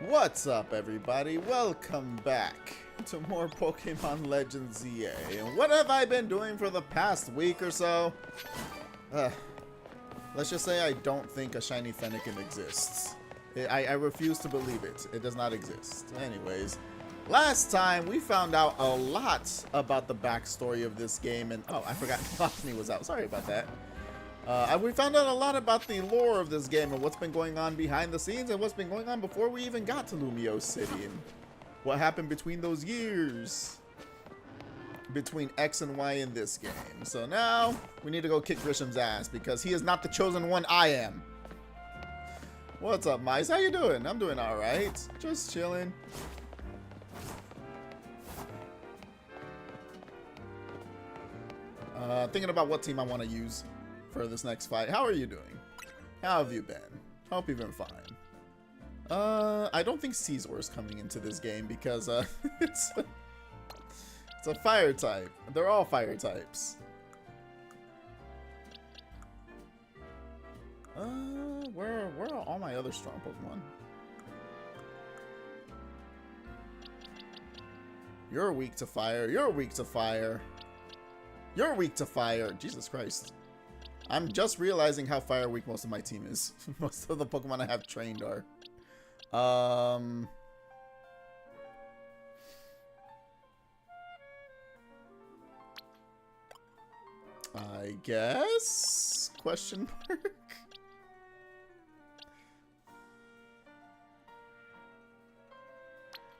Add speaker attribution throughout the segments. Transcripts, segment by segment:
Speaker 1: What's up, everybody? Welcome back to more Pokemon Legends ZA. And what have I been doing for the past week or so? Let's just say I don't think a shiny Fennekin exists. I refuse to believe it. It does not exist. Anyways, last time we found out a lot about the backstory of this game, and oh, I forgot Botany was out. Sorry about that. We found out a lot about the lore of this game and what's been going on behind the scenes and what's been going on before we even got to Nouveau City and what happened between those years between X and Y in this game. So now we need to go kick Grisham's ass because he is not the chosen one. I am. What's up, Mice? How you doing? I'm doing all right. Just chilling. Thinking about what team I want to use for this next fight. How are you doing? How have you been? Hope you've been fine. I don't think Caesar is coming into this game because it's a fire type. They're all fire types. Where are all my other strong Pokemon? You're weak to fire. You're weak to fire. You're weak to fire. Jesus Christ. I'm just realizing how fire weak most of my team is. Most of the Pokemon I have trained are. I guess? Question mark?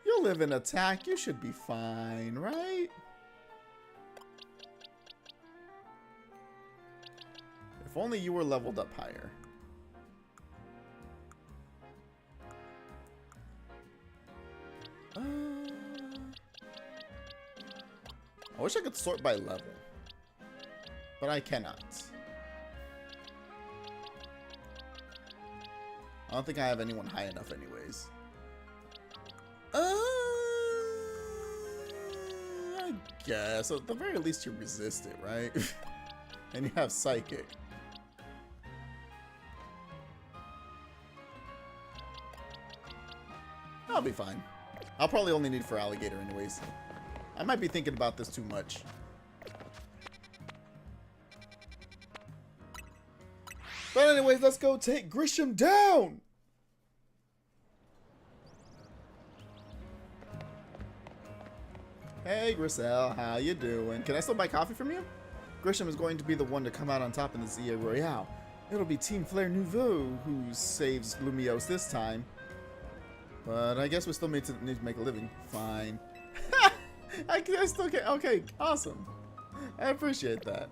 Speaker 1: You'll live in attack. You should be fine, right? If only you were leveled up higher. I wish I could sort by level, but I cannot. I don't think I have anyone high enough anyways. I guess. At the very least you resist it, right? And you have Psychic. I'll be fine. I'll probably only need for Alligator anyways. I might be thinking about this too much. But anyways, let's go take Grisham down! Hey Griselle, how you doing? Can I still buy coffee from you? Grisham is going to be the one to come out on top in the ZA Royale. It'll be Team Flare Nouveau who saves Lumiose this time. But I guess we still need to make a living. Fine. I still can't. Okay, awesome. I appreciate that.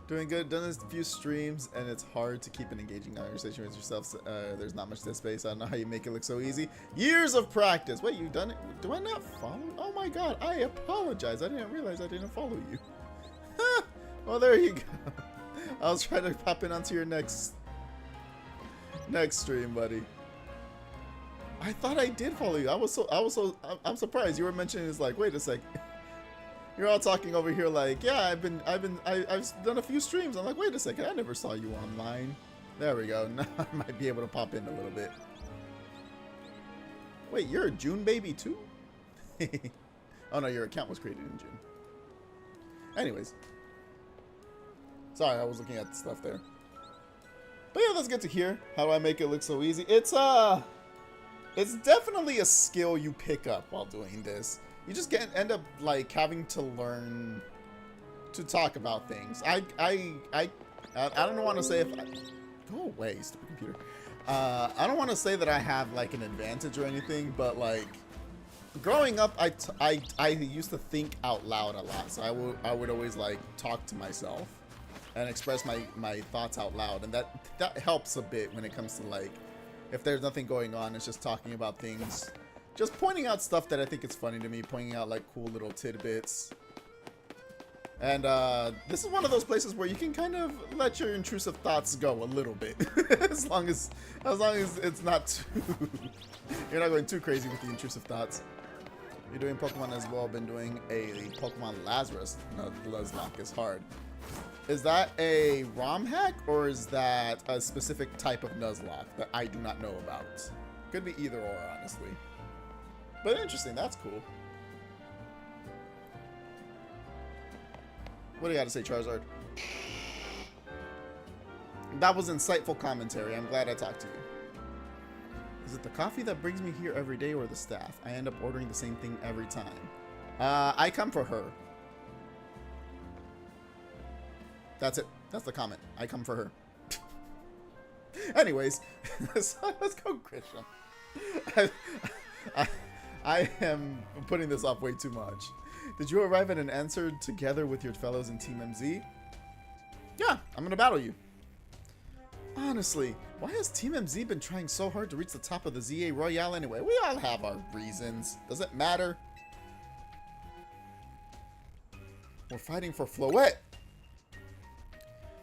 Speaker 1: Doing good. Done this a few streams, and it's hard to keep an engaging conversation with yourself. There's not much dead space. I don't know how you make it look so easy. Years of practice. Wait, you've done it? Do I not follow? Oh my god, I apologize. I didn't realize I didn't follow you. Well, there you go. I was trying to pop in onto your next stream, buddy. I thought I did follow you. I'm surprised. You were mentioning it's like, wait a sec. You're all talking over here like, yeah, I've done a few streams. I'm like, wait a second, I never saw you online. There we go. Now I might be able to pop in a little bit. Wait, you're a June baby too? Oh no, your account was created in June. Anyways. Sorry, I was looking at the stuff there. But yeah, that's good to hear. How do I make it look so easy? It's definitely a skill you pick up while doing this. You just end up like having to learn to talk about things. I don't want to say if go away, stupid computer. I don't want to say that I have like an advantage or anything, but like growing up, I used to think out loud a lot, so I would always like talk to myself and express my thoughts out loud, and that helps a bit when it comes to like if there's nothing going on, it's just talking about things, just pointing out stuff that I think is funny to me, pointing out like cool little tidbits. And this is one of those places where you can kind of let your intrusive thoughts go a little bit, as long as it's not too you're not going too crazy with the intrusive thoughts. You're doing Pokemon as well. Been doing a Pokemon Lazarus Nuzlocke is hard. Is that a ROM hack or is that a specific type of Nuzlocke that I do not know about? Could be either or, honestly. But interesting, that's cool. What do you got to say, Charizard? That was insightful commentary. I'm glad I talked to you. Is it the coffee that brings me here every day or the staff? I end up ordering the same thing every time. I come for her. That's it. That's the comment. I come for her. Anyways, let's go, Christian. I am putting this off way too much. Did you arrive at an answer together with your fellows in Team MZ? Yeah, I'm gonna battle you. Honestly, why has Team MZ been trying so hard to reach the top of the ZA Royale anyway? We all have our reasons. Does it matter? We're fighting for Floette.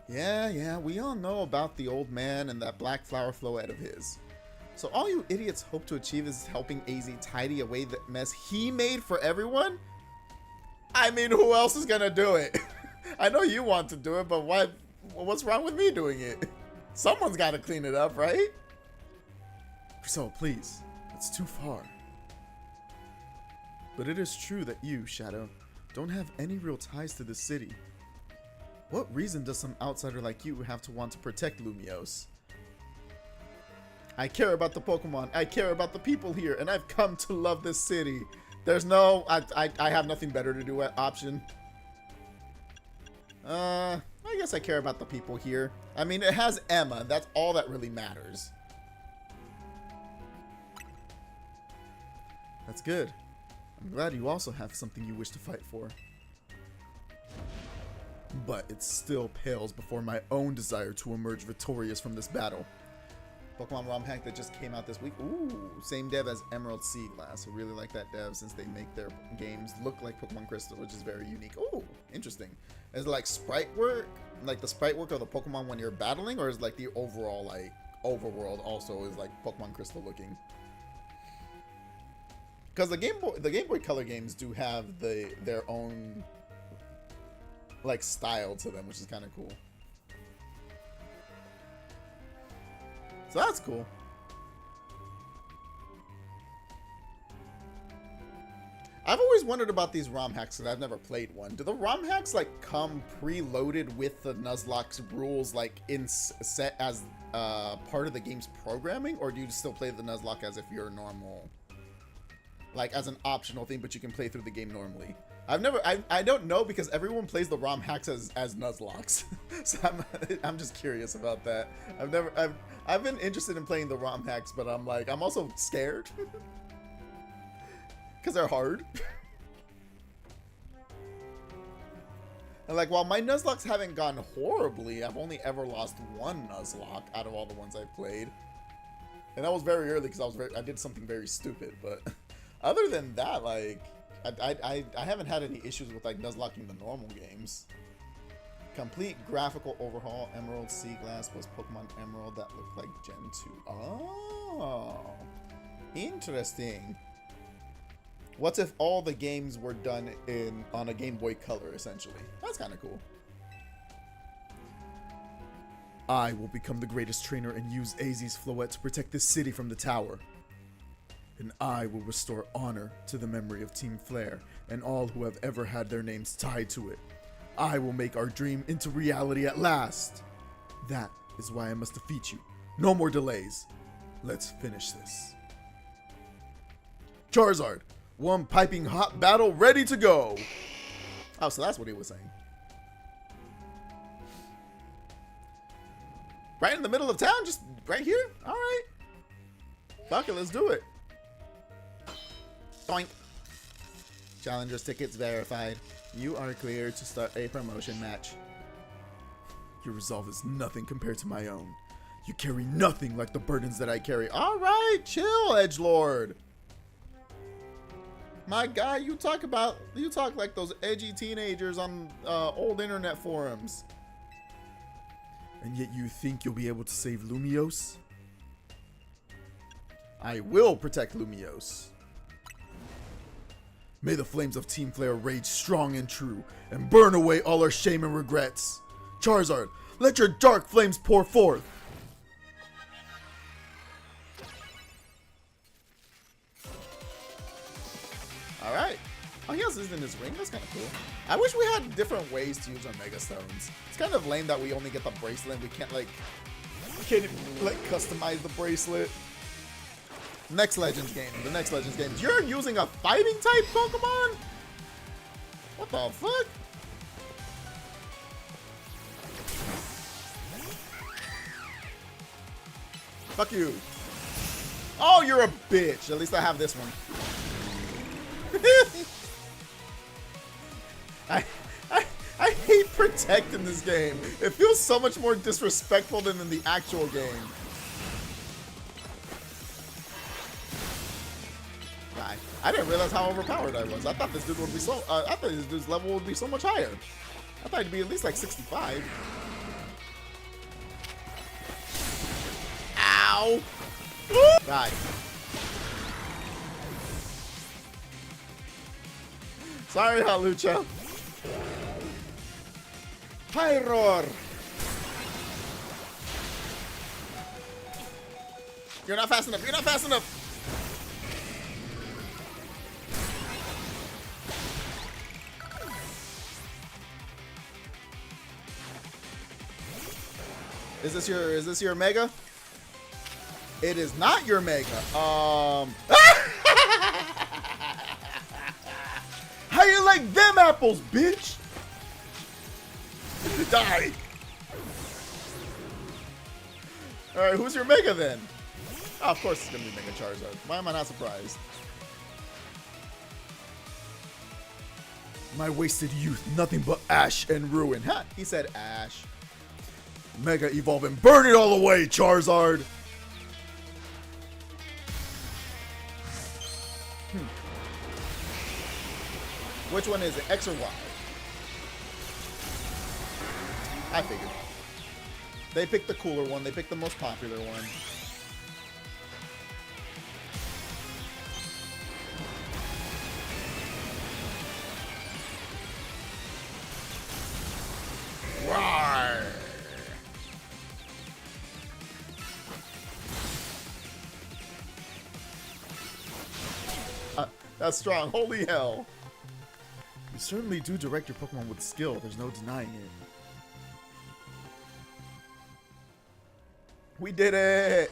Speaker 1: Yeah, we all know about the old man and that black flower Floette of his. So all you idiots hope to achieve is helping AZ tidy away the mess he made for everyone? I mean, who else is gonna do it? I know you want to do it, but what's wrong with me doing it? Someone's gotta clean it up, right? So please, it's too far. But it is true that you, Shadow, don't have any real ties to the city. What reason does some outsider like you have to want to protect Lumiose? I care about the Pokemon, I care about the people here, and I've come to love this city. There's no, I have nothing better to do option. I guess I care about the people here. I mean, it has Emma, that's all that really matters. That's good. I'm glad you also have something you wish to fight for. But it still pales before my own desire to emerge victorious from this battle. Pokemon ROM hack that just came out this week. Ooh, same dev as Emerald Sea Glass. I really like that dev since they make their games look like Pokemon Crystal, which is very unique. Ooh, interesting. Is it like sprite work? Like the sprite work of the Pokemon when you're battling? Or is like the overall like overworld also is like Pokemon Crystal looking? Because the Game Boy Color games do have their own like style to them, which is kind of cool. So that's cool. I've always wondered about these ROM hacks because I've never played one. Do the ROM hacks like come preloaded with the Nuzlocke's rules like set as part of the game's programming, or do you still play the Nuzlocke as if you're normal, like as an optional thing, but you can play through the game normally? I don't know because everyone plays the ROM hacks as Nuzlocks. So I'm just curious about that. I've been interested in playing the ROM hacks, but I'm also scared because they're hard. And like, while my Nuzlocks haven't gone horribly, I've only ever lost one Nuzlocke out of all the ones I've played, and that was very early because I did something very stupid. But other than that, like, I haven't had any issues with like Nuzlocking the normal games. Complete graphical overhaul. Emerald Sea Glass was Pokemon Emerald that looked like Gen 2. Oh, interesting. What if all the games were done on a Game Boy Color, essentially? That's kind of cool. I will become the greatest trainer and use AZ's Floette to protect this city from the tower. And I will restore honor to the memory of Team Flare and all who have ever had their names tied to it. I will make our dream into reality at last. That is why I must defeat you. No more delays. Let's finish this. Charizard, one piping hot battle ready to go. Oh, so that's what he was saying. Right in the middle of town? Just right here? All right. Fuck it, let's do it. Boink. Challengers tickets verified. You are clear to start a promotion match. Your resolve is nothing compared to my own. You carry nothing like the burdens that I carry. All right, chill, edgelord. My guy, you talk like those edgy teenagers on old internet forums. And yet you think you'll be able to save Lumiose? I will protect Lumiose. May the flames of Team Flare rage strong and true, and burn away all our shame and regrets. Charizard, let your dark flames pour forth. Alright. Oh, he has this in his ring? That's kind of cool. I wish we had different ways to use our Mega Stones. It's kind of lame that we only get the bracelet and we can't, like, customize the bracelet. Next Legends game. The next Legends game. You're using a fighting type Pokemon? What the fuck? Fuck you. Oh, you're a bitch. At least I have this one. I hate Protect in this game. It feels so much more disrespectful than in the actual game. I didn't realize how overpowered I was. I thought this dude would be so. I thought this dude's level would be so much higher. I thought he'd be at least like 65. Ow! Die. Sorry, Halucha. Pyroar. You're not fast enough. You're not fast enough. Is this your Mega? It is not your Mega. How you like them apples, bitch? Die. Alright, who's your Mega then? Oh, of course it's gonna be Mega Charizard. Why am I not surprised? My wasted youth, nothing but ash and ruin. Ha! He said ash. Mega Evolve and burn it all away, Charizard! Which one is it, X or Y? I figured. They picked the cooler one. They picked the most popular one. Roar! That's strong. Holy hell. You certainly do direct your Pokemon with skill. There's no denying it. We did it!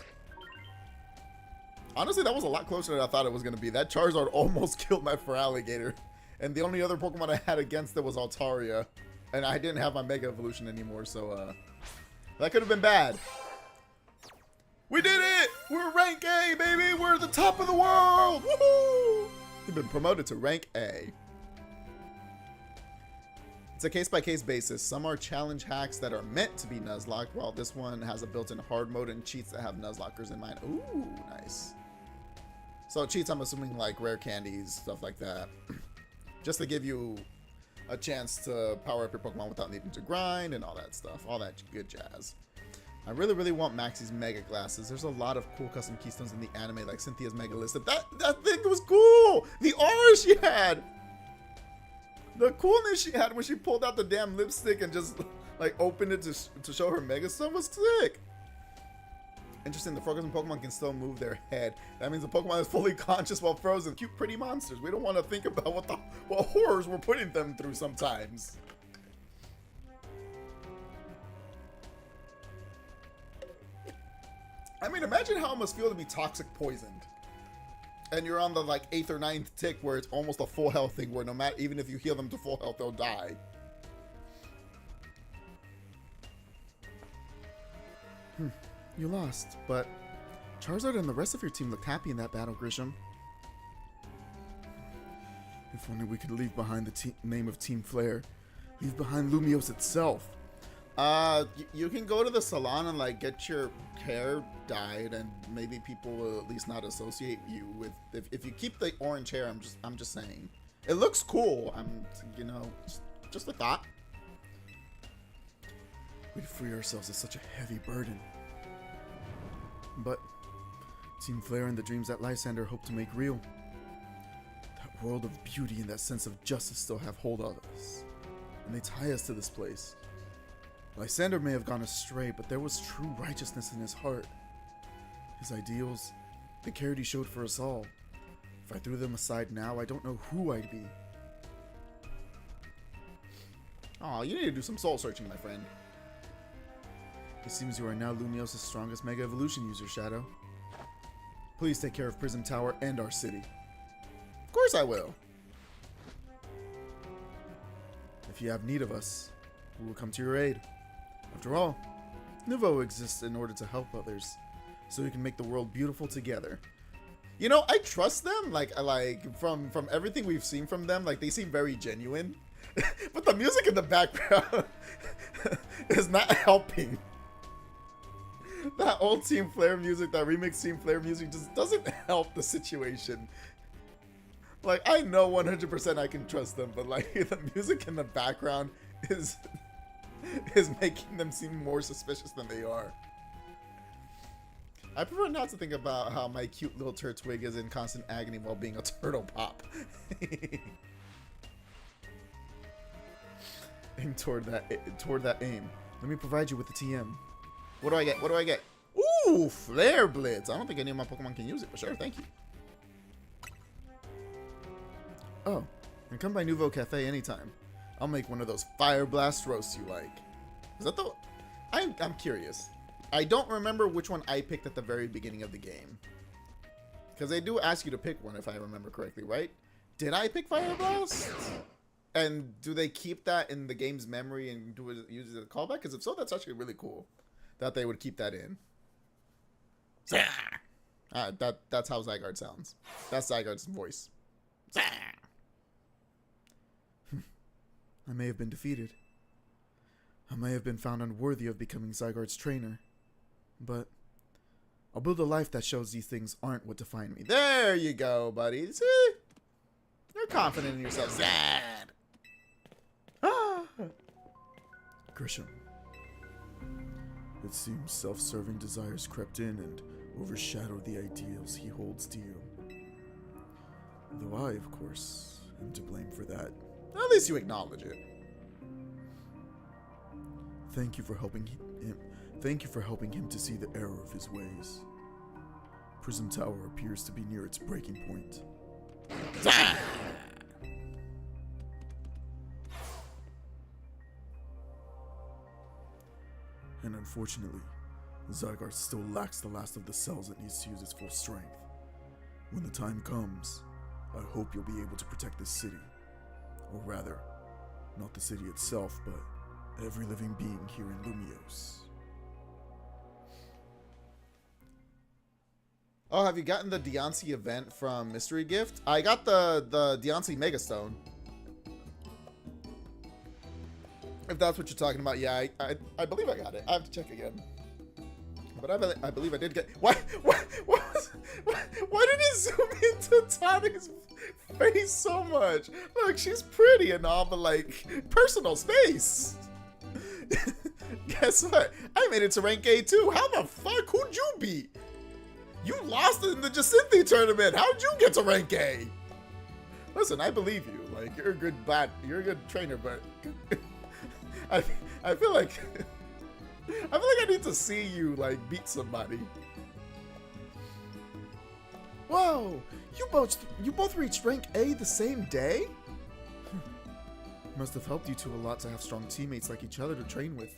Speaker 1: Honestly, that was a lot closer than I thought it was going to be. That Charizard almost killed my Feraligatr. And the only other Pokemon I had against it was Altaria. And I didn't have my Mega Evolution anymore, so that could have been bad. We did it! We're rank A, baby! We're the top of the world! Woohoo! We've been promoted to rank A. It's a case-by-case basis. Some are challenge hacks that are meant to be Nuzlocke, while this one has a built-in hard mode and cheats that have Nuzlockers in mind. Ooh, nice. So cheats, I'm assuming like rare candies, stuff like that. Just to give you a chance to power up your Pokemon without needing to grind and all that stuff. All that good jazz. I really, really want Maxie's Mega Glasses. There's a lot of cool custom keystones in the anime, like Cynthia's Mega List. That thing was cool! The aura she had! The coolness she had when she pulled out the damn lipstick and just, like, opened it to show her Mega Stone was sick! Interesting, the frozen Pokemon can still move their head. That means the Pokemon is fully conscious while frozen. Cute, pretty monsters. We don't want to think about what horrors we're putting them through sometimes. I mean, imagine how it must feel to be toxic poisoned. And you're on the, like, 8th or 9th tick where it's almost a full health thing where no matter, even if you heal them to full health, they'll die. You lost, but Charizard and the rest of your team looked happy in that battle, Grisham. If only we could leave behind the name of Team Flare. Leave behind Lumiose itself. You can go to the salon and like get your hair dyed, and maybe people will at least not associate you with. If you keep the orange hair, I'm just saying, it looks cool. You know, just a thought. We free ourselves of such a heavy burden, but Team Flare and the dreams that Lysander hoped to make real. That world of beauty and that sense of justice still have hold of us, and they tie us to this place.
Speaker 2: Lysander may have gone astray, but there was true righteousness in his heart. His ideals, the care he showed for us all. If I threw them aside now, I don't know who I'd be.
Speaker 1: Aw, you need to do some soul searching, my friend.
Speaker 2: It seems you are now Lumios' strongest Mega Evolution user, Shadow. Please take care of Prism Tower and our city.
Speaker 1: Of course I will.
Speaker 2: If you have need of us, we will come to your aid. After all, Nouveau exists in order to help others, so we can make the world beautiful together.
Speaker 1: You know, I trust them. Like from everything we've seen from them, like they seem very genuine. But the music in the background is not helping. That old Team Flare music, that remix Team Flare music just doesn't help the situation. Like, I know 100% I can trust them, but like the music in the background is making them seem more suspicious than they are. I prefer not to think about how my cute little Turtwig is in constant agony while being a turtle pop.
Speaker 2: Aim toward that aim. Let me provide you with the TM.
Speaker 1: What do I get? What do I get? Ooh, Flare Blitz. I don't think any of my Pokemon can use it, but sure, thank you.
Speaker 2: Oh, and come by Nouveau Cafe anytime. I'll make one of those Fire Blast roasts you like.
Speaker 1: Is that the... I'm curious. I don't remember which one I picked at the very beginning of the game. Because they do ask you to pick one, if I remember correctly, right? Did I pick Fire Blast? And do they keep that in the game's memory and use it as a callback? Because if so, that's actually really cool that they would keep that in. That's how Zygarde sounds. That's Zygarde's voice.
Speaker 2: I may have been defeated. I may have been found unworthy of becoming Zygarde's trainer. But I'll build a life that shows these things aren't what define me.
Speaker 1: There you go, buddy. See? You're confident in yourself. Zad.
Speaker 2: Grisham. It seems self-serving desires crept in and overshadowed the ideals he holds dear. Though I, of course, am to blame for that.
Speaker 1: At least you acknowledge it.
Speaker 2: Thank you for helping him. Thank you for helping him to see the error of his ways. Prism Tower appears to be near its breaking point. And unfortunately, Zygarde still lacks the last of the cells it needs to use its full strength. When the time comes, I hope you'll be able to protect this city. Or rather, not the city itself, but every living being here in Lumios.
Speaker 1: Oh, have you gotten the Deontay event from Mystery Gift? I got the Deontay Megastone. If that's what you're talking about, yeah, I believe I got it. I have to check again. But I believe I did get... Why did it zoom into Tani's face so much? Look, she's pretty and all, but like, personal space. Guess what? I made it to rank A too. How the fuck? Who'd you beat? You lost in the Jacinthe tournament. How'd you get to rank A? Listen, I believe you. Like, you're a good trainer, but I feel like I need to see you like beat somebody.
Speaker 2: Whoa! You both reached rank A the same day? Must have helped you two a lot to have strong teammates like each other to train with.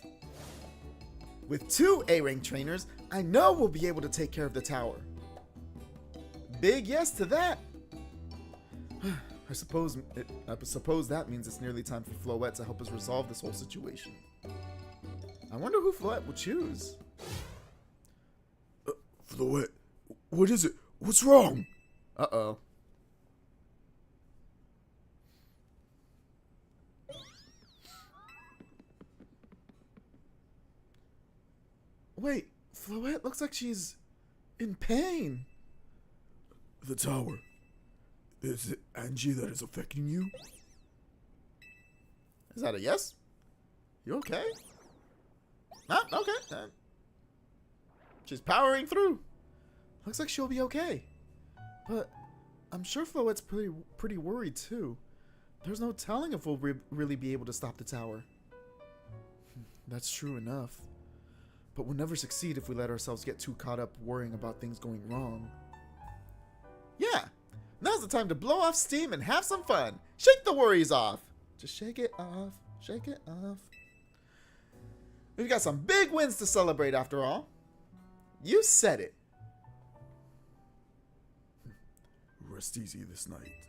Speaker 2: With 2 A-rank trainers, I know we'll be able to take care of the tower. Big yes to that. I suppose that means it's nearly time for Floette to help us resolve this whole situation. I wonder who Floette will choose. Floette, what is it? What's wrong?
Speaker 1: Uh-oh.
Speaker 2: Wait, Floette looks like she's in pain. The tower. Is it Angie that is affecting you?
Speaker 1: Is that a yes? You okay? Okay. She's powering through.
Speaker 2: Looks like she'll be okay. But I'm sure Floette's pretty worried too. There's no telling if we'll really be able to stop the tower. That's true enough. But we'll never succeed if we let ourselves get too caught up worrying about things going wrong. Yeah, now's the time to blow off steam and have some fun. Shake the worries off. Just shake it off. Shake it off. We've got some big wins to celebrate after all. You said it.
Speaker 3: Rest easy this night.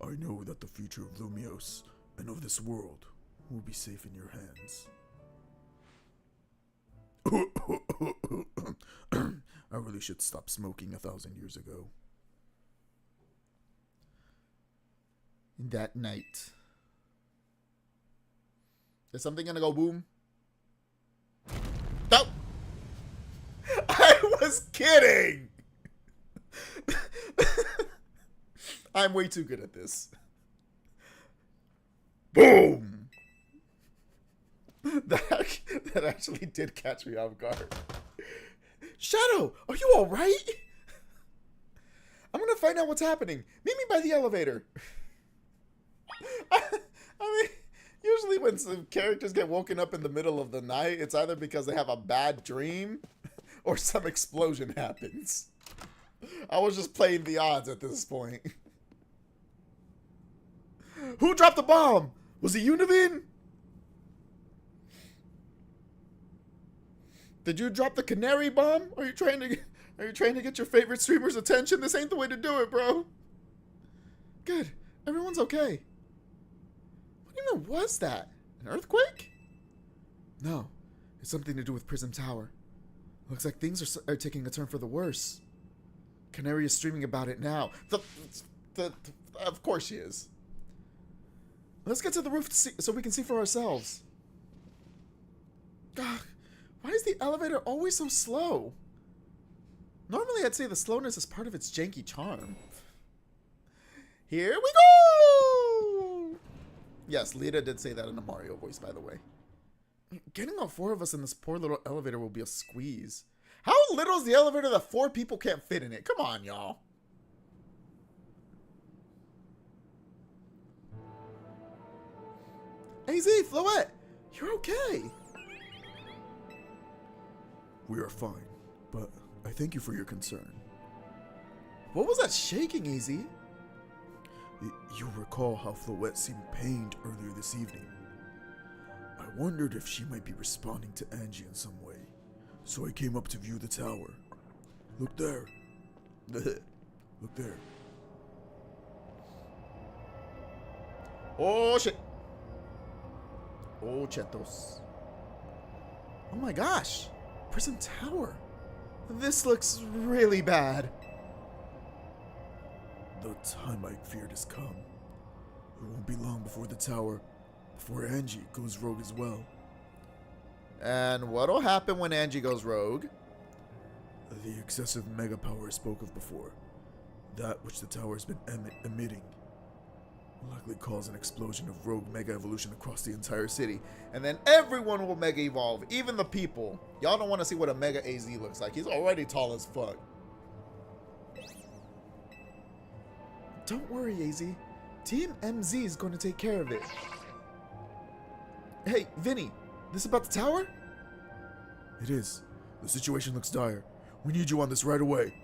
Speaker 3: I know that the future of Lumios and of this world will be safe in your hands. I really should stop smoking 1,000 years ago.
Speaker 1: That night. Is something gonna go boom? No! I was kidding! I'm way too good at this. Boom! That actually did catch me off guard. Shadow, are you alright? I'm gonna find out what's happening. Meet me by the elevator. I mean, usually when some characters get woken up in the middle of the night, it's either because they have a bad dream or some explosion happens. I was just playing the odds at this point. Who dropped the bomb? Was it Univine? Did you drop the canary bomb? Are you trying to get your favorite streamer's attention? This ain't the way to do it, bro. Good. Everyone's okay. What even was that? An earthquake? No. It's something to do with Prism Tower. Looks like things are taking a turn for the worse. Canary is streaming about it now. Of course she is. Let's get to the roof to see, so we can see for ourselves. Ugh, why is the elevator always so slow? Normally I'd say the slowness is part of its janky charm. Here we go! Yes, Lita did say that in a Mario voice, by the way. Getting all 4 of us in this poor little elevator will be a squeeze. How little is the elevator that 4 people can't fit in it? Come on, y'all. AZ, Floette, you're okay.
Speaker 3: We are fine, but I thank you for your concern.
Speaker 1: What was that shaking, AZ?
Speaker 3: You recall how Floette seemed pained earlier this evening. I wondered if she might be responding to Angie in some way, so I came up to view the tower. Look there. Look there.
Speaker 1: Oh, shit. Oh, chetos. Oh my gosh. Prism Tower. This looks really bad.
Speaker 3: The time I feared has come. It won't be long before Angie goes rogue as well.
Speaker 1: And what'll happen when Angie goes rogue?
Speaker 3: The excessive mega power I spoke of before, that which the tower has been emitting, will likely cause an explosion of rogue mega evolution across the entire city.
Speaker 1: And then everyone will mega evolve, even the people. Y'all don't want to see what a mega AZ looks like. He's already tall as fuck. Don't worry, AZ. Team MZ is going to take care of it. Hey, Vinny, this about the tower?
Speaker 3: It is. The situation looks dire. We need you on this right away.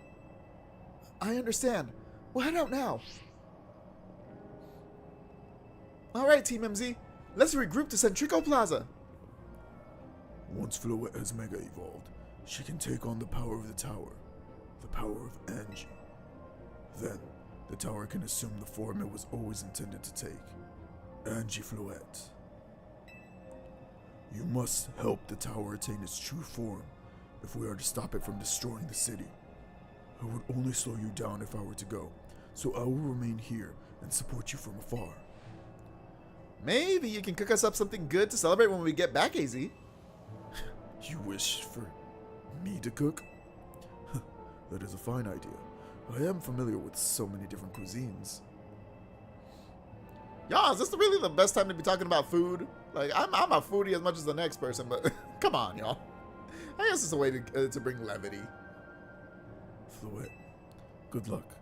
Speaker 1: I understand. We'll head out now. Alright, Team MZ. Let's regroup to Centrico Plaza.
Speaker 3: Once Floette has mega evolved, she can take on the power of the tower. The power of Angie. Then, the tower can assume the form it was always intended to take. Angie Floette. You must help the tower attain its true form if we are to stop it from destroying the city. I would only slow you down if I were to go, so I will remain here and support you from afar.
Speaker 1: Maybe you can cook us up something good to celebrate when we get back, AZ.
Speaker 3: You wish for me to cook? That is a fine idea. I am familiar with so many different cuisines.
Speaker 1: Y'all, is this really the best time to be talking about food? Like, I'm a foodie as much as the next person, but come on, y'all. I guess it's a way to bring levity.
Speaker 3: Floette, good luck.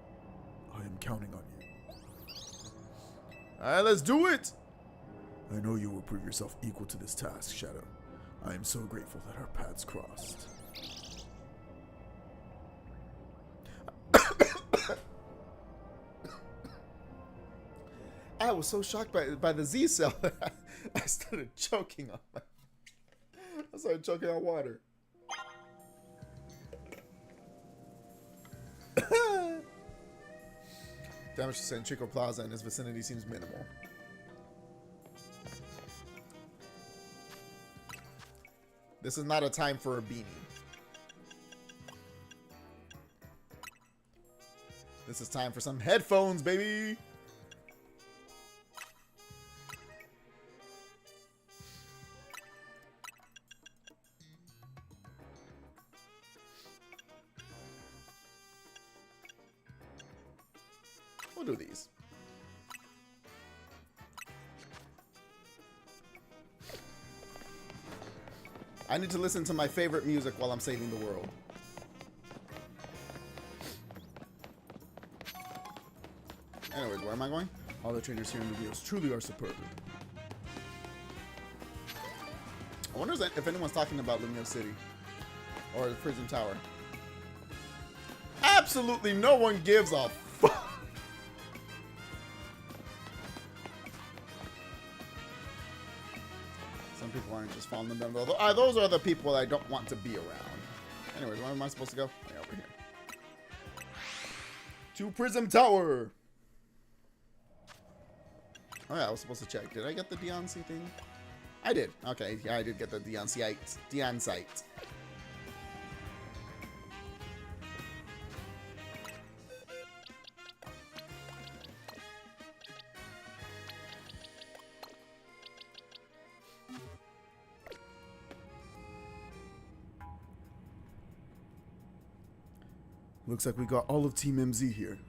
Speaker 3: I am counting on you.
Speaker 1: Alright, let's do it!
Speaker 3: I know you will prove yourself equal to this task, Shadow. I am so grateful that our paths crossed.
Speaker 1: I was so shocked by the Z cell that I started choking on I started choking on water. Damage to Centrico Plaza and its vicinity seems minimal. This is not a time for a beanie. This is time for some headphones, baby! We'll do these. I need to listen to my favorite music while I'm saving the world. Anyways, where am I going?
Speaker 3: All the trainers here in the wheels truly are superb.
Speaker 1: I wonder if anyone's talking about Lumio City or the Prison Tower. Absolutely no one gives a fuck. Some people aren't just following them. Those are the people I don't want to be around. Anyways, where am I supposed to go? Yeah, over here. To Prism Tower. Oh yeah, I was supposed to check. Did I get the Dion C thing? I did. Okay, yeah, I did get the Dion site. Dion site.
Speaker 3: Looks like we got all of Team MZ here.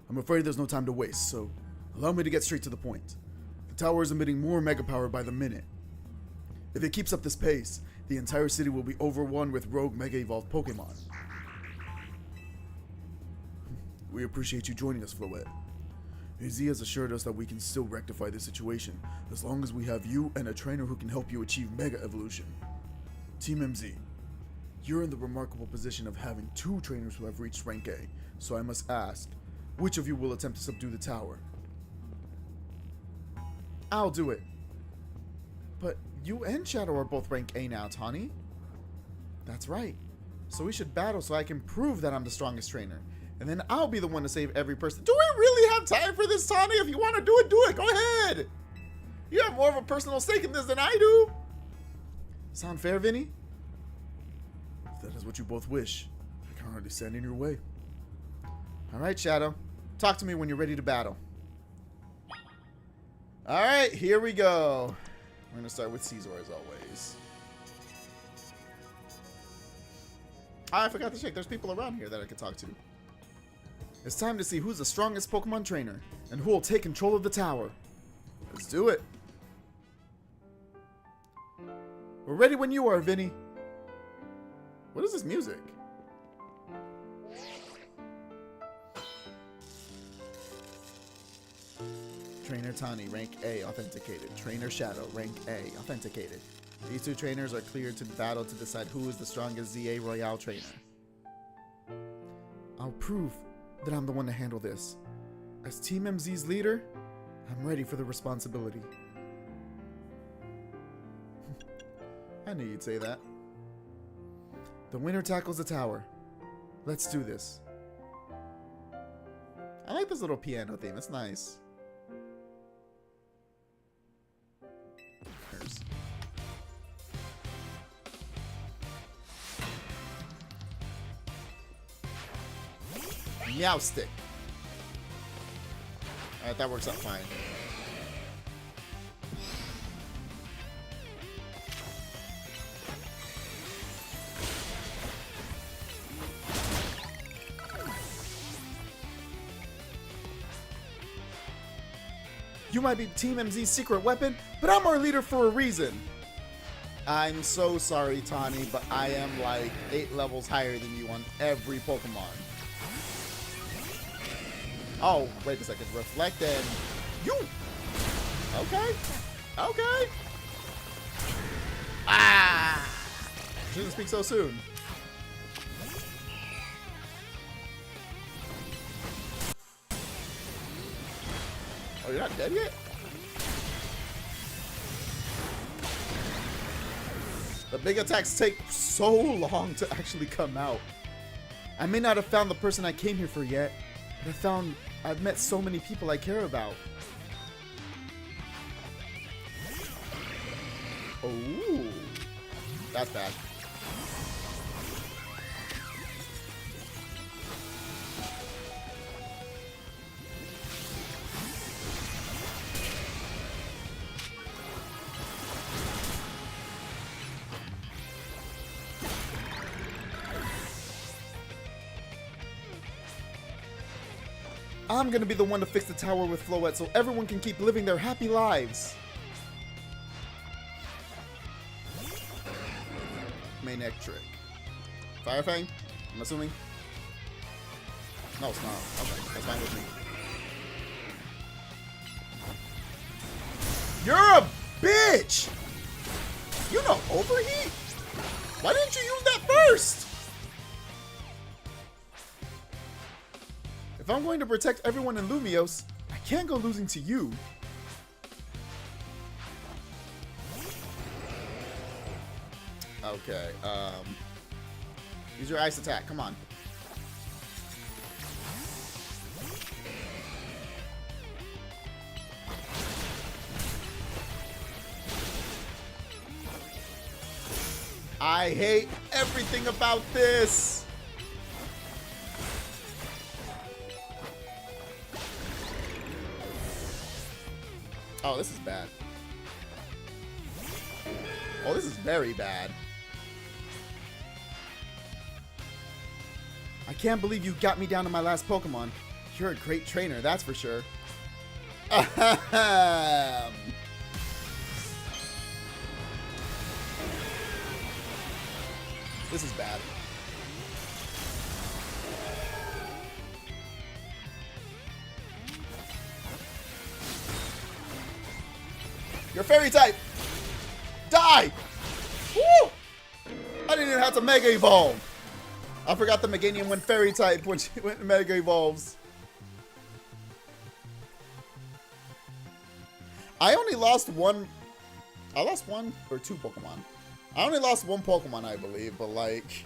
Speaker 3: I'm afraid there's no time to waste, so allow me to get straight to the point. The tower is emitting more mega power by the minute. If it keeps up this pace, the entire city will be overrun with rogue mega evolved Pokemon. We appreciate you joining us, Floette. AZ has assured us that we can still rectify this situation as long as we have you and a trainer who can help you achieve mega evolution. Team MZ, you're in the remarkable position of having 2 trainers who have reached rank A, so I must ask, which of you will attempt to subdue the tower?
Speaker 1: I'll do it. But you and Shadow are both rank A now, Tawny. That's right. So we should battle so I can prove that I'm the strongest trainer. And then I'll be the one to save every person. Do we really have time for this, Tawny? If you want to do it, do it. Go ahead. You have more of a personal stake in this than I do. Sound fair, Vinny?
Speaker 3: If that is what you both wish, I can hardly stand in your way.
Speaker 1: All right, Shadow. Talk to me when you're ready to battle. All right, here we go. We're going to start with Caesar as always. I forgot to check. There's people around here that I could talk to. It's time to see who's the strongest Pokemon trainer and who will take control of the tower. Let's do it. We're ready when you are, Vinny. What is this music? Trainer Tawny, rank A, authenticated. Trainer Shadow, rank A, authenticated. These 2 trainers are cleared to battle to decide who is the strongest ZA Royale trainer. I'll prove that I'm the one to handle this. As Team MZ's leader, I'm ready for the responsibility. I knew you'd say that. The winner tackles the tower. Let's do this. I like this little piano theme. It's nice. Meow stick. Alright, that works out fine. You might be Team MZ's secret weapon, but I'm our leader for a reason. I'm so sorry, Tawny, but I am like 8 levels higher than you on every Pokemon. Oh, wait a second. Reflect and... You! Okay. Okay. Ah! Shouldn't speak so soon. Oh, you're not dead yet? The big attacks take so long to actually come out. I may not have found the person I came here for yet, but I've met so many people I care about. Oh, that's bad. I'm gonna be the one to fix the tower with Floette so everyone can keep living their happy lives. Main egg trick. Fire Fang? I'm assuming? No, it's not. Okay, that's fine with me. You're a bitch! You know overheat? Why didn't you use that first? If I'm going to protect everyone in Lumios, I can't go losing to you. Okay, use your ice attack, come on. I hate everything about this. Oh, this is bad. Oh, this is very bad. I can't believe you got me down to my last Pokemon. You're a great trainer, that's for sure. This is bad. You're fairy type! Die! Woo! I didn't even have to Mega Evolve. I forgot the Meganium went fairy type when she went Mega Evolves. I only lost one. I lost one or two Pokemon. I only lost one Pokemon, I believe, but like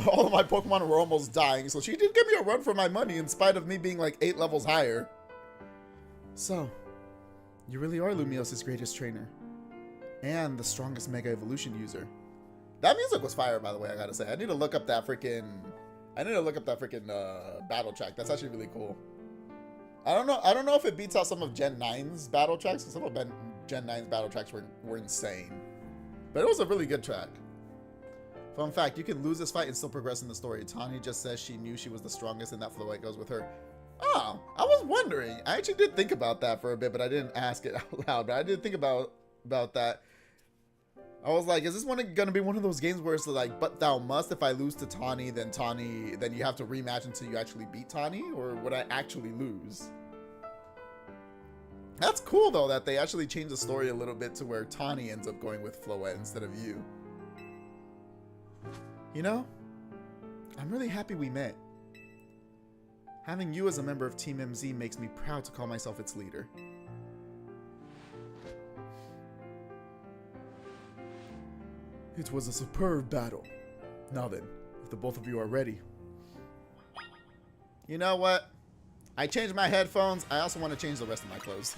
Speaker 1: all of my Pokemon were almost dying, so she did give me a run for my money in spite of me being like 8 levels higher. So, you really are Lumios' greatest trainer. And the strongest Mega Evolution user. That music was fire, by the way, I gotta say. I need to look up that freaking battle track. That's actually really cool. I don't know if it beats out some of Gen 9's battle tracks, because some of Gen 9's battle tracks were insane. But it was a really good track. Fun fact, you can lose this fight and still progress in the story. Tani just says she knew she was the strongest and that Floette goes with her. Oh, I was wondering. I actually did think about that for a bit, but I didn't ask it out loud. But I did think about that. I was like, is this one gonna be one of those games where it's like, but thou must, if I lose to Tani, then you have to rematch until you actually beat Tani? Or would I actually lose? That's cool, though, that they actually changed the story a little bit to where Tani ends up going with Floette instead of you. You know, I'm really happy we met. Having you as a member of Team MZ makes me proud to call myself its leader.
Speaker 3: It was a superb battle. Now then, if the both of you are ready.
Speaker 1: You know what? I changed my headphones. I also want to change the rest of my clothes.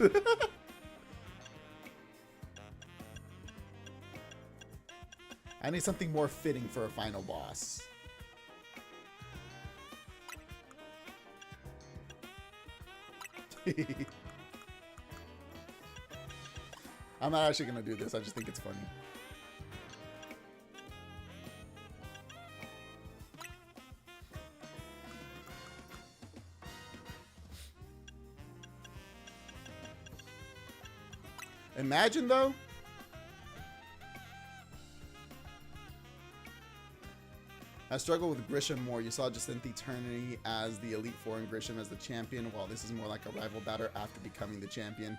Speaker 1: I need something more fitting for a final boss. I'm not actually going to do this. I just think it's funny. Imagine, though. I struggle with Grisham more. You saw Jacinth Eternity as the Elite Four and Grisham as the champion, while this is more like a rival battle after becoming the champion.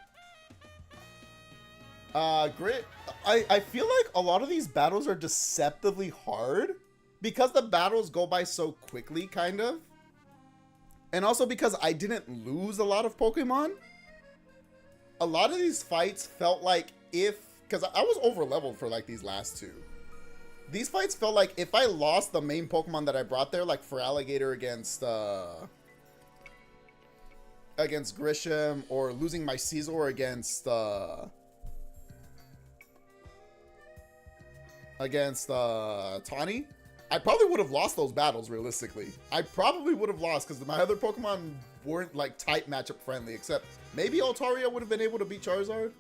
Speaker 1: Grit. I feel like a lot of these battles are deceptively hard because the battles go by so quickly, kind of. And also because I didn't lose a lot of Pokemon. A lot of these fights felt like because I was over leveled for like these last two. These fights felt like if I lost the main Pokemon that I brought there, like for Alligator against Grisham, or losing my Caesar against Tawny, I probably would have lost those battles realistically. I probably would have lost because my other Pokemon weren't like type matchup friendly, except maybe Altaria would have been able to beat Charizard.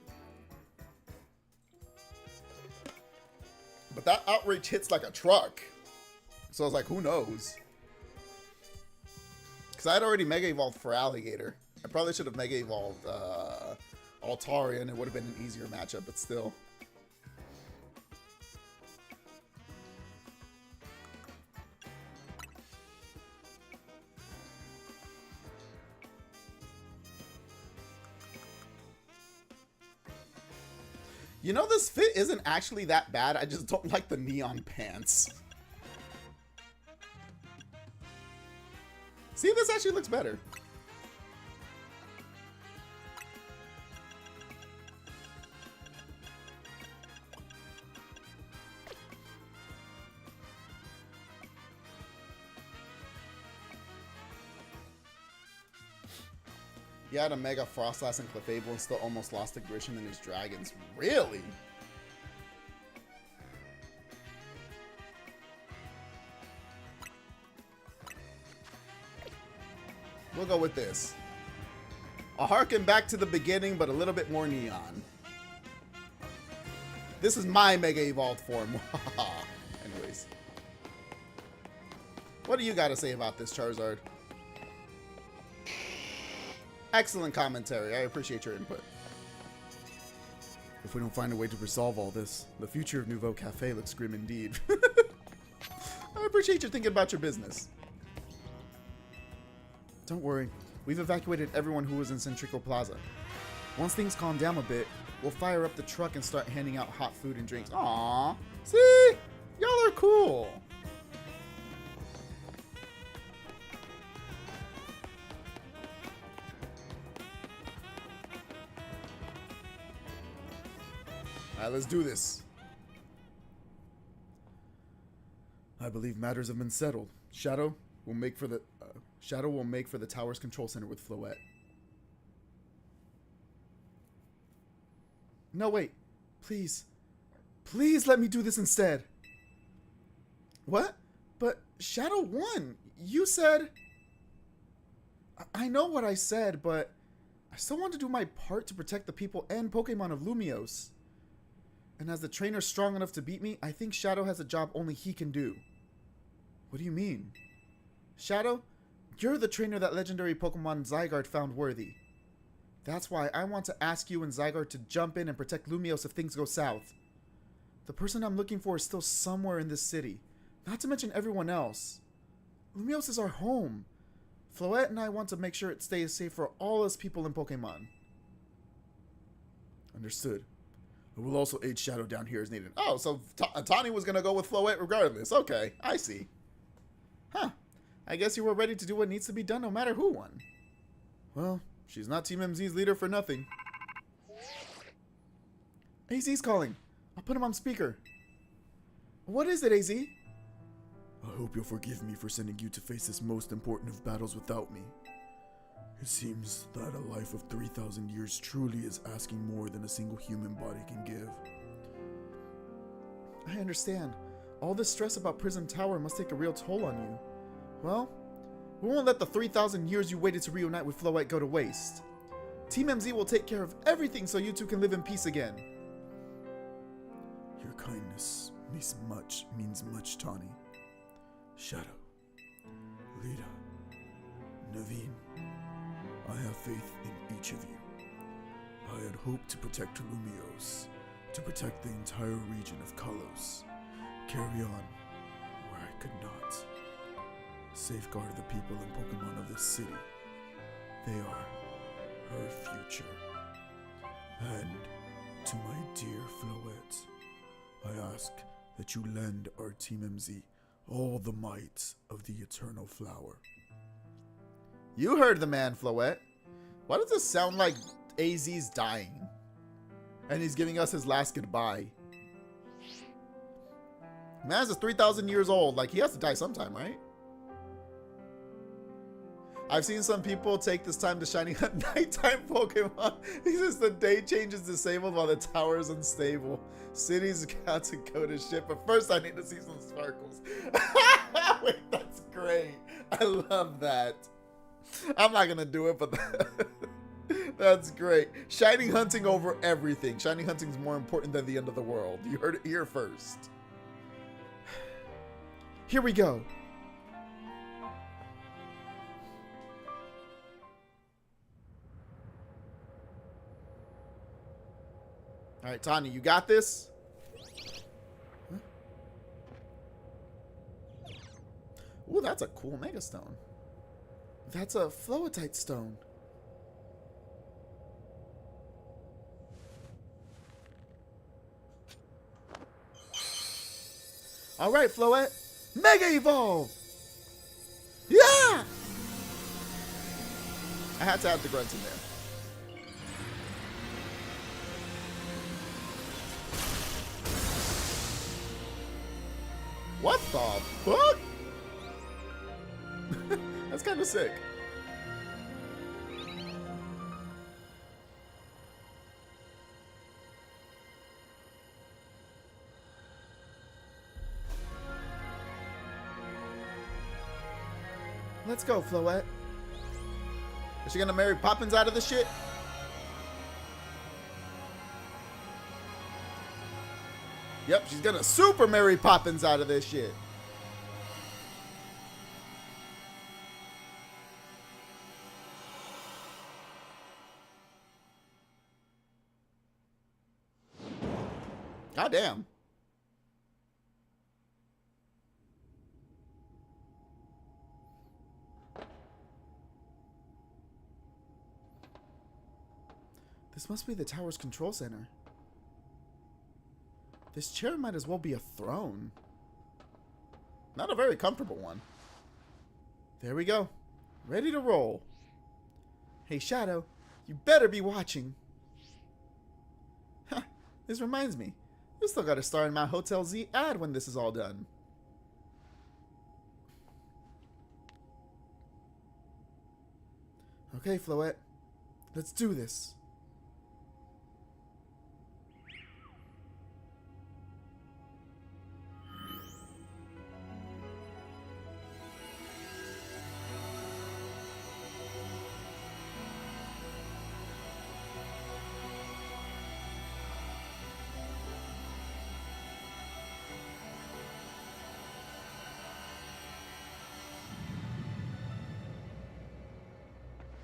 Speaker 1: But that Outrage hits like a truck. So I was like, who knows? Because I had already Mega Evolved for Alligator. I probably should have Mega Evolved Altaria, and it would have been an easier matchup, but still. You know, this fit isn't actually that bad. I just don't like the neon pants. See, this actually looks better. He had a Mega Frostlass and Clefable and still almost lost to Grisham and his Dragons. Really? We'll go with this. I'll harken back to the beginning, but a little bit more neon. This is my Mega Evolved form. Anyways. What do you got to say about this, Charizard? Excellent commentary. I appreciate your input.
Speaker 2: If we don't find a way to resolve all this, the future of Nouveau Cafe looks grim indeed.
Speaker 1: I appreciate you thinking about your business.
Speaker 2: Don't worry. We've evacuated everyone who was in Centrico Plaza. Once things calm down a bit, we'll fire up the truck and start handing out hot food and drinks.
Speaker 1: Aww. See? Y'all are cool. Alright, let's do this.
Speaker 2: I believe matters have been settled. Shadow will make for the tower's control center with Floette. No, wait. Please. Please let me do this instead. What? But Shadow won. You said... I know what I said, but I still want to do my part to protect the people and Pokemon of Lumiose. And as the trainer strong enough to beat me, I think Shadow has a job only he can do. What do you mean? Shadow, you're the trainer that legendary Pokemon Zygarde found worthy. That's why I want to ask you and Zygarde to jump in and protect Lumiose if things go south. The person I'm looking for is still somewhere in this city, not to mention everyone else. Lumiose is our home. Floette and I want to make sure it stays safe for all us people in Pokemon. Understood. I will also aid Shadow down here as needed.
Speaker 1: Oh, so Tawny was going to go with Floette regardless. Okay, I see. Huh. I guess you were ready to do what needs to be done no matter who won.
Speaker 2: Well, she's not Team MZ's leader for nothing. AZ's calling. I'll put him on speaker. What is it, AZ?
Speaker 3: I hope you'll forgive me for sending you to face this most important of battles without me. It seems that a life of 3,000 years truly is asking more than a single human body can give.
Speaker 2: I understand. All this stress about Prism Tower must take a real toll on you. Well, we won't let the 3,000 years you waited to reunite with Floette go to waste. Team MZ will take care of everything so you two can live in peace again.
Speaker 3: Your kindness means much, Tawny. Shadow, Lita, Naveen, I have faith in each of you. I had hoped to protect Lumiose, to protect the entire region of Kalos, carry on where I could not, safeguard the people and Pokemon of this city. They are her future. And To my dear Floette, I ask that you lend our Team MZ all the might of the Eternal Flower.
Speaker 1: You heard the man, Floette. Why does this sound like AZ's dying? And he's giving us his last goodbye. Man's is 3,000 years old. Like, he has to die sometime, right? I've seen some people take this time to shiny hunt nighttime Pokemon. He says the day change is disabled while the tower is unstable. Cities got to go to shit, but first I need to see some sparkles. Wait, that's great. I love that. I'm not gonna do it, but that's great. Shiny hunting over everything. Shiny hunting is more important than the end of the world. You heard it here first.
Speaker 2: Here we go.
Speaker 1: All right, Tanya, you got this? Huh? Ooh, that's a cool Mega Stone.
Speaker 2: That's a Floetite stone.
Speaker 1: All right, Floette.
Speaker 2: Mega Evolve!
Speaker 1: Yeah! I had to add the grunts in there. What the fuck? That's kind of sick.
Speaker 2: Let's go, Floette.
Speaker 1: Is she gonna marry Poppins out of this shit? Yep, she's gonna super Mary Poppins out of this shit. God damn.
Speaker 2: This must be the tower's control center. This chair might as well be a throne.
Speaker 1: Not a very comfortable one.
Speaker 2: There we go. Ready to roll. Hey, Shadow, you better be watching.
Speaker 1: Huh, this reminds me. You still gotta star in my Hotel Z ad when this is all done.
Speaker 2: Okay, Floette. Let's do this.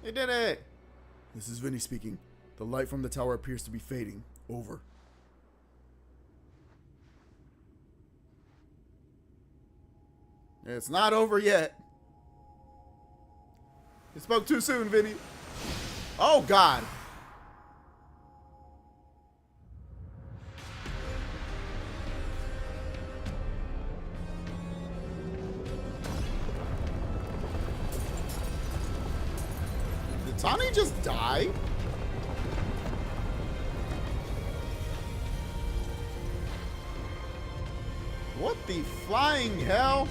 Speaker 1: You did it!
Speaker 3: This is Vinny speaking. The light from the tower appears to be fading. Over.
Speaker 1: It's not over yet. You spoke too soon, Vinny. Oh, God. Did Tani just die? What the flying hell?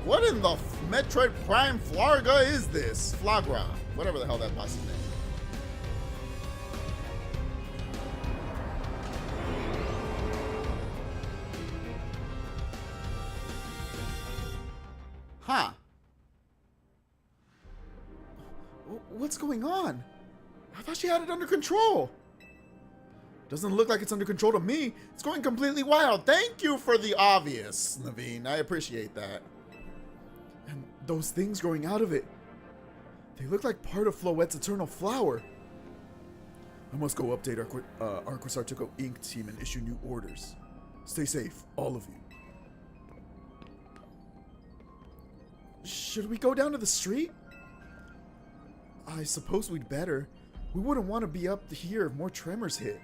Speaker 1: What in the Metroid Prime Flarga is this? Flagra. Whatever the hell that boss's name. Huh.
Speaker 2: What's going on? I thought she had it under control.
Speaker 1: Doesn't look like it's under control to me. It's going completely wild. Thank you for the obvious, Naveen. I appreciate that.
Speaker 2: And those things growing out of it, they look like part of Floette's eternal flower.
Speaker 3: I must go update our Quasartico Inc. team and issue new orders. Stay safe, all of you.
Speaker 2: Should we go down to the street? I suppose we'd better. We wouldn't want to be up here if more tremors hit.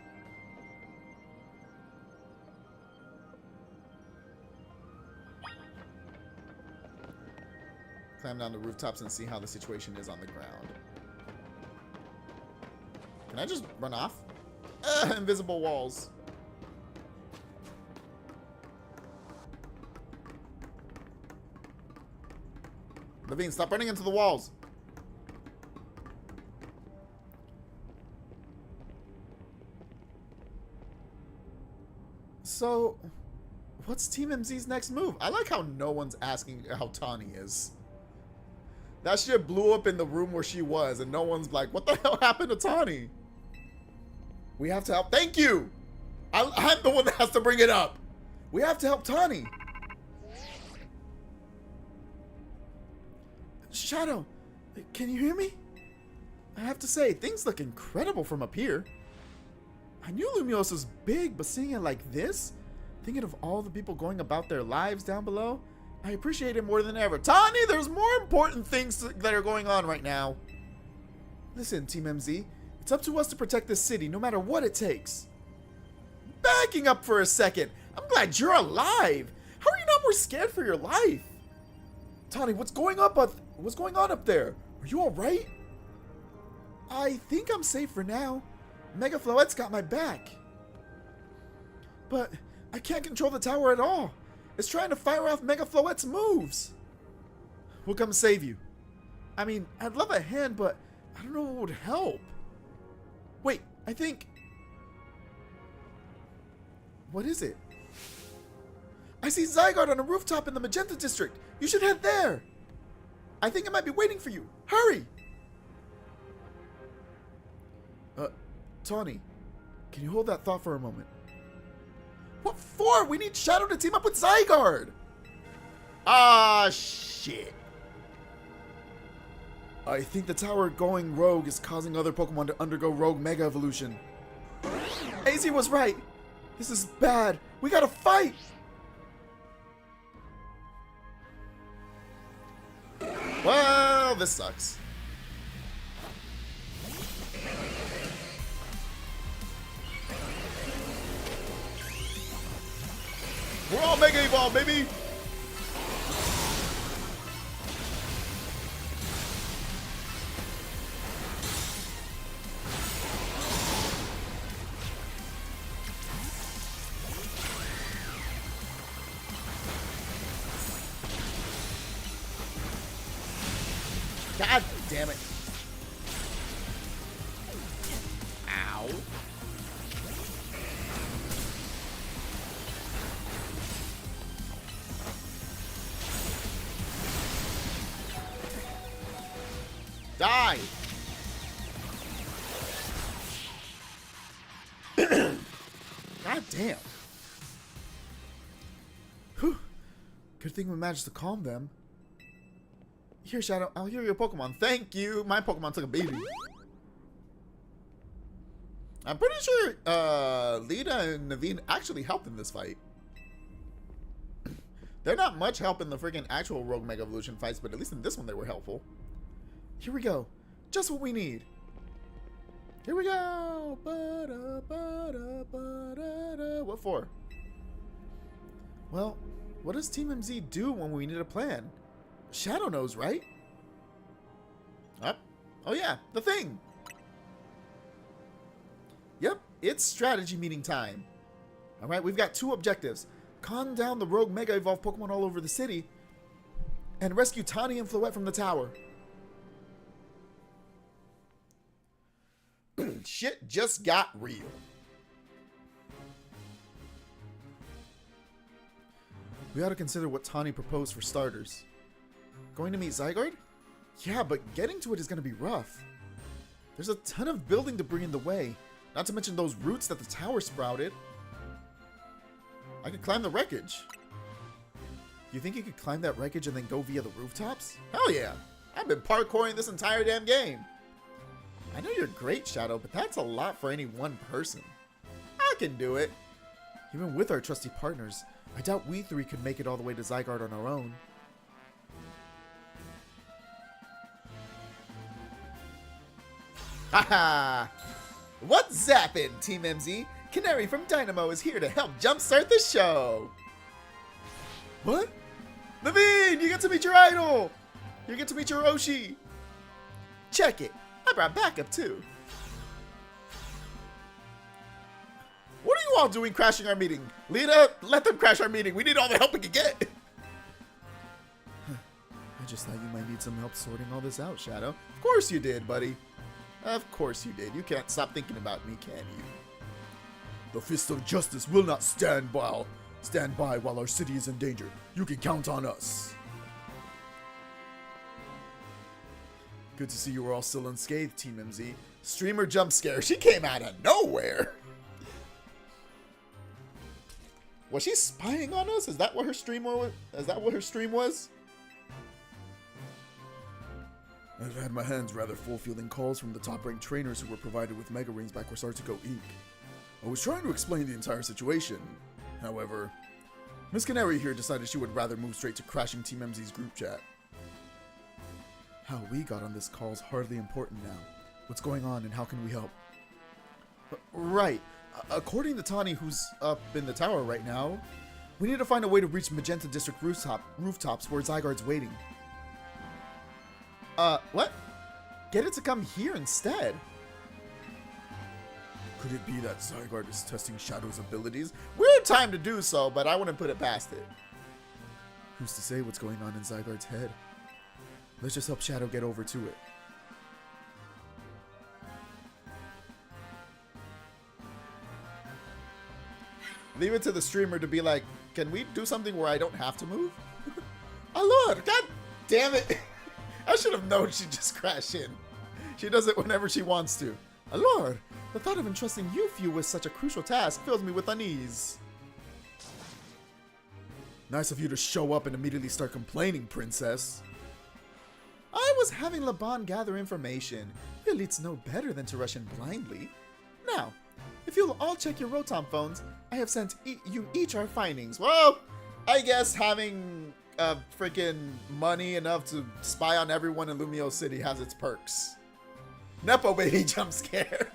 Speaker 1: Climb down the rooftops and see how the situation is on the ground. Can I just run off? Invisible walls. Levine, stop running into the walls.
Speaker 2: So, what's Team MZ's next move?
Speaker 1: I like how no one's asking how Tawny is. That shit blew up in the room where she was, and no one's like, what the hell happened to Tawny? We have to help. Thank you! I'm the one that has to bring it up.
Speaker 2: We have to help Tawny. Shadow, can you hear me? I have to say, things look incredible from up here. I knew Lumiose was big, but seeing it like this, thinking of all the people going about their lives down below, I appreciate it more than ever.
Speaker 1: Tawny, there's more important things that are going on right now.
Speaker 2: Listen, Team MZ, it's up to us to protect this city, no matter what it takes.
Speaker 1: Backing up for a second. I'm glad you're alive. How are you not more scared for your life?
Speaker 2: Tawny, what's going on up there? Are you alright? I think I'm safe for now. Mega Floette's got my back. But I can't control the tower at all. It's trying to fire off Mega Floette's moves. We'll come save you. I mean, I'd love a hand, but I don't know what would help. Wait, I think... What is it? I see Zygarde on a rooftop in the Magenta District. You should head there. I think it might be waiting for you. Hurry! Tawny, can you hold that thought for a moment? What for? We need Shadow to team up with Zygarde!
Speaker 1: Ah, shit.
Speaker 2: I think the tower going rogue is causing other Pokemon to undergo rogue Mega Evolution. AZ was right. This is bad. We gotta fight!
Speaker 1: Well, this sucks. We're all Mega Evolved, baby! God damn it. Ow. Die! God damn.
Speaker 2: Whew. Good thing we managed to calm them. Here, Shadow, I'll heal your Pokemon.
Speaker 1: Thank you. My Pokemon took a beating. I'm pretty sure Lita and Naveen actually helped in this fight. They're not much help in the freaking actual Rogue Mega Evolution fights, but at least in this one they were helpful.
Speaker 2: Here we go. Just what we need.
Speaker 1: Here we go. Ba-da, ba-da, ba-da-da. What for?
Speaker 2: Well, what does Team MZ do when we need a plan? Shadow knows, right?
Speaker 1: Oh yeah, the thing. Yep, it's strategy meeting time.
Speaker 2: Alright, we've got two objectives. Calm down the rogue Mega Evolved Pokemon all over the city, and rescue Tawny and Floette from the tower.
Speaker 1: Shit just got real.
Speaker 2: We ought to consider what Tawny proposed for starters. Going to meet Zygarde? Yeah, but getting to it is going to be rough. There's a ton of building debris in the way, not to mention those roots that the tower sprouted. I could climb the wreckage. You think you could climb that wreckage and then go via the rooftops?
Speaker 1: Hell yeah. I've been parkouring this entire damn game.
Speaker 2: I know you're great, Shadow, but that's a lot for any one person.
Speaker 1: I can do it.
Speaker 2: Even with our trusty partners, I doubt we three could make it all the way to Zygarde on our own. Haha! What's zappin', Team MZ? Canary from Dynamo is here to help jumpstart the show! What? Levine, you get to meet your idol! You get to meet your Roshi! Check it! I brought backup too! What are you all doing crashing our meeting? Lita, let them crash our meeting. We need all the help we can get. I just thought you might need some help sorting all this out, Shadow. Of course you did, buddy. Of course you did. You can't stop thinking about me, can you?
Speaker 3: The fist of justice will not stand by while our city is in danger. You can count on us.
Speaker 2: Good to see you were all still unscathed, Team MZ. Streamer jump scare. She came out of nowhere. Was she spying on us? Is that what her stream was? Is that what her stream was?
Speaker 3: I've had my hands rather full fielding calls from the top-ranked trainers who were provided with Mega Rings back where Sartico Inc. I was trying to explain the entire situation. However, Miss Canary here decided she would rather move straight to crashing Team MZ's group chat.
Speaker 2: How we got on this call is hardly important now. What's going on and how can we help? Right. According to Tani, who's up in the tower right now, we need to find a way to reach Magenta District rooftops where Zygarde's waiting. What? Get it to come here instead.
Speaker 3: Could it be that Zygarde is testing Shadow's abilities?
Speaker 2: Weird time to do so, but I wouldn't put it past it.
Speaker 3: Who's to say what's going on in Zygarde's head? Let's just help Shadow get over to it.
Speaker 2: Leave it to the streamer to be like, can we do something where I don't have to move? Oh lord, god damn it. I should have known she'd just crash in. She does it whenever she wants to. Oh lord, the thought of entrusting you few with such a crucial task fills me with unease.
Speaker 3: Nice of you to show up and immediately start complaining, princess.
Speaker 2: I was having Laban gather information. Elites know better than to rush in blindly. Now, if you'll all check your Rotom phones, I have sent you each our findings. Well, I guess having freaking money enough to spy on everyone in Lumio City has its perks. Nepo baby jump scare.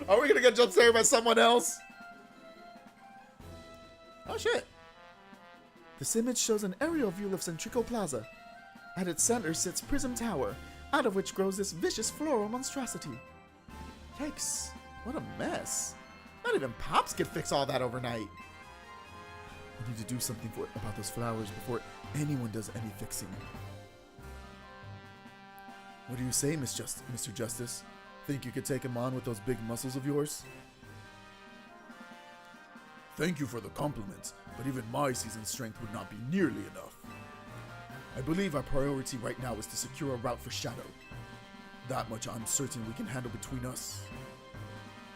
Speaker 2: Are we gonna get jump scared by someone else? Oh shit. This image shows an aerial view of Centrico Plaza. At its center sits Prism Tower, out of which grows this vicious floral monstrosity. Yikes, what a mess. Not even Pops could fix all that overnight.
Speaker 3: We need to do something about those flowers before anyone does any fixing. What do you say, Mr. Justice? Think you could take him on with those big muscles of yours? Thank you for the compliment, but even my seasoned strength would not be nearly enough. I believe our priority right now is to secure a route for Shadow. That much I'm certain we can handle between us.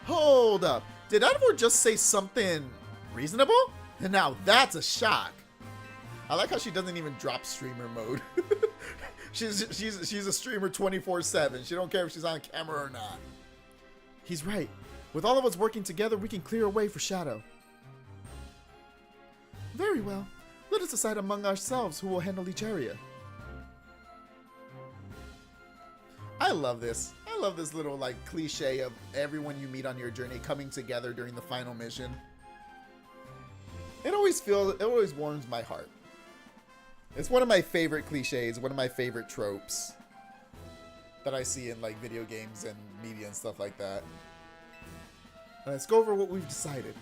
Speaker 2: Hold up. Did Advor just say something reasonable? And now that's a shock. I like how she doesn't even drop streamer mode. she's a streamer 24/7. She don't care if she's on camera or not. He's right. With all of us working together, we can clear a way for Shadow. Very well. Let us decide among ourselves who will handle each area. I love this. I love this little like cliche of everyone you meet on your journey coming together during the final mission. It always warms my heart. It's one of my favorite cliches, one of my favorite tropes that I see in like video games and media and stuff like that. Let's go over what we've decided.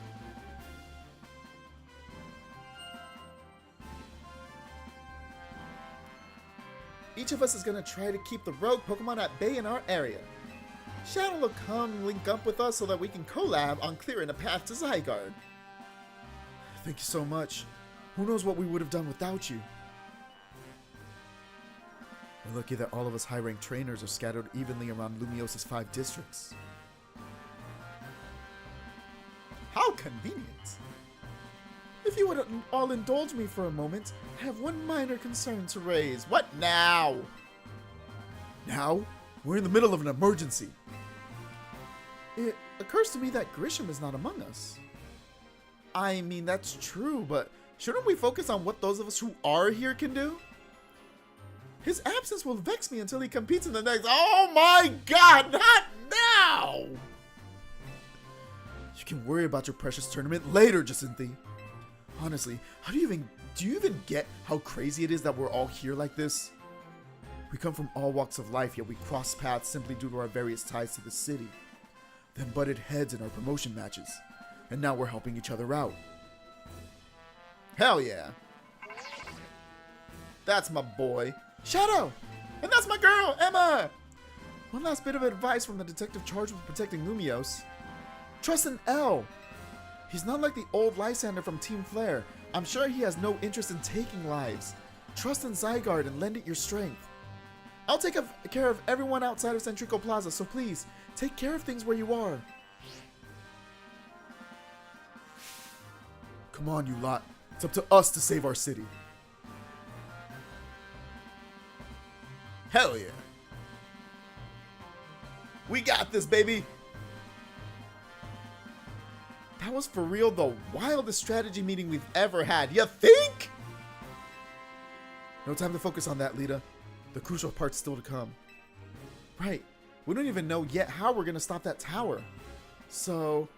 Speaker 2: Each of us is going to try to keep the rogue Pokemon at bay in our area. Shadow will come link up with us so that we can collab on clearing a path to Zygarde.
Speaker 3: Thank you so much. Who knows what we would have done without you?
Speaker 2: We're lucky that all of us high-ranked trainers are scattered evenly around Lumios's 5 districts. How convenient! If you would all indulge me for a moment, I have one minor concern to raise. What now?
Speaker 3: Now? We're in the middle of an emergency.
Speaker 2: It occurs to me that Grisham is not among us. I mean, that's true, but shouldn't we focus on what those of us who are here can do? His absence will vex me until he competes in the next. Oh my god, not now! You can worry about your precious tournament later, Jacinthe. Honestly, do you even get how crazy it is that we're all here like this? We come from all walks of life, yet we cross paths simply due to our various ties to the city. Then butted heads in our promotion matches. And now we're helping each other out.
Speaker 1: Hell yeah. That's my boy.
Speaker 2: Shadow! And that's my girl, Emma! One last bit of advice from the detective charged with protecting Lumios. Trust in L. He's not like the old Lysander from Team Flare. I'm sure he has no interest in taking lives. Trust in Zygarde and lend it your strength. I'll take care of everyone outside of Centrico Plaza, so please, take care of things where you are. Come on, you lot. It's up to us to save our city.
Speaker 1: Hell yeah. We got this, baby.
Speaker 2: That was for real the wildest strategy meeting we've ever had. You think? No time to focus on that, Lita. The crucial part's still to come. Right. We don't even know yet how we're gonna stop that tower. So,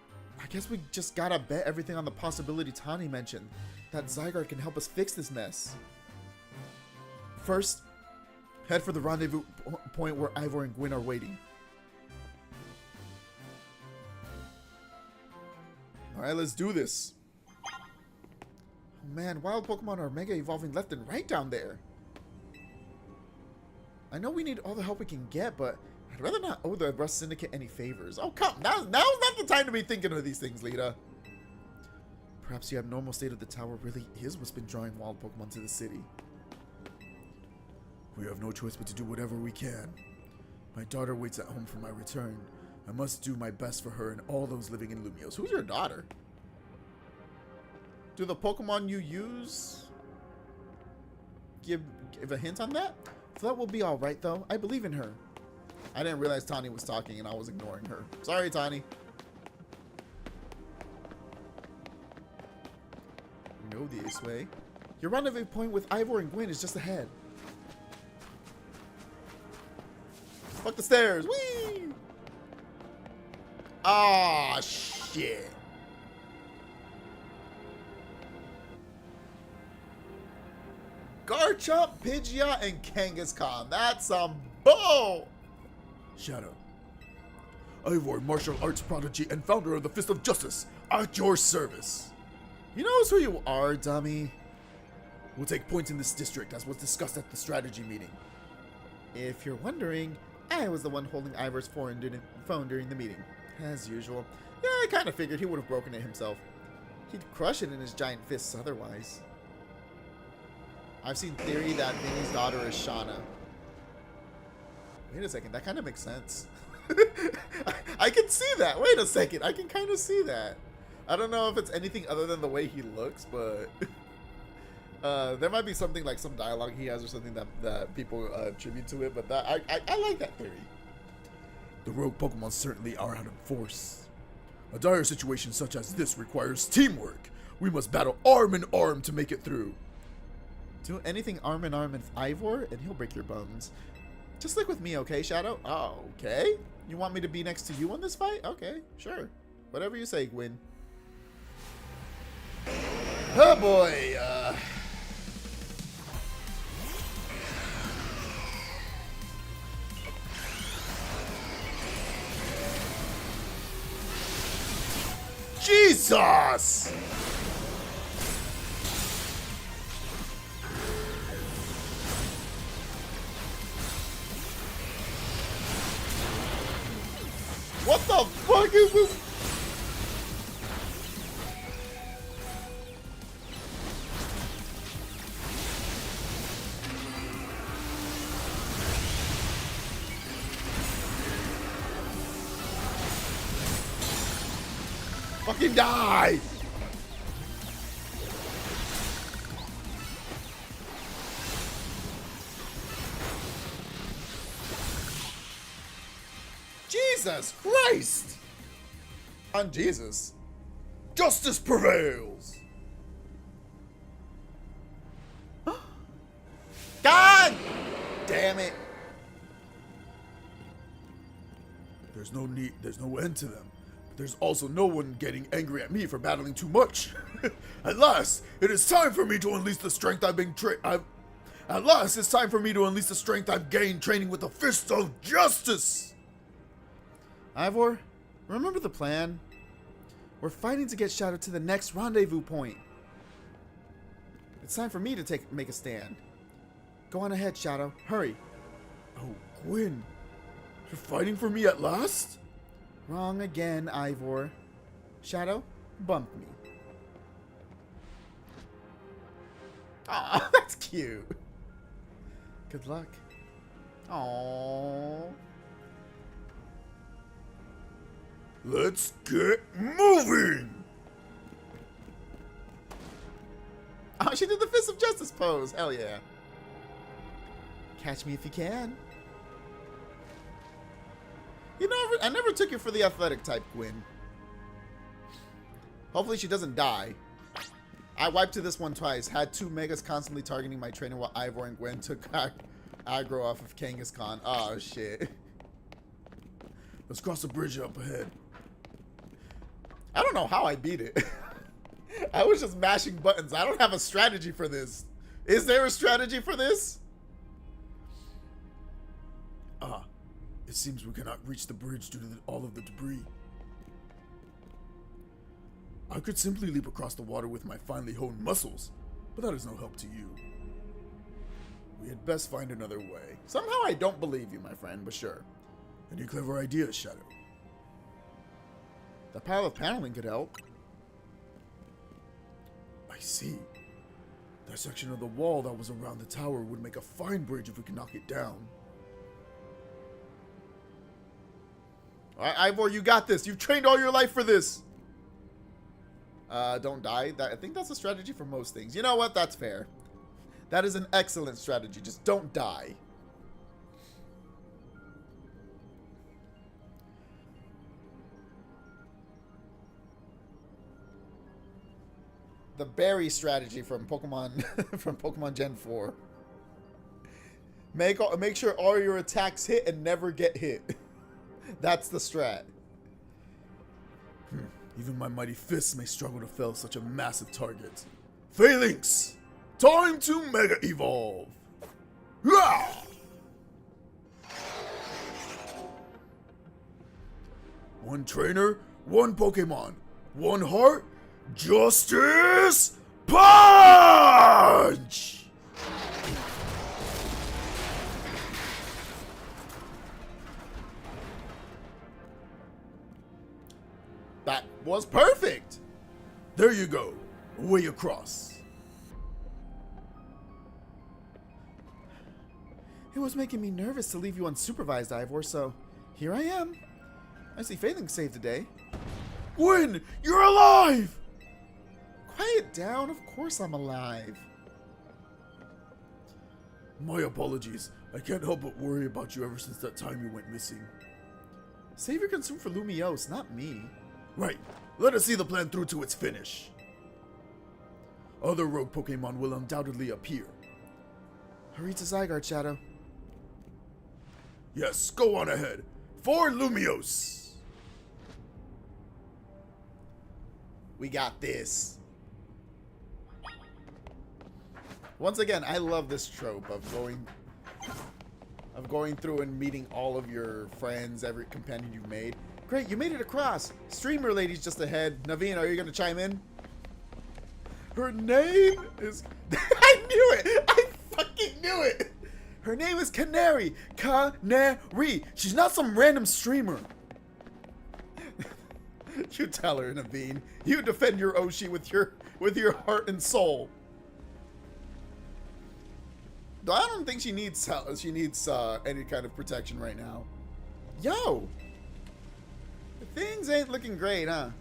Speaker 2: I guess we just gotta bet everything on the possibility Tani mentioned. That Zygarde can help us fix this mess. First, head for the rendezvous point where Ivor and Gwyn are waiting.
Speaker 1: Alright, let's do this.
Speaker 2: Oh man, wild Pokemon are mega evolving left and right down there. I know we need all the help we can get, but I'd rather not owe the Rust Syndicate any favors.
Speaker 1: Oh, come. Now's not the time to be thinking of these things, Lita.
Speaker 2: Perhaps the abnormal state of the tower really is what's been drawing wild Pokemon to the city.
Speaker 3: We have no choice but to do whatever we can. My daughter waits at home for my return. I must do my best for her and all those living in Lumios.
Speaker 1: Who's your daughter? Do the Pokemon you use give a hint on that?
Speaker 2: Flet will be alright though. I believe in her.
Speaker 1: I didn't realize Tani was talking and I was ignoring her. Sorry, Tani.
Speaker 2: No this way. Your rendezvous point with Ivor and Gwyn is just ahead.
Speaker 1: Fuck the stairs. Whee! Ah, shit. Garchomp, Pidgeot, and Kangaskhan. That's some bull.
Speaker 3: Shadow. Ivor, martial arts prodigy and founder of the Fist of Justice, at your service.
Speaker 2: You know who you are, dummy.
Speaker 3: We'll take points in this district as was discussed at the strategy meeting.
Speaker 2: If you're wondering, I was the one holding Ivor's phone during the meeting. As usual. Yeah, I kind of figured he would have broken it himself. He'd crush it in his giant fists otherwise.
Speaker 1: I've seen theory that Vinny's daughter is Shauna. Wait a second, that kind of makes sense. I can see that. Wait a second, I can kind of see that. I don't know if it's anything other than the way he looks, but there might be something like some dialogue he has or something that people attribute to it. But that I like that theory.
Speaker 3: The rogue Pokemon certainly are out of force. A dire situation such as this requires teamwork. We must battle arm in arm to make it through.
Speaker 2: Do anything arm in arm with Ivor, and he'll break your bones. Just stick with me, okay, Shadow?
Speaker 1: Oh, okay. You want me to be next to you on this fight? Okay, sure. Whatever you say, Gwyn. Oh boy, Jesus! What the fuck is this? Fucking die! Jesus Christ! On Jesus. Justice prevails! God damn it.
Speaker 3: There's no end to them. But there's also no one getting angry at me for battling too much. At last, it is time for me to unleash the strength I've gained training with the fist of justice.
Speaker 2: Ivor, remember the plan? We're fighting to get Shadow to the next rendezvous point. It's time for me to make a stand. Go on ahead, Shadow. Hurry.
Speaker 3: Oh, Gwyn. You're fighting for me at last?
Speaker 2: Wrong again, Ivor. Shadow, bump me.
Speaker 1: Aw, that's cute.
Speaker 2: Good luck.
Speaker 1: Aww.
Speaker 3: Let's get moving!
Speaker 1: Oh, she did the Fist of Justice pose. Hell yeah.
Speaker 2: Catch me if you can.
Speaker 1: You know, I never took you for the athletic type, Gwyn. Hopefully she doesn't die. I wiped to this one twice. Had 2 megas constantly targeting my trainer while Ivor and Gwen took aggro off of Kangaskhan. Oh, shit.
Speaker 3: Let's cross the bridge up ahead.
Speaker 1: I don't know how I beat it. I was just mashing buttons. I don't have a strategy for this. Is there a strategy for this?
Speaker 3: It seems we cannot reach the bridge due to all of the debris. I could simply leap across the water with my finely honed muscles, but that is no help to you. We had best find another way.
Speaker 1: Somehow I don't believe you, my friend, but sure.
Speaker 3: Any clever ideas, Shadow?
Speaker 1: The pile of paneling could help.
Speaker 3: I see. That section of the wall that was around the tower would make a fine bridge if we could knock it down.
Speaker 1: All right, Ivor, you got this. You've trained all your life for this. Don't die. I think that's a strategy for most things. You know what? That's fair. That is an excellent strategy. Just don't die. The berry strategy from Pokemon from Pokemon Gen 4. Make sure all your attacks hit and never get hit. That's the strat.
Speaker 3: Even my mighty fists may struggle to fell such a massive target. Phalanx! Time to Mega Evolve! Hurrah! One trainer, one Pokemon, one heart, Justice Punch!
Speaker 1: That was perfect.
Speaker 3: There you go. Way across.
Speaker 2: It was making me nervous to leave you unsupervised, Ivor, so here I am. I see Phalanx saved today.
Speaker 3: Gwyn, you're alive!
Speaker 2: Quiet down, of course I'm alive.
Speaker 3: My apologies. I can't help but worry about you ever since that time you went missing.
Speaker 2: Save your concern for Lumiose, not me.
Speaker 3: Right. Let us see the plan through to its finish. Other rogue Pokemon will undoubtedly appear.
Speaker 2: Hurry to Zygarde, Shadow.
Speaker 3: Yes, go on ahead. For Lumiose!
Speaker 1: We got this. Once again, I love this trope of going through and meeting all of your friends, every companion you've made. Great, you made it across. Streamer lady's just ahead. Naveen, are you going to chime in? Her name is... I knew it! I fucking knew it!
Speaker 2: Her name is Canary. Canary. She's not some random streamer.
Speaker 1: You tell her, Naveen. You defend your Oshi with your heart and soul. Though I don't think she needs help. She needs any kind of protection right now. Yo! Things ain't looking great, huh?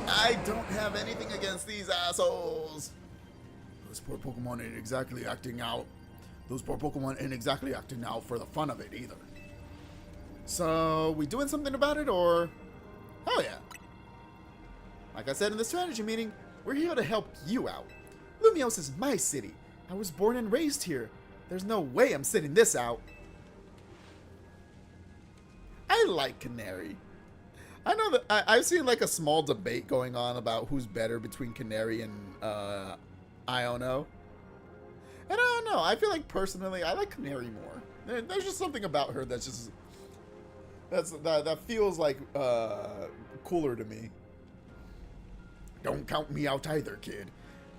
Speaker 1: I don't have anything against these assholes.
Speaker 3: Those poor Pokemon ain't exactly acting out. Those poor Pokemon ain't exactly acting out for the fun of it either.
Speaker 1: So, we doing something about it, or... Hell yeah. Like I said in the strategy meeting, we're here to help you out. Lumiose is my city. I was born and raised here.
Speaker 2: There's no way I'm sitting this out.
Speaker 1: I like Canary. I know that I've seen like a small debate going on about who's better between Canary and Iono. And I don't know. I feel like personally, I like Canary more. There's just something about her that's just that feels like cooler to me. Don't count me out either, kid.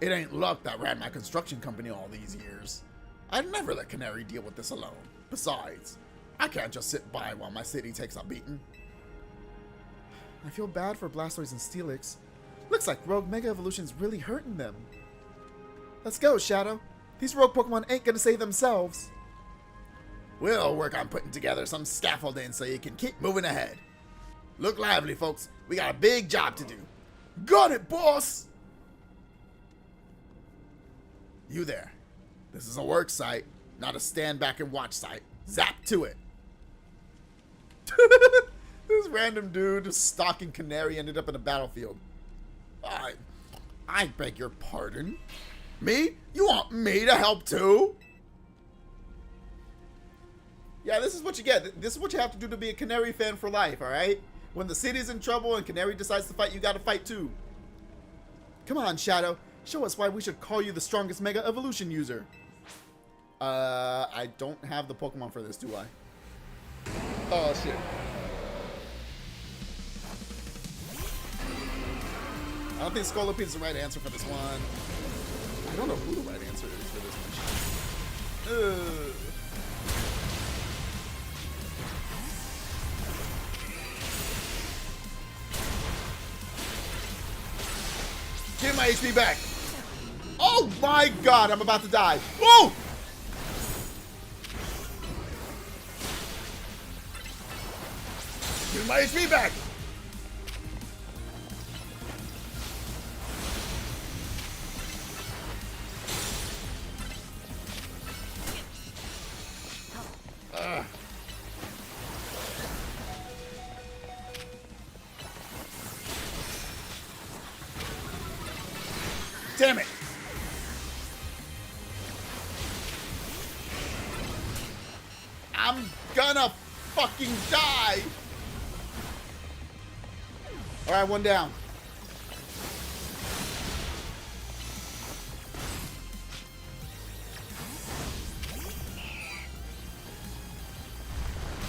Speaker 1: It ain't luck that ran my construction company all these years. I'd never let Canary deal with this alone. Besides, I can't just sit by while my city takes a beating.
Speaker 2: I feel bad for Blastoise and Steelix. Looks like Rogue Mega Evolution's really hurting them. Let's go, Shadow. These rogue Pokemon ain't gonna save themselves.
Speaker 1: We'll work on putting together some scaffolding so you can keep moving ahead. Look lively, folks. We got a big job to do. Got it, boss! You there. This is a work site, not a stand back and watch site. Zap to it. This random dude just stalking Canary ended up in a battlefield. I beg your pardon? Me? You want me to help too? Yeah, this is what you get. This is what you have to do to be a Canary fan for life, alright? When the city's in trouble and Canary decides to fight, you gotta fight too. Come on, Shadow. Show us why we should call you the strongest Mega Evolution user. I don't have the Pokemon for this, do I? Oh, shit. I don't think Scolipede is the right answer for this one. I don't know who the right answer is for this one. Get my HP back. Oh my god, I'm about to die. Whoa! Get my HP back. Damn it! I'm gonna fucking die! Alright, one down.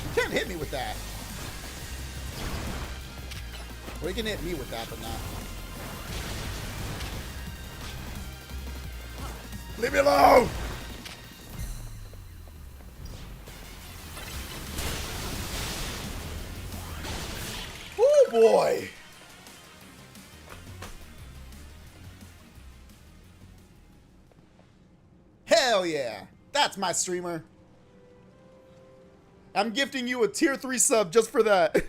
Speaker 1: You can't hit me with that. Well, you can hit me with that, but not. Leave me alone! Oh boy! Hell yeah! That's my streamer. I'm gifting you a tier 3 sub just for that.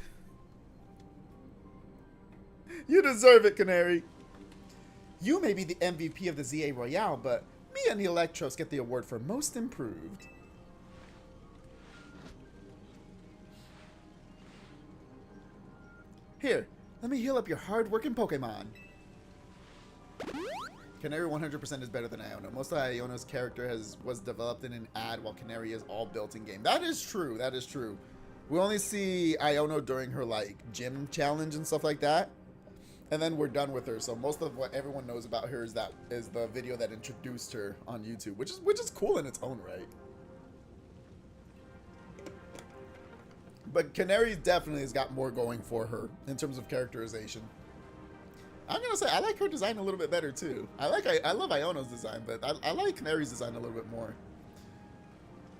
Speaker 1: You deserve it, Canary. You may be the MVP of the ZA Royale, but me and the Electros get the award for most improved. Here, let me heal up your hard-working Pokemon. Canary 100% is better than Iono. Most of Iono's character was developed in an ad, while Canary is all built in game. That is true. That is true. We only see Iono during her like gym challenge and stuff like that. And then we're done with her. So most of what everyone knows about her is the video that introduced her on YouTube, which is cool in its own right. But Canary definitely has got more going for her in terms of characterization. I'm gonna say I like her design a little bit better too. I love Iono's design, but I like Canary's design a little bit more.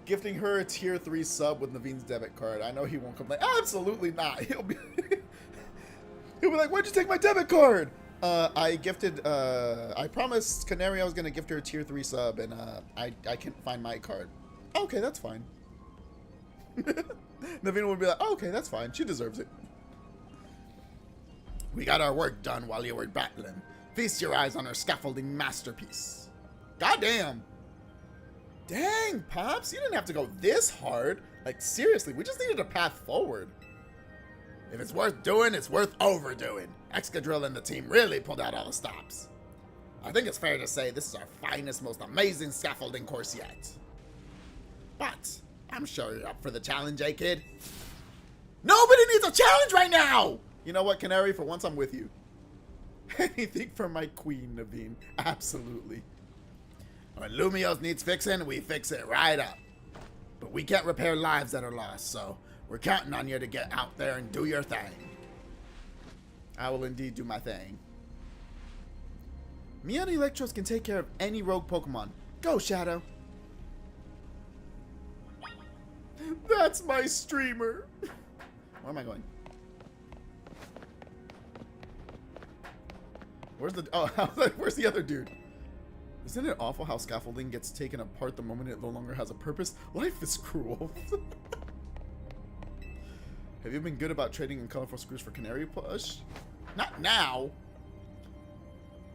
Speaker 1: Gifting her a tier 3 sub with Naveen's debit card. I know he won't complain. Absolutely not. He'll be like, why'd you take my debit card? I promised Canary I was gonna gift her a tier 3 sub, and I can't find my card. Okay, that's fine. Naveen would be like, oh, okay, that's fine. She deserves it. We got our work done while you were battling. Feast your eyes on our scaffolding masterpiece. Goddamn. Dang, Pops, you didn't have to go this hard. Like, seriously, we just needed a path forward. If it's worth doing, it's worth overdoing. Excadrill and the team really pulled out all the stops. I think it's fair to say this is our finest, most amazing scaffolding course yet. But I'm sure you're up for the challenge, eh, kid? Nobody needs a challenge right now! You know what, Canary? For once, I'm with you. Anything for my queen, Naveen. Absolutely. When Lumios needs fixing, we fix it right up. But we can't repair lives that are lost, so we're counting on you to get out there and do your thing. I will indeed do my thing. Me and Electros can take care of any rogue Pokemon. Go, Shadow. That's my streamer. Where am I going? Where's the... Oh, I was like, where's the other dude? Isn't it awful how scaffolding gets taken apart the moment it no longer has a purpose? Life is cruel. Have you been good about trading in colorful screws for canary plush? Not now.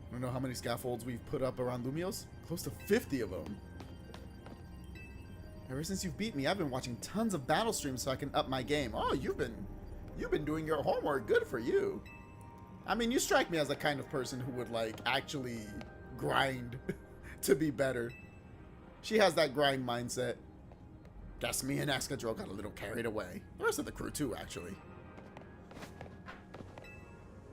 Speaker 1: I don't know how many scaffolds we've put up around Lumios. Close to 50 of them. Ever since you've beat me, I've been watching tons of battle streams so I can up my game. Oh, you've been doing your homework. Good for you. I mean, you strike me as the kind of person who would, like, actually grind to be better. She has that grind mindset. Guess me and Excadrill got a little carried away. The rest of the crew, too, actually.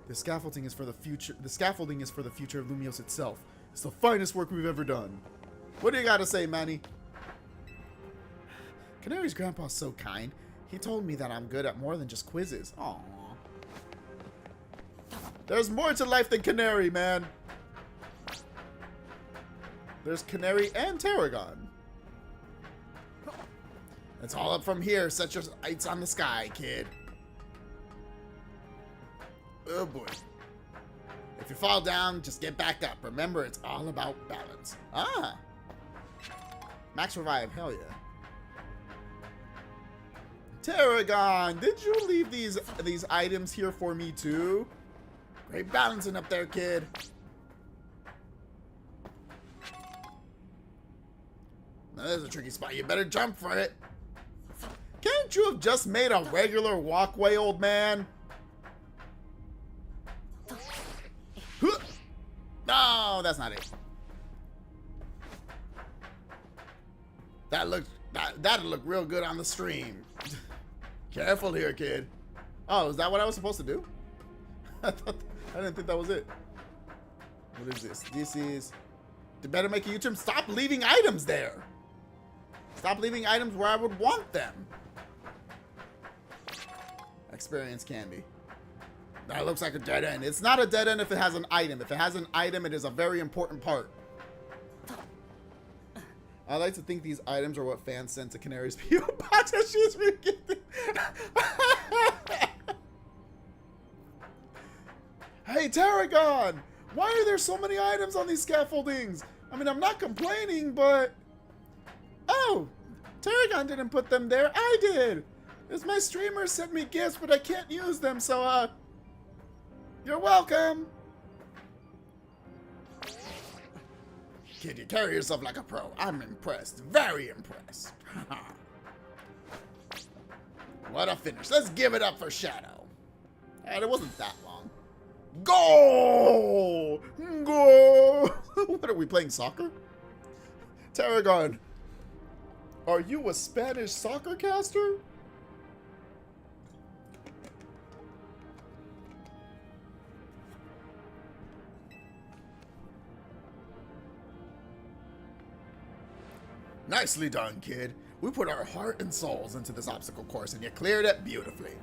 Speaker 1: The scaffolding is for the future. The scaffolding is for the future of Lumios itself. It's the finest work we've ever done. What do you got to say, Manny? Canary's grandpa's so kind. He told me that I'm good at more than just quizzes. Aww. There's more to life than Canary, man. There's Canary and Tarragon. It's all up from here. Set your sights on the sky, kid. Oh boy. If you fall down, just get back up. Remember, it's all about balance. Ah. Max revive, hell yeah. Tarragon, did you leave these items here for me too? Great balancing up there, kid. Now, there's a tricky spot. You better jump for it. Can't you have just made a regular walkway, old man? No, that's not it. That'd look real good on the stream. Careful here, kid. Oh, is that what I was supposed to do? I didn't think that was it. What is this? This is... To better make a U-turn. Stop leaving items there. Stop leaving items where I would want them. Experience candy. That looks like a dead end. It's not a dead end if it has an item. If it has an item, it is a very important part. I like to think these items are what fans send to Canary's P.O. box as she's Hey, Tarragon! Why are there so many items on these scaffoldings? I mean, I'm not complaining, but... Oh! Tarragon didn't put them there. I did! It's my streamers sent me gifts, but I can't use them, so, You're welcome! Kid, you carry yourself like a pro. I'm impressed. Very impressed. What a finish. Let's give it up for Shadow. And it wasn't that long. Goal! Goal! What, are we playing soccer? Tarragon, are you a Spanish soccer caster? Nicely done, kid. We put our heart and souls into this obstacle course, and you cleared it beautifully.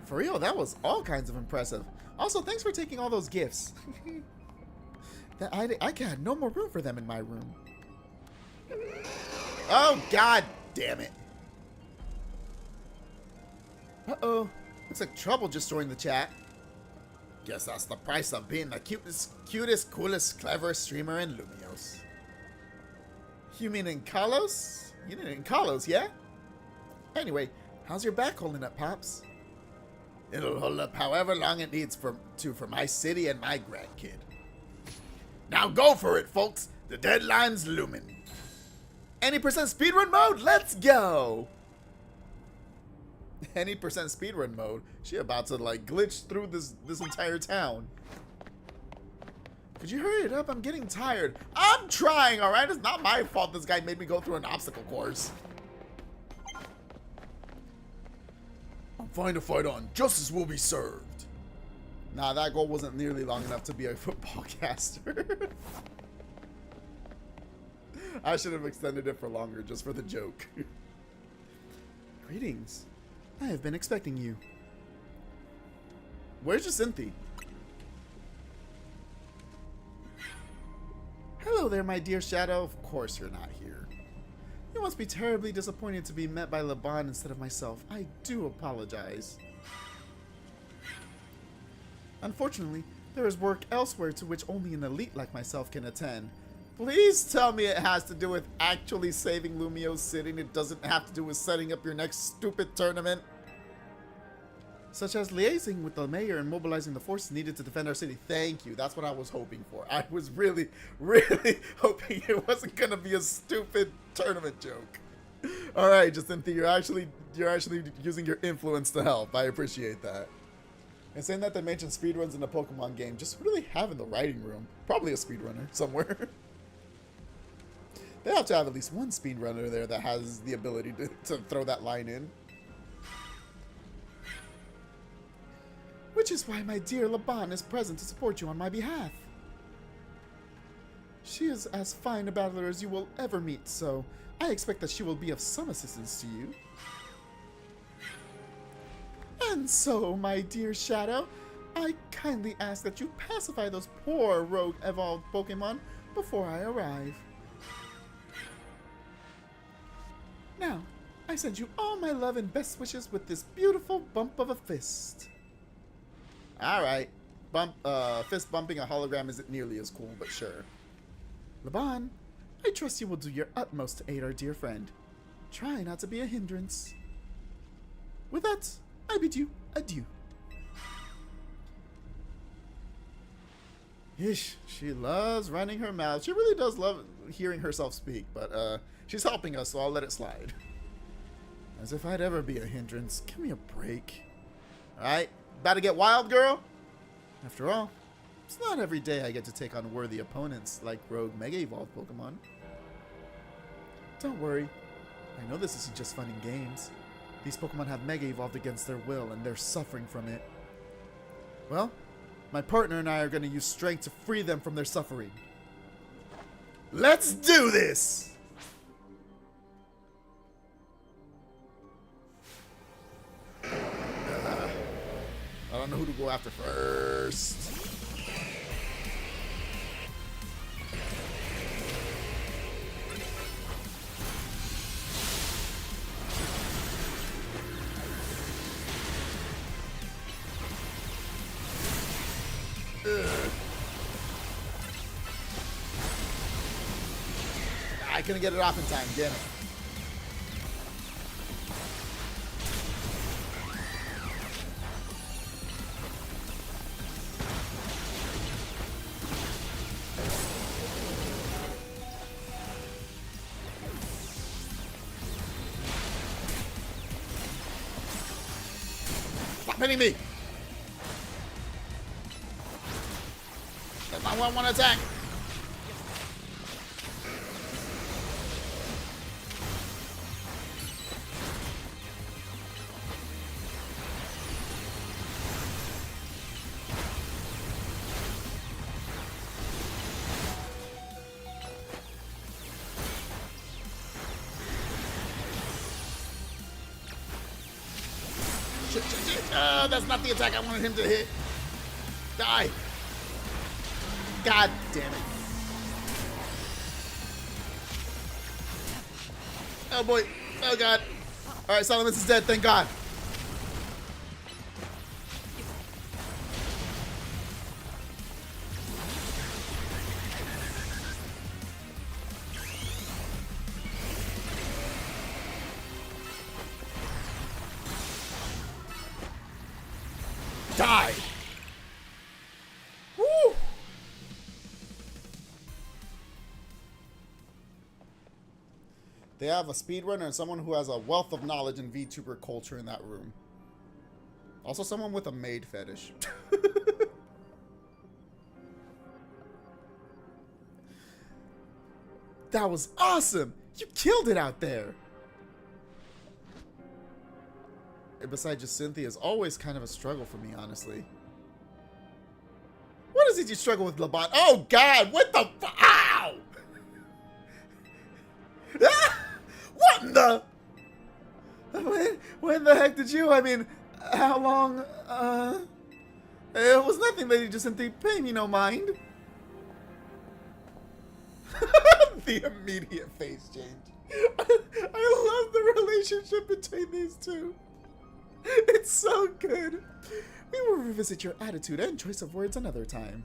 Speaker 1: For real, that was all kinds of impressive. Also, thanks for taking all those gifts. I had no more room for them in my room. Oh, god damn it. Uh-oh. Looks like Trouble just joined the chat. Guess that's the price of being the cutest, coolest, cleverest streamer in Lumios. You mean in Kalos? You mean in Kalos, yeah? Anyway, how's your back holding up, Pops? It'll hold up however long it needs for my city and my grandkid. Now go for it, folks. The deadline's looming. Any percent speedrun mode? Let's go! Any percent speedrun mode? She about to, like, glitch through this entire town. Could you hurry it up? I'm getting tired. I'm trying, alright? It's not my fault this guy made me go through an obstacle course.
Speaker 3: find a fight on. Justice will be served.
Speaker 1: Nah, that goal wasn't nearly long enough to be a football caster. I should have extended it for longer just for the joke.
Speaker 2: Greetings. I have been expecting you.
Speaker 1: Where's Jacinthe?
Speaker 2: Hello there, my dear Shadow. Of course you're not here. You must be terribly disappointed to be met by Laban instead of myself. I do apologize. Unfortunately, there is work elsewhere to which only an elite like myself can attend.
Speaker 1: Please tell me it has to do with actually saving Lumio's city and it doesn't have to do with setting up your next stupid tournament.
Speaker 2: Such as liaising with the mayor and mobilizing the forces needed to defend our city.
Speaker 1: Thank you. That's what I was hoping for. I was really, really hoping it wasn't gonna be a stupid tournament joke. All right, Jacinthe, you're actually using your influence to help. I appreciate that. And saying that they mentioned speedruns in the Pokemon game, just who do they have in the writing room? Probably a speedrunner somewhere. They have to have at least one speedrunner there that has the ability to throw that line in.
Speaker 2: Which is why my dear Laban is present to support you on my behalf. She is as fine a battler as you will ever meet, so I expect that she will be of some assistance to you. And so, my dear Shadow, I kindly ask that you pacify those poor rogue evolved Pokemon before I arrive. Now, I send you all my love and best wishes with this beautiful bump of a fist.
Speaker 1: Alright. Fist bumping a hologram isn't nearly as cool, but sure.
Speaker 2: Laban, I trust you will do your utmost to aid our dear friend. Try not to be a hindrance. With that, I bid you adieu.
Speaker 1: Ish, she loves running her mouth. She really does love hearing herself speak, but she's helping us, so I'll let it slide.
Speaker 2: As if I'd ever be a hindrance. Give me a break.
Speaker 1: Alright, about to get wild, girl?
Speaker 2: After all, it's not every day I get to take on worthy opponents like rogue Mega Evolved Pokemon. Don't worry. I know this isn't just fun and games. These Pokemon have Mega Evolved against their will, and they're suffering from it. Well, my partner and I are going to use strength to free them from their suffering.
Speaker 1: Let's do this! I don't know who to go after first. I couldn't get it off in time, damn it. Stop hitting me! That's my one attack! Shit. That's not the attack I wanted him to hit. Die. God damn it. Oh boy. Oh god. Alright, Salamence is dead, thank God. Die! Woo! They have a speedrunner and someone who has a wealth of knowledge in VTuber culture in that room. Also someone with a maid fetish.
Speaker 2: That was awesome! You killed it out there! besides just Cynthia is always kind of a struggle for me, honestly. What is it you struggle with, Laban? Oh, God! What the ow! Ah! What in the... When the heck did you... I mean, how long... It was nothing, Lady Jacinthi. Pay me no mind. The immediate face change. I love the relationship between these two. It's so good. We will revisit your attitude and choice of words another time.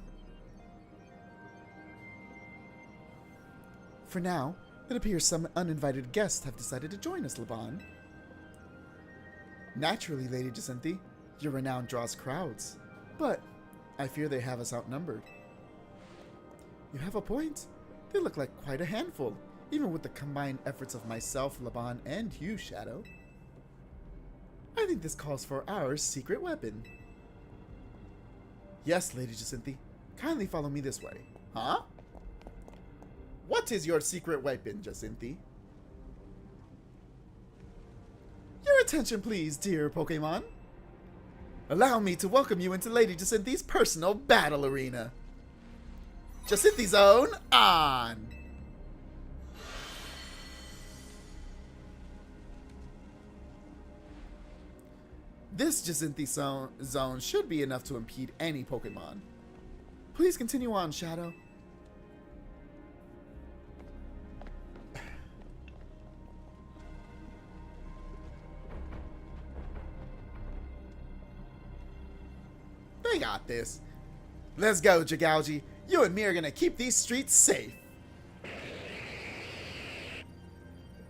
Speaker 2: For now, it appears some uninvited guests have decided to join us, Laban. Naturally, Lady Jacinthi, your renown draws crowds, but I fear they have us outnumbered. You have a point. They look like quite a handful, even with the combined efforts of myself, Laban, and you, Shadow. I think this calls for our secret weapon. Yes, Lady Jacinthi. Kindly follow me this way. Huh? What is your secret weapon, Jacinthi? Your attention, please, dear Pokemon. Allow me to welcome you into Lady Jacinthi's personal battle arena. Jacinthi Zone on! This Jacinthi zone should be enough to impede any Pokemon. Please continue on, Shadow. They got this. Let's go, Jagauji. You and me are gonna keep these streets safe.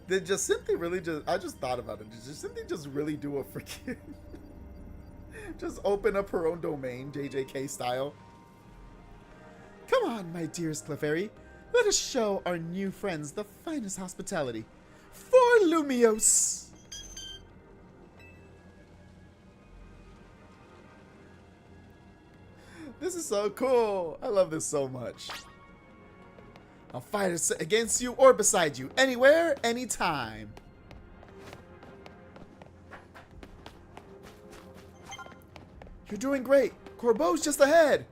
Speaker 2: Did Jacinthi really just... I just thought about it. Did Jacinthi just really do a freaking... just open up her own domain, JJK style? Come on, my dearest Clefairy. Let us show our new friends the finest hospitality. For Lumiose! This is so cool. I love this so much. I'll fight against you or beside you. Anywhere, anytime. You're doing great. Corbeau's just ahead.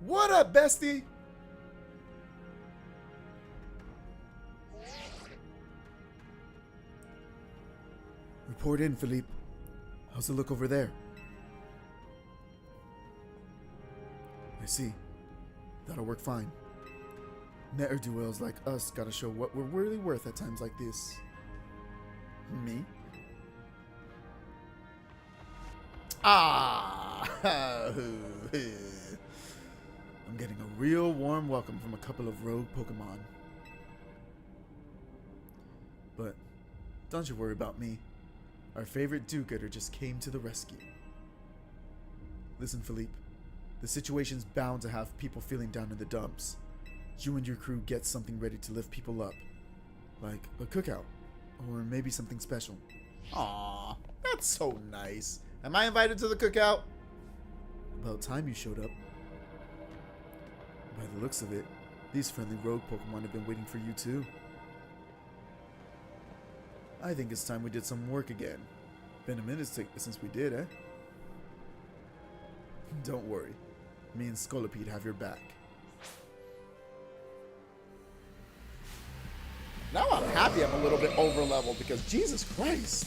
Speaker 2: What up, bestie? Report in, Philippe. How's it look over there? I see. That'll work fine. Ne'er-do-wells like us gotta show what we're really worth at times like this. Me? Ah! I'm getting a real warm welcome from a couple of rogue Pokemon. But don't you worry about me. Our favorite do-gooder just came to the rescue. Listen, Philippe. The situation's bound to have people feeling down in the dumps. You and your crew get something ready to lift people up. Like a cookout. Or maybe something special. Aww, that's so nice. Am I invited to the cookout? About time you showed up. By the looks of it, these friendly rogue Pokemon have been waiting for you too. I think it's time we did some work again. Been a minute since we did, eh? Don't worry. Me and Scolipede have your back. Now I'm happy I'm a little bit over leveled because Jesus Christ.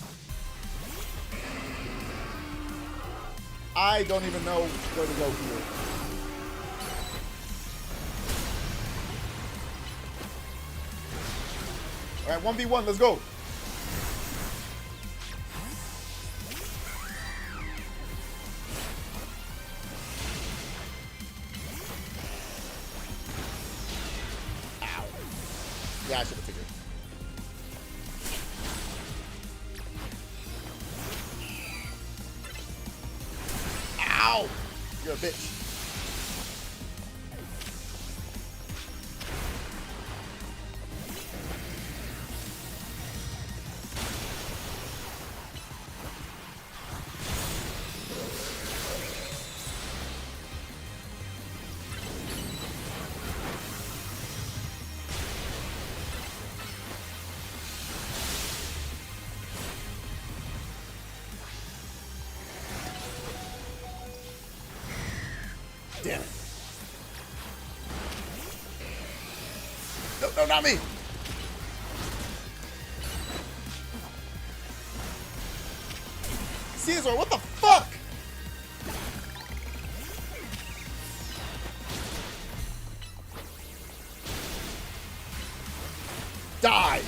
Speaker 2: I don't even know where to go here. Alright, 1v1, let's go. Yeah, I should have figured. Ow! You're a bitch.
Speaker 1: Damn it. No, no, not me. Caesar, what the fuck? Die.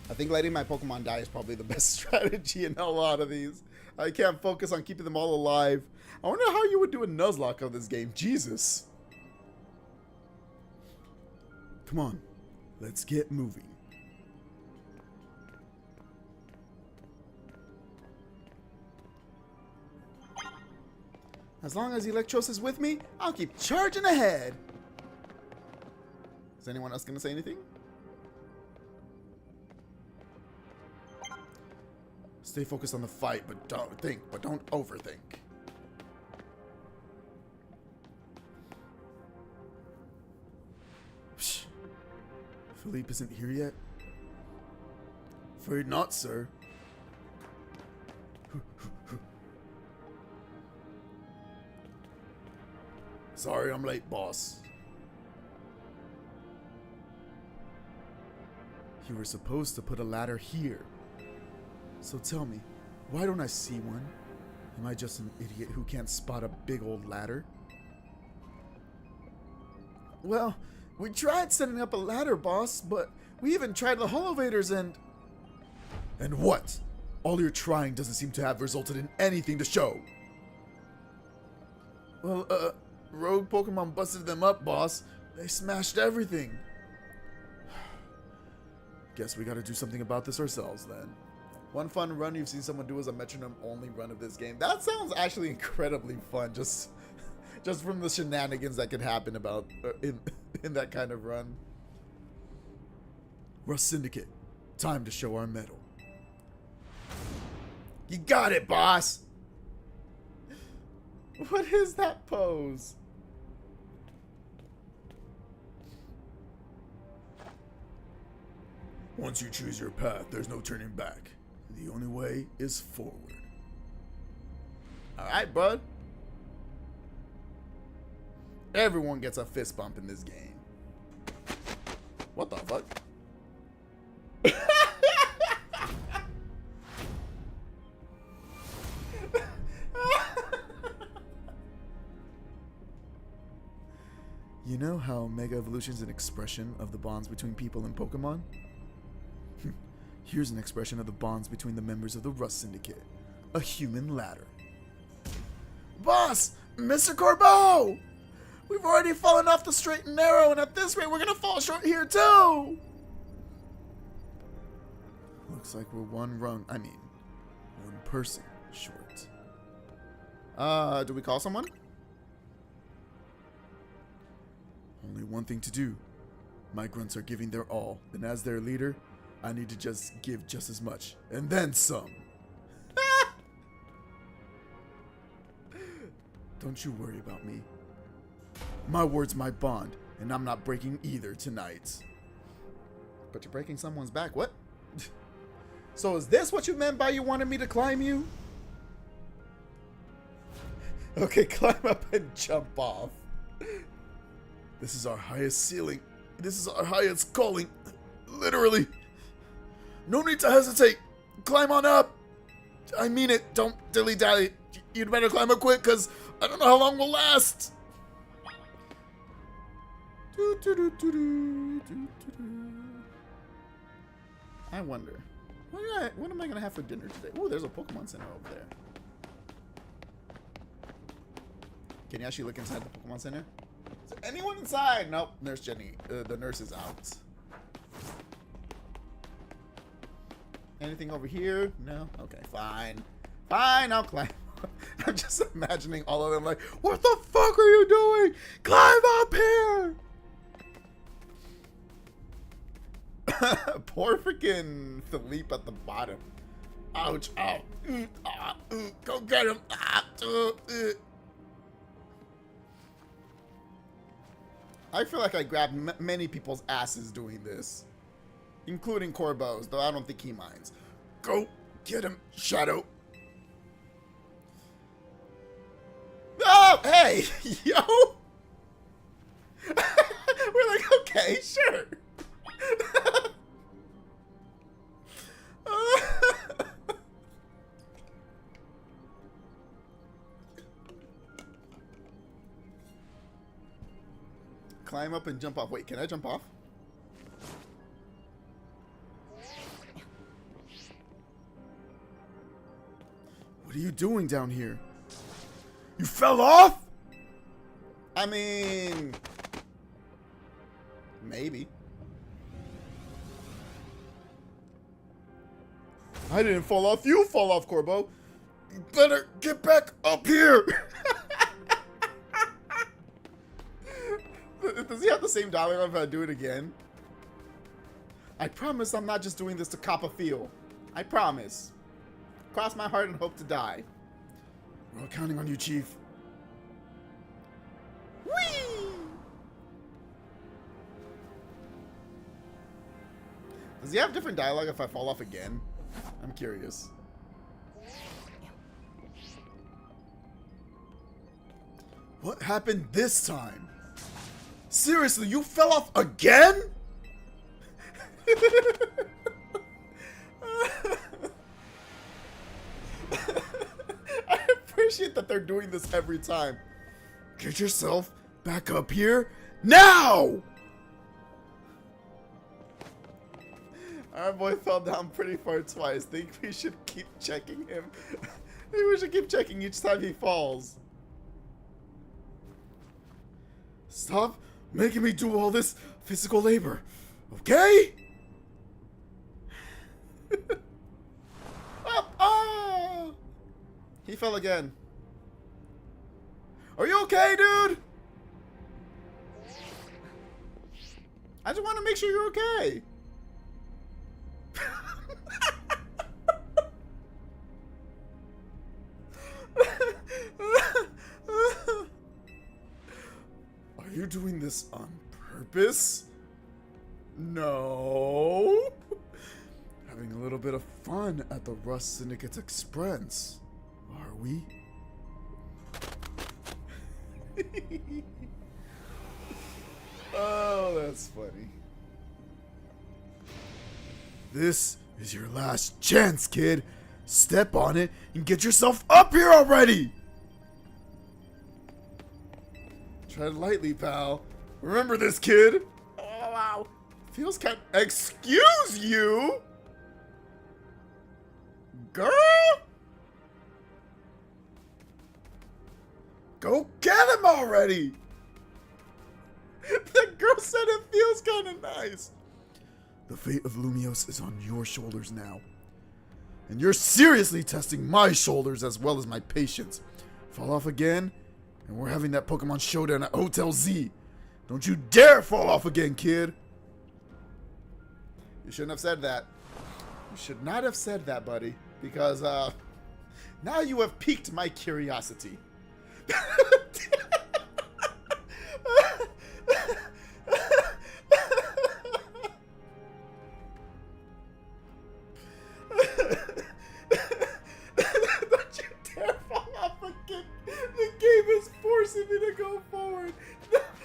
Speaker 1: I think letting my Pokemon die is probably the best strategy in a lot of these. I can't focus on keeping them all alive. I wonder how you would do a Nuzlocke of this game. Jesus.
Speaker 3: Come on, let's get moving.
Speaker 2: As long as Electros is with me, I'll keep charging ahead.
Speaker 1: Is anyone else going to say anything?
Speaker 2: Stay focused on the fight, but don't overthink.
Speaker 3: Psh. Philippe isn't here yet? Afraid not, sir. Sorry I'm late, boss.
Speaker 2: You were supposed to put a ladder here. So tell me, why don't I see one? Am I just an idiot who can't spot a big old ladder? Well, we tried setting up a ladder, boss, but we even tried the holovators and...
Speaker 3: And what? All your trying doesn't seem to have resulted in anything to show.
Speaker 2: Well, rogue Pokemon busted them up, boss. They smashed everything.
Speaker 3: Guess we gotta do something about this ourselves then.
Speaker 1: One fun run you've seen someone do is a metronome-only run of this game. That sounds actually incredibly fun, just from the shenanigans that could happen about in that kind of run.
Speaker 3: Rust Syndicate, time to show our mettle.
Speaker 1: You got it, boss! What is that pose?
Speaker 3: Once you choose your path, there's no turning back. The only way is forward.
Speaker 1: Alright, bud. Everyone gets a fist bump in this game. What the fuck?
Speaker 2: You know how Mega Evolution is an expression of the bonds between people and Pokemon? Here's an expression of the bonds between the members of the Rust Syndicate. A human ladder. Boss! Mr. Corbeau! We've already fallen off the straight and narrow, and at this rate, we're gonna fall short here too! Looks like we're one person short.
Speaker 1: Do we call someone?
Speaker 3: Only one thing to do. My grunts are giving their all, and as their leader, I need to just give just as much, and then some. Don't you worry about me. My word's my bond, and I'm not breaking either tonight.
Speaker 1: But you're breaking someone's back. What? So is this what you meant by you wanted me to climb you? Okay, climb up and jump off.
Speaker 3: This is our highest ceiling. This is our highest calling. Literally. No need to hesitate. Climb on up. I mean it. Don't dilly-dally. You'd better climb up quick, because I don't know how long we'll last.
Speaker 1: I wonder. What am I going to have for dinner today? Ooh, there's a Pokemon Center over there. Can you actually look inside the Pokemon Center? Is there anyone inside? Nope. Nurse Jenny. The nurse is out. Anything over here? No? Okay, fine. Fine, I'll climb. I'm just imagining all of them like, what the fuck are you doing? Climb up here! Poor freaking Philippe at the bottom. Ouch, ow. Go get him. I feel like I grabbed many people's asses doing this. Including Corbeau's, though I don't think he minds. Go get him, Shadow. Hey, yo. We're like, okay, sure. Climb up and jump off. Wait, can I jump off?
Speaker 2: What are you doing down here? You fell off?
Speaker 1: I mean, maybe.
Speaker 2: I didn't fall off. You fall off, Corbo. You better get back up here.
Speaker 1: Does he have the same dialogue if I do it again? I promise I'm not just doing this to cop a feel. I promise. Cross my heart and hope to die.
Speaker 2: We're all counting on you, Chief.
Speaker 1: Whee! Does he have different dialogue if I fall off again? I'm curious.
Speaker 2: What happened this time? Seriously, you fell off again?
Speaker 1: I appreciate that they're doing this every time.
Speaker 2: Get yourself back up here now!
Speaker 1: Our boy fell down pretty far twice. Think we should keep checking him? Maybe we should keep checking each time he falls.
Speaker 2: Stop making me do all this physical labor, okay?
Speaker 1: Ah! He fell again. Are you okay, dude? I just want to make sure you're okay.
Speaker 2: Are you doing this on purpose? No. Having a little bit of fun at the Rust Syndicate's expense, are we?
Speaker 1: Oh, that's funny.
Speaker 2: This is your last chance, kid. Step on it and get yourself up here already!
Speaker 1: Tread lightly, pal. Remember this, kid. Oh, wow. Feels kind of... Excuse you? Girl?
Speaker 2: Go get him already!
Speaker 1: The girl said it feels kind of nice.
Speaker 2: The fate of Lumios is on your shoulders now. And you're seriously testing my shoulders as well as my patience. Fall off again, and we're having that Pokemon showdown at Hotel Z. Don't you dare fall off again, kid.
Speaker 1: You shouldn't have said that. You should not have said that, buddy. Because, now you have piqued my curiosity. Don't you dare fall off again. The game is forcing me to go forward.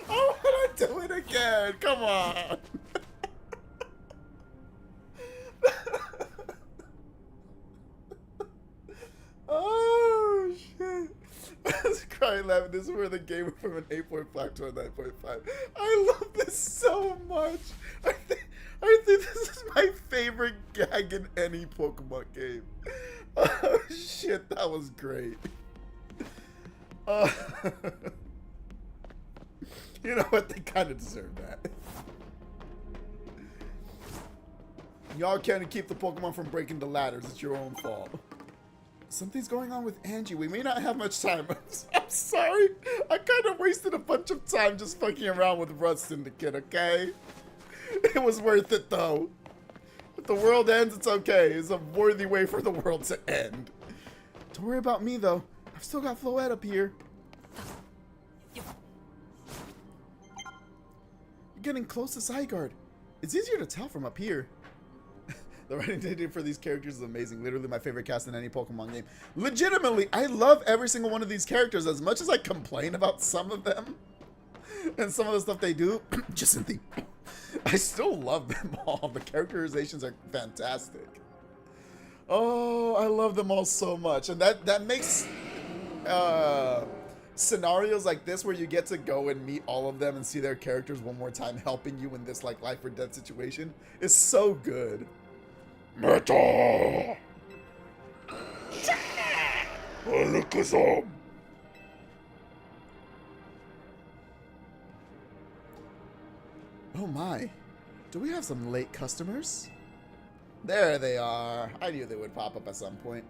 Speaker 1: I want to do it again. Come on. Oh, shit. I was crying laughing. This is where the game went from an 8.5 to a 9.5. I love this so much. I think this is my favorite gag in any Pokemon game. Oh, shit. That was great. You know what? They kind of deserve that. Y'all can't keep the Pokemon from breaking the ladders. It's your own fault. Something's going on with Angie. We may not have much time. I'm sorry. I kind of wasted a bunch of time just fucking around with Rust Syndicate, okay? It was worth it, though. If the world ends, it's okay. It's a worthy way for the world to end. Don't worry about me, though. I've still got Floette up here. You're getting close to Zygarde. It's easier to tell from up here. The writing they did for these characters is amazing. Literally my favorite cast in any Pokemon game. Legitimately, I love every single one of these characters. As much as I complain about some of them and some of the stuff they do, I still love them all. The characterizations are fantastic. Oh, I love them all so much. And that makes scenarios like this where you get to go and meet all of them and see their characters one more time helping you in this like life or death situation is so good. Meta! Alakazam! Oh my. Do we have some late customers? There they are. I knew they would pop up at some point.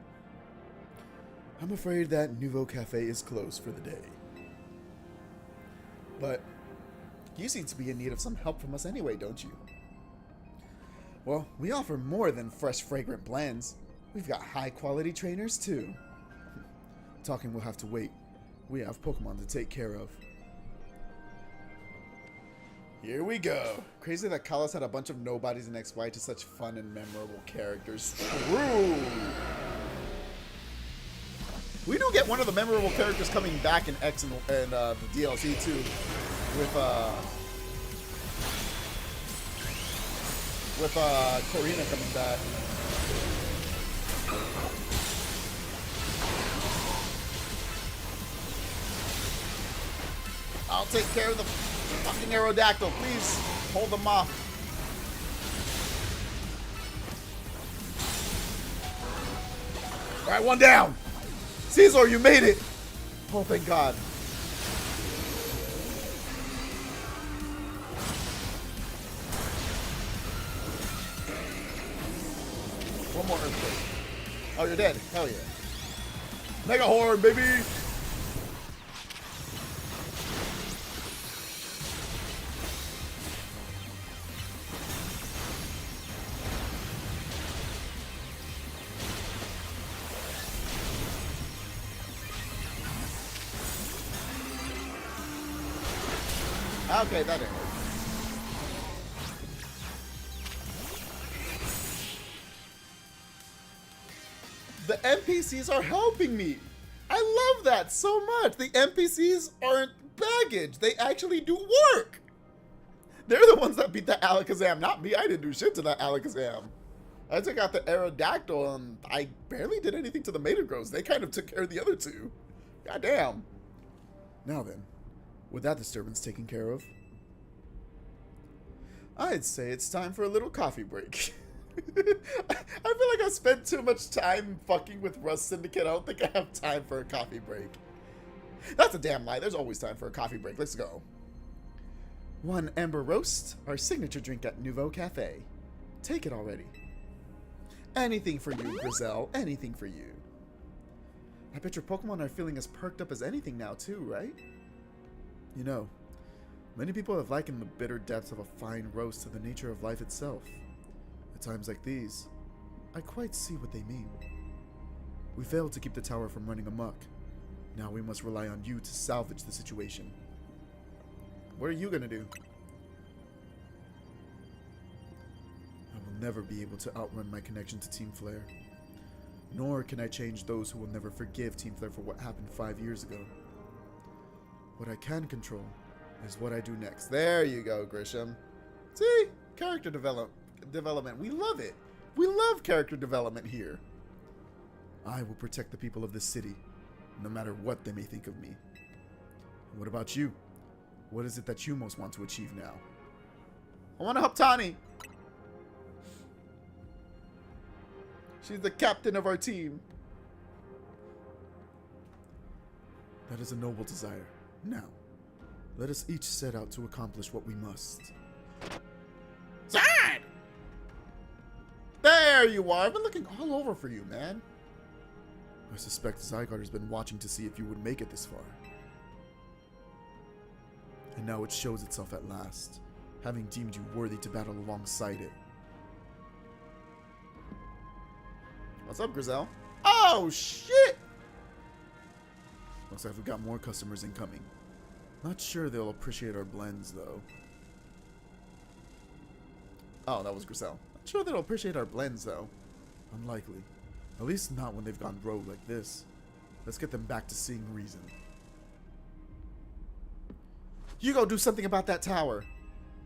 Speaker 1: I'm afraid that Nouveau Cafe is closed for the day. But you seem to be in need of some help from us anyway, don't you? Well, we offer more than fresh, fragrant blends. We've got high-quality trainers, too. Talking will have to wait. We have Pokemon to take care of. Here we go. Crazy that Kalos had a bunch of nobodies in XY to such fun and memorable characters. True! We do get one of the memorable characters coming back in X and the DLC, too. With Corina coming back. I'll take care of the fucking Aerodactyl. Please hold them off. Alright, one down. Caesar, you made it. Oh, thank God. One more earthquake. Oh, you're dead. Hell yeah. Mega Horn, baby! Okay, that didn't work. The NPCs are helping me. I love that so much. The NPCs aren't baggage. They actually do work. They're the ones that beat that Alakazam, not me. I didn't do shit to that Alakazam. I took out the Aerodactyl and I barely did anything to the Metagross. They kind of took care of the other two. Goddamn. Now then, with that disturbance taken care of, I'd say it's time for a little coffee break. I feel like I spent too much time fucking with Rust Syndicate. I don't think I have time for a coffee break. That's a damn lie. There's always time for a coffee break. Let's go. One Amber Roast, our signature drink at Nouveau Cafe. Take it already. Anything for you, Grizel. Anything for you. I bet your Pokemon are feeling as perked up as anything now, too, right? You know, many people have likened the bitter depths of a fine roast to the nature of life itself. At times like these, I quite see what they mean. We failed to keep the tower from running amok. Now we must rely on you to salvage the situation. What are you gonna do? I will never be able to outrun my connection to Team Flare. Nor can I change those who will never forgive Team Flare for what happened 5 years ago. What I can control is what I do next. There you go, Grisham. See? Character development. We love it. We love character development here. I will protect the people of this city, no matter what they may think of me. And what about you? What is it that you most want to achieve now? I want to help Tani. She's the captain of our team. That is a noble desire. Now, let us each set out to accomplish what we must. Zard! There you are. I've been looking all over for you, man. I suspect Zygarde has been watching to see if you would make it this far. And now it shows itself at last, having deemed you worthy to battle alongside it. What's up, Grizel? Oh, shit! Looks like we've got more customers incoming. Not sure they'll appreciate our blends, though. Oh, that was Grizel.
Speaker 2: Sure they'll appreciate our blends, though.
Speaker 3: Unlikely. At least not when they've gone rogue like this. Let's get them back to seeing reason.
Speaker 2: You go do something about that tower.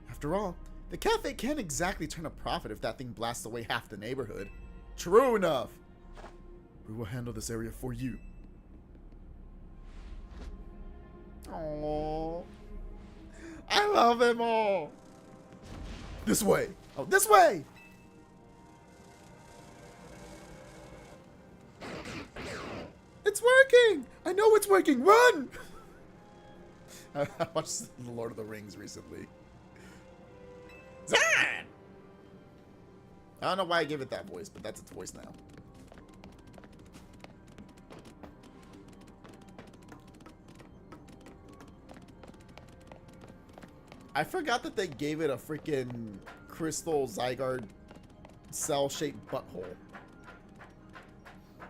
Speaker 2: After all, the cafe can't exactly turn a profit if that thing blasts away half the neighborhood.
Speaker 1: True enough.
Speaker 3: We will handle this area for you.
Speaker 1: Oh, I love them all.
Speaker 2: This way. Oh, this way! It's working! I know it's working! Run!
Speaker 1: I watched The Lord of the Rings recently. Zan! I don't know why I gave it that voice, but that's its voice now. I forgot that they gave it a freaking crystal Zygarde cell-shaped butthole.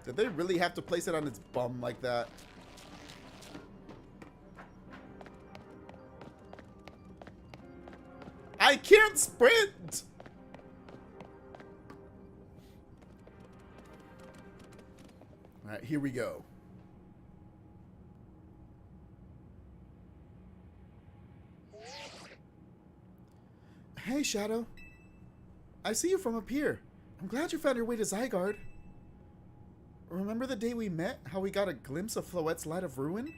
Speaker 1: Did they really have to place it on its bum like that? I can't sprint! Alright, here we go.
Speaker 2: Hey, Shadow. I see you from up here. I'm glad you found your way to Zygarde. Remember the day we met? How we got a glimpse of Floette's Light of Ruin?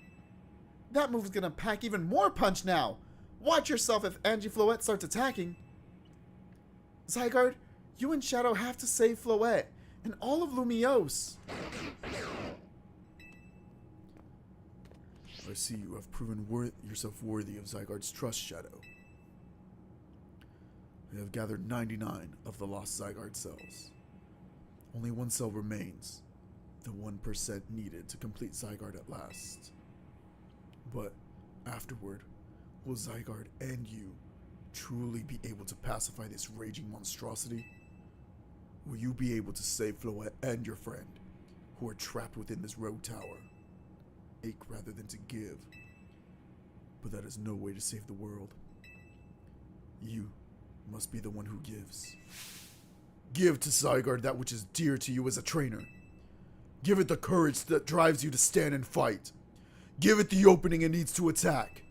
Speaker 2: That move's gonna pack even more punch now! Watch yourself if Angie Floette starts attacking! Zygarde, you and Shadow have to save Floette, and all of Lumiose!
Speaker 3: I see you have proven yourself worthy of Zygarde's trust, Shadow. We have gathered 99 of the lost Zygarde cells. Only one cell remains, the 1% needed to complete Zygarde at last. But afterward, will Zygarde and you truly be able to pacify this raging monstrosity? Will you be able to save Floette and your friend, who are trapped within this rogue tower? Ache rather than to give. But that is no way to save the world. You must be the one who gives. Give to Zygarde that which is dear to you as a trainer. Give it the courage that drives you to stand and fight. Give it the opening it needs to attack.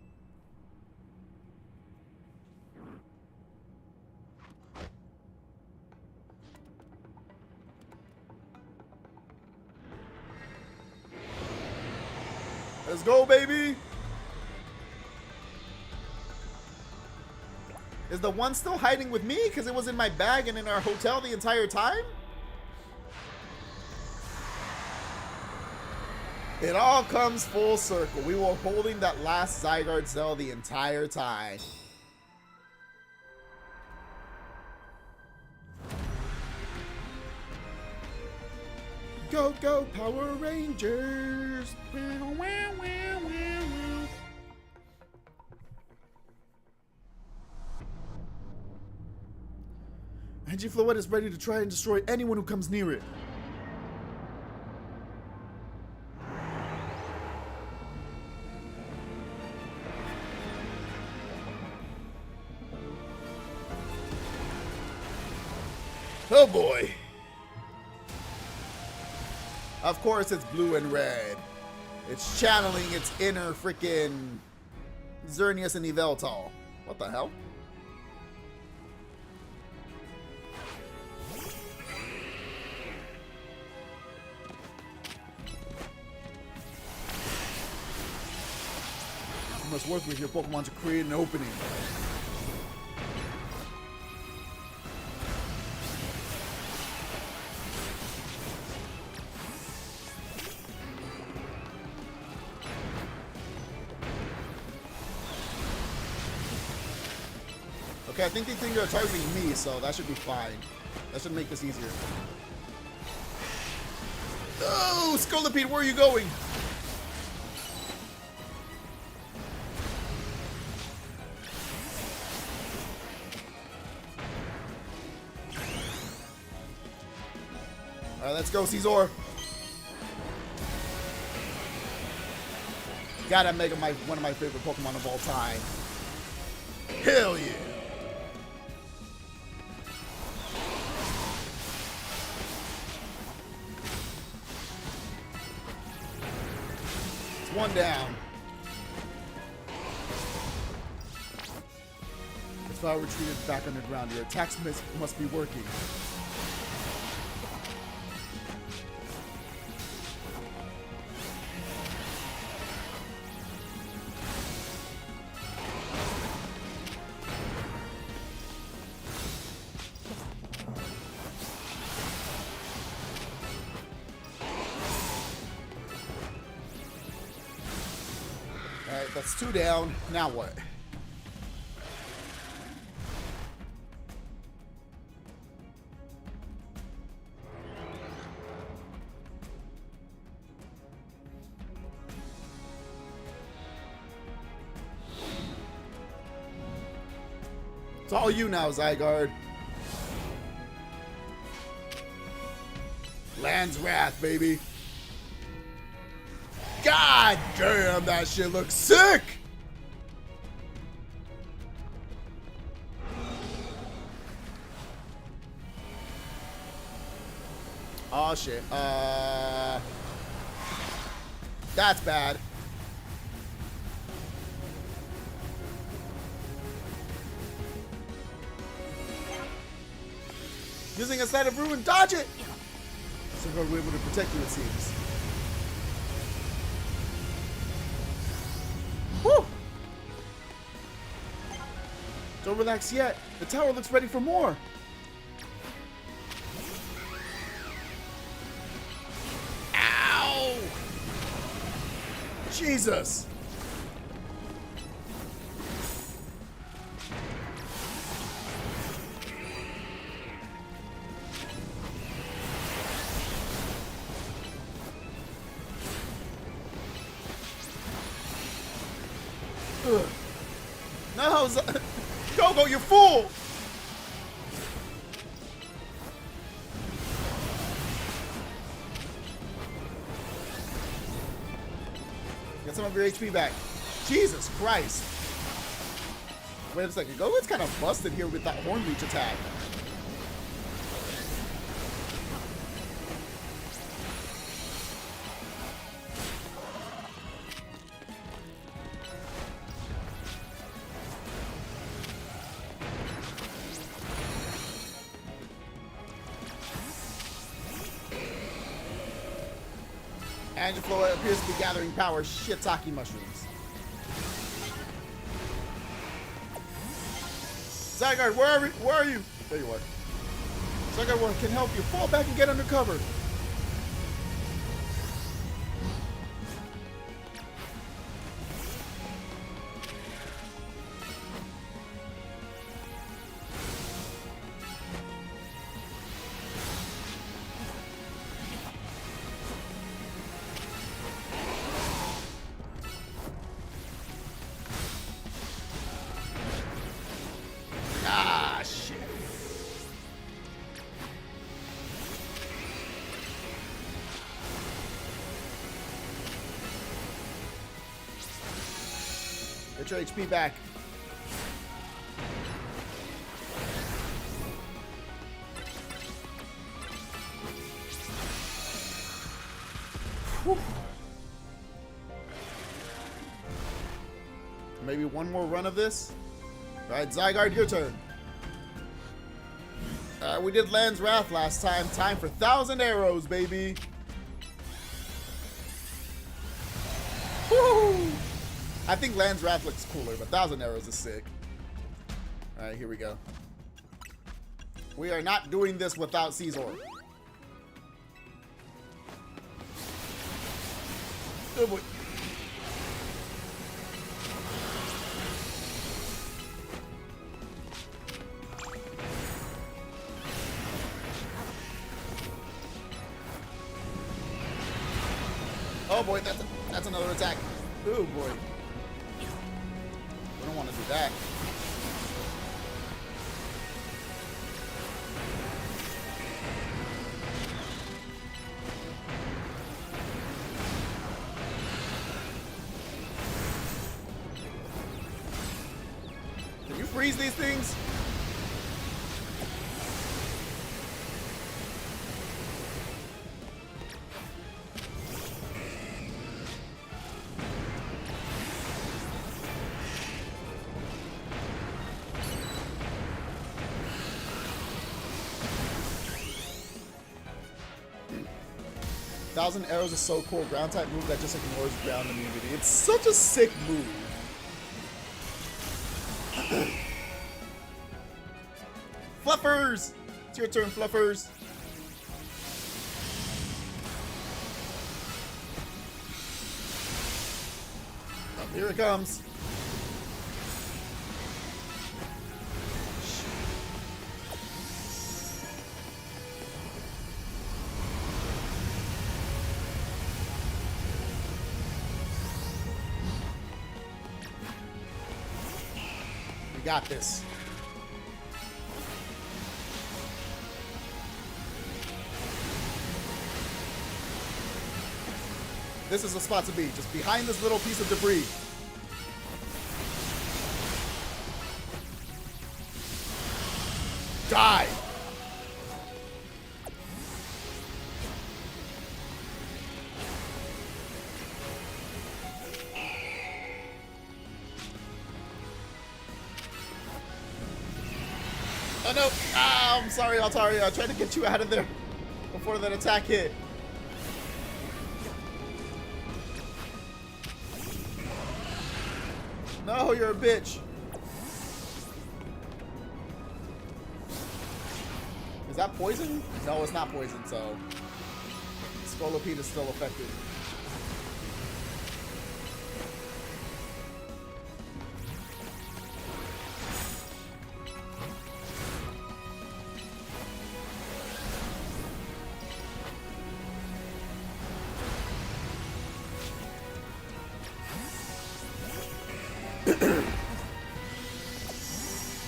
Speaker 1: Let's go, baby! Is the one still hiding with me? Because it was in my bag and in our hotel the entire time? It all comes full circle. We were holding that last Zygarde cell the entire time.
Speaker 2: Go, go, Power Rangers! Angie Floette is ready to try and destroy anyone who comes near it.
Speaker 1: Oh boy. Of course it's blue and red. It's channeling its inner freaking Xerneas and Yveltal. What the hell? You must work with your Pokemon to create an opening. Okay, I think they think they're targeting me, so that should be fine. That should make this easier. Oh, Scolipede, where are you going? Alright, let's go, Caesar. Gotta make him one of my favorite Pokemon of all time. Hell yeah. That's one down.
Speaker 2: If I retreated back underground, your attacks must be working.
Speaker 1: Alright, that's 2 down. Now what? It's all you now, Zygarde. Land's Wrath, baby. God damn, that shit looks sick! Oh shit. That's bad. Using a Site of Ruin, dodge it! So we're able to protect you, it seems. Whew! Don't relax yet. The tower looks ready for more. Ow! Jesus! Ugh. No, Go, you fool! Get some of your HP back. Jesus Christ. Wait a second. Gogo's kind of busted here with that Horn Leech attack. Angelo appears to be gathering power. Shiitake mushrooms. Zygarde, where are you? There you are. Zygarde 1 can help you. Fall back and get under cover. Ah, shit. Get your HP back. Whew. Maybe one more run of this. Alright, Zygarde, your turn. We did Land's Wrath last time. Time for 1,000 arrows, baby. Woo! I think Land's Wrath looks cooler, but 1,000 arrows is sick. Alright, here we go. We are not doing this without Caesar. Good boy. Oh boy, that's another attack. Oh boy. We don't want to do that. Can you freeze these things? 1,000 Arrows is so cool. Ground type move that just ignores ground immunity. It's such a sick move. Fluffers! It's your turn, Fluffers. Oh, here it comes. We got this. This is the spot to be, just behind this little piece of debris. Die! Oh no! Ah, I'm sorry, Altari. I tried to get you out of there before that attack hit. No, you're a bitch. Is that poison? No, it's not poison, so Scolipede is still affected.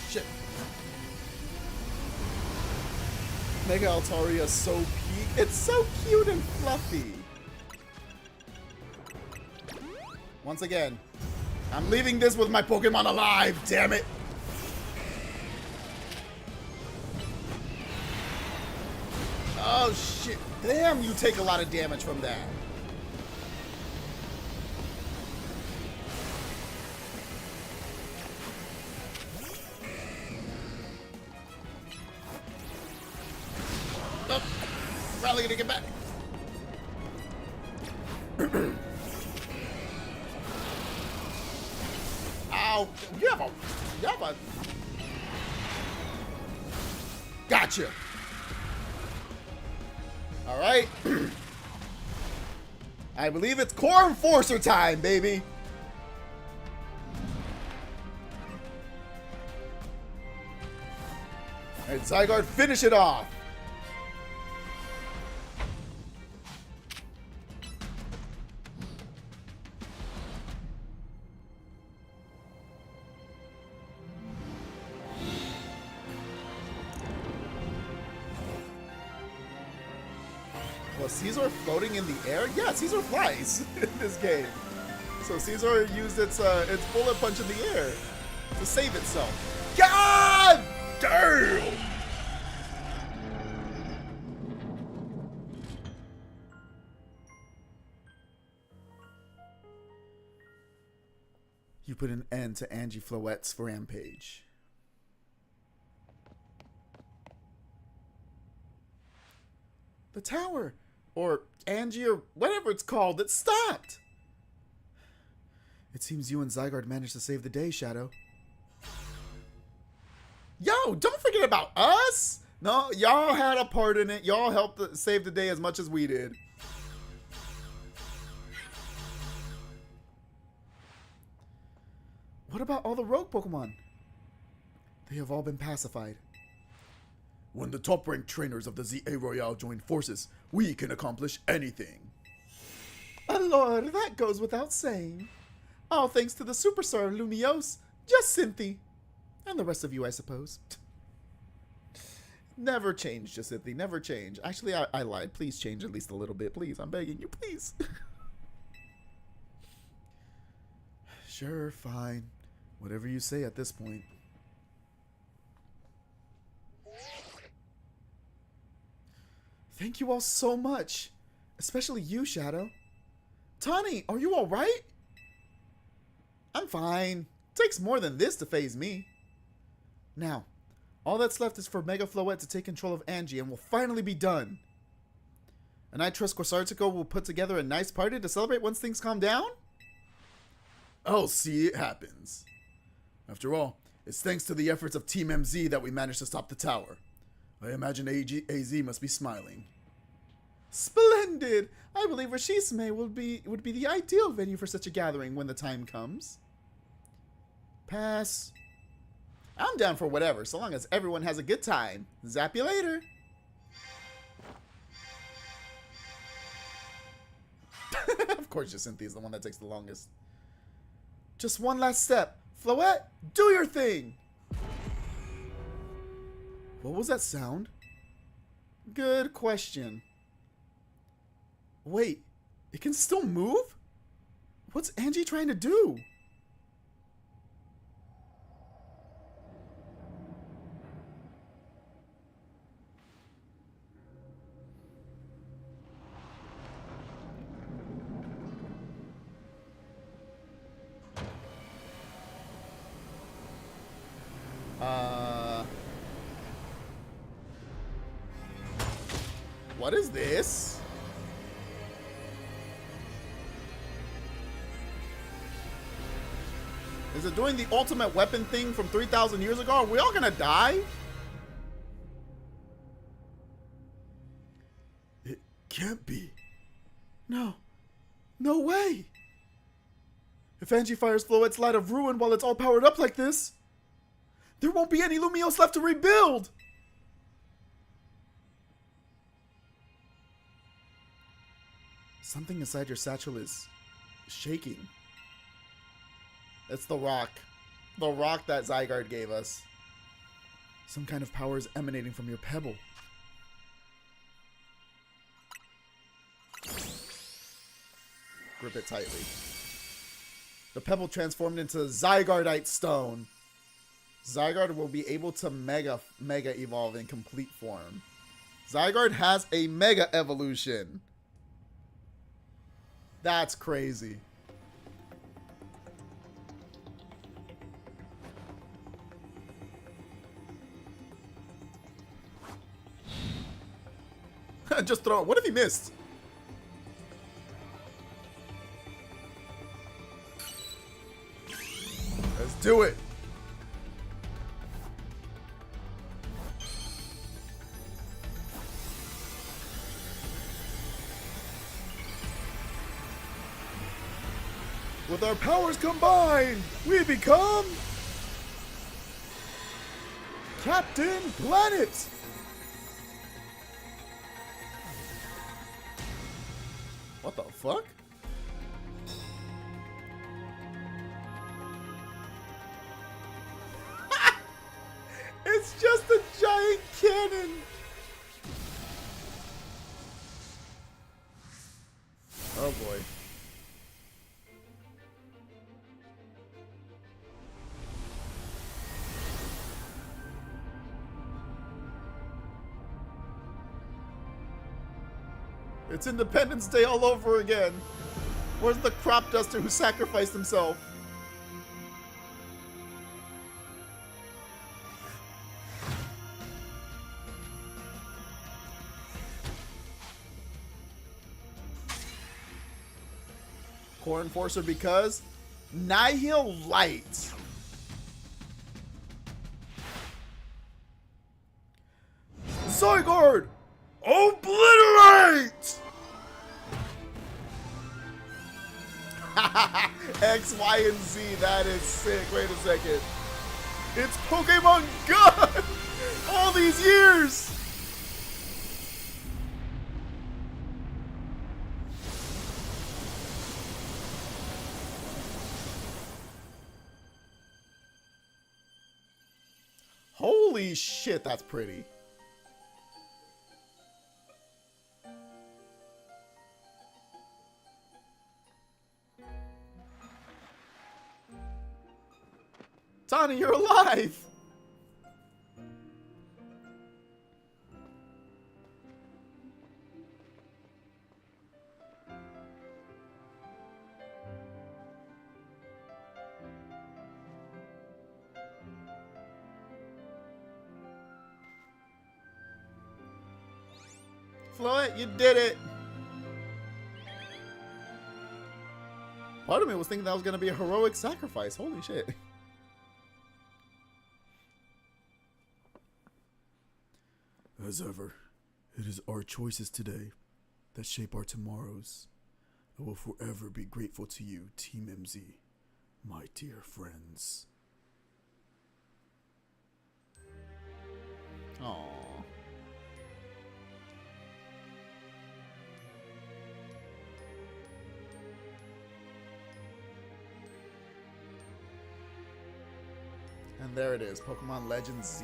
Speaker 1: Shit. Mega Altaria so peak. It's so cute and fluffy. Once again, I'm leaving this with my Pokemon alive, damn it. Oh shit. Damn, you take a lot of damage from that. Probably gonna get back. Ow! You have a. Gotcha. All right. I believe it's Core Enforcer time, baby. All right, Zygarde, finish it off. Was Caesar floating in the air? Yeah, Caesar flies in this game. So Caesar used its bullet punch in the air to save itself. God damn! You put an end to Angie Floette's rampage. The tower, or Angie, or whatever it's called, it stopped. It seems you and Zygarde managed to save the day, Shadow. Yo, don't forget about us. No, y'all had a part in it. Y'all helped save the day as much as we did. What about all the rogue Pokemon? They have all been pacified. When the top-ranked trainers of the ZA Royale join forces, we can accomplish anything. Oh Lord, that goes without saying. All thanks to the Superstar Lumiose, Jacinthe. And the rest of you, I suppose. Never change, Jacinthe, never change. Actually, I lied. Please change at least a little bit, please. I'm begging you, please. Sure, fine. Whatever you say at this point. Thank you all so much. Especially you, Shadow. Tawny, are you alright? I'm fine. Takes more than this to phase me. Now, all that's left is for Mega Floette to take control of Angie and we'll finally be done.
Speaker 2: And I trust Corsartico will put together a nice party to celebrate once things calm down?
Speaker 3: I'll see it happens. After all, it's thanks to the efforts of Team MZ that we managed to stop the tower. I imagine AZ must be smiling.
Speaker 2: Splendid! I believe Rashisme would be the ideal venue for such a gathering when the time comes. Pass. I'm down for whatever, so long as everyone has a good time. Zap you later. Of course, Jacynthia's the one that takes the longest. Just one last step. Floette, do your thing! What was that sound? Good question. Wait, it can still move? What's Angie trying to do? What is this? Is it doing the ultimate weapon thing from 3,000 years ago? Are we all gonna die?
Speaker 3: It can't be.
Speaker 2: No. No way! If Angie fires Floette's Light of Ruin while it's all powered up like this, there won't be any Lumios left to rebuild! Something inside your satchel is shaking. It's the rock. The rock that Zygarde gave us. Some kind of power is emanating from your pebble. Grip it tightly. The pebble transformed into Zygardeite stone. Zygarde will be able to Mega evolve in complete form. Zygarde has a Mega evolution. That's crazy. Just throw it. What if he missed? Let's do it. With our powers combined, we become Captain Planet. What the fuck? It's just a giant cannon. Oh boy. It's Independence Day all over again. Where's the crop duster who sacrificed himself? Core Enforcer because Nihil Light. Zygarde! Obliterate! X, Y, and Z, that is sick. Wait a second. It's Pokemon Go! All these years! Holy shit, that's pretty. Tani, you're alive! Floette, you did it!
Speaker 1: Part of me was thinking that was going to be a heroic sacrifice. Holy shit.
Speaker 3: As ever, it is our choices today that shape our tomorrows. I will forever be grateful to you, Team MZ, my dear friends.
Speaker 1: Aww. And there it is, Pokemon Legends ZA.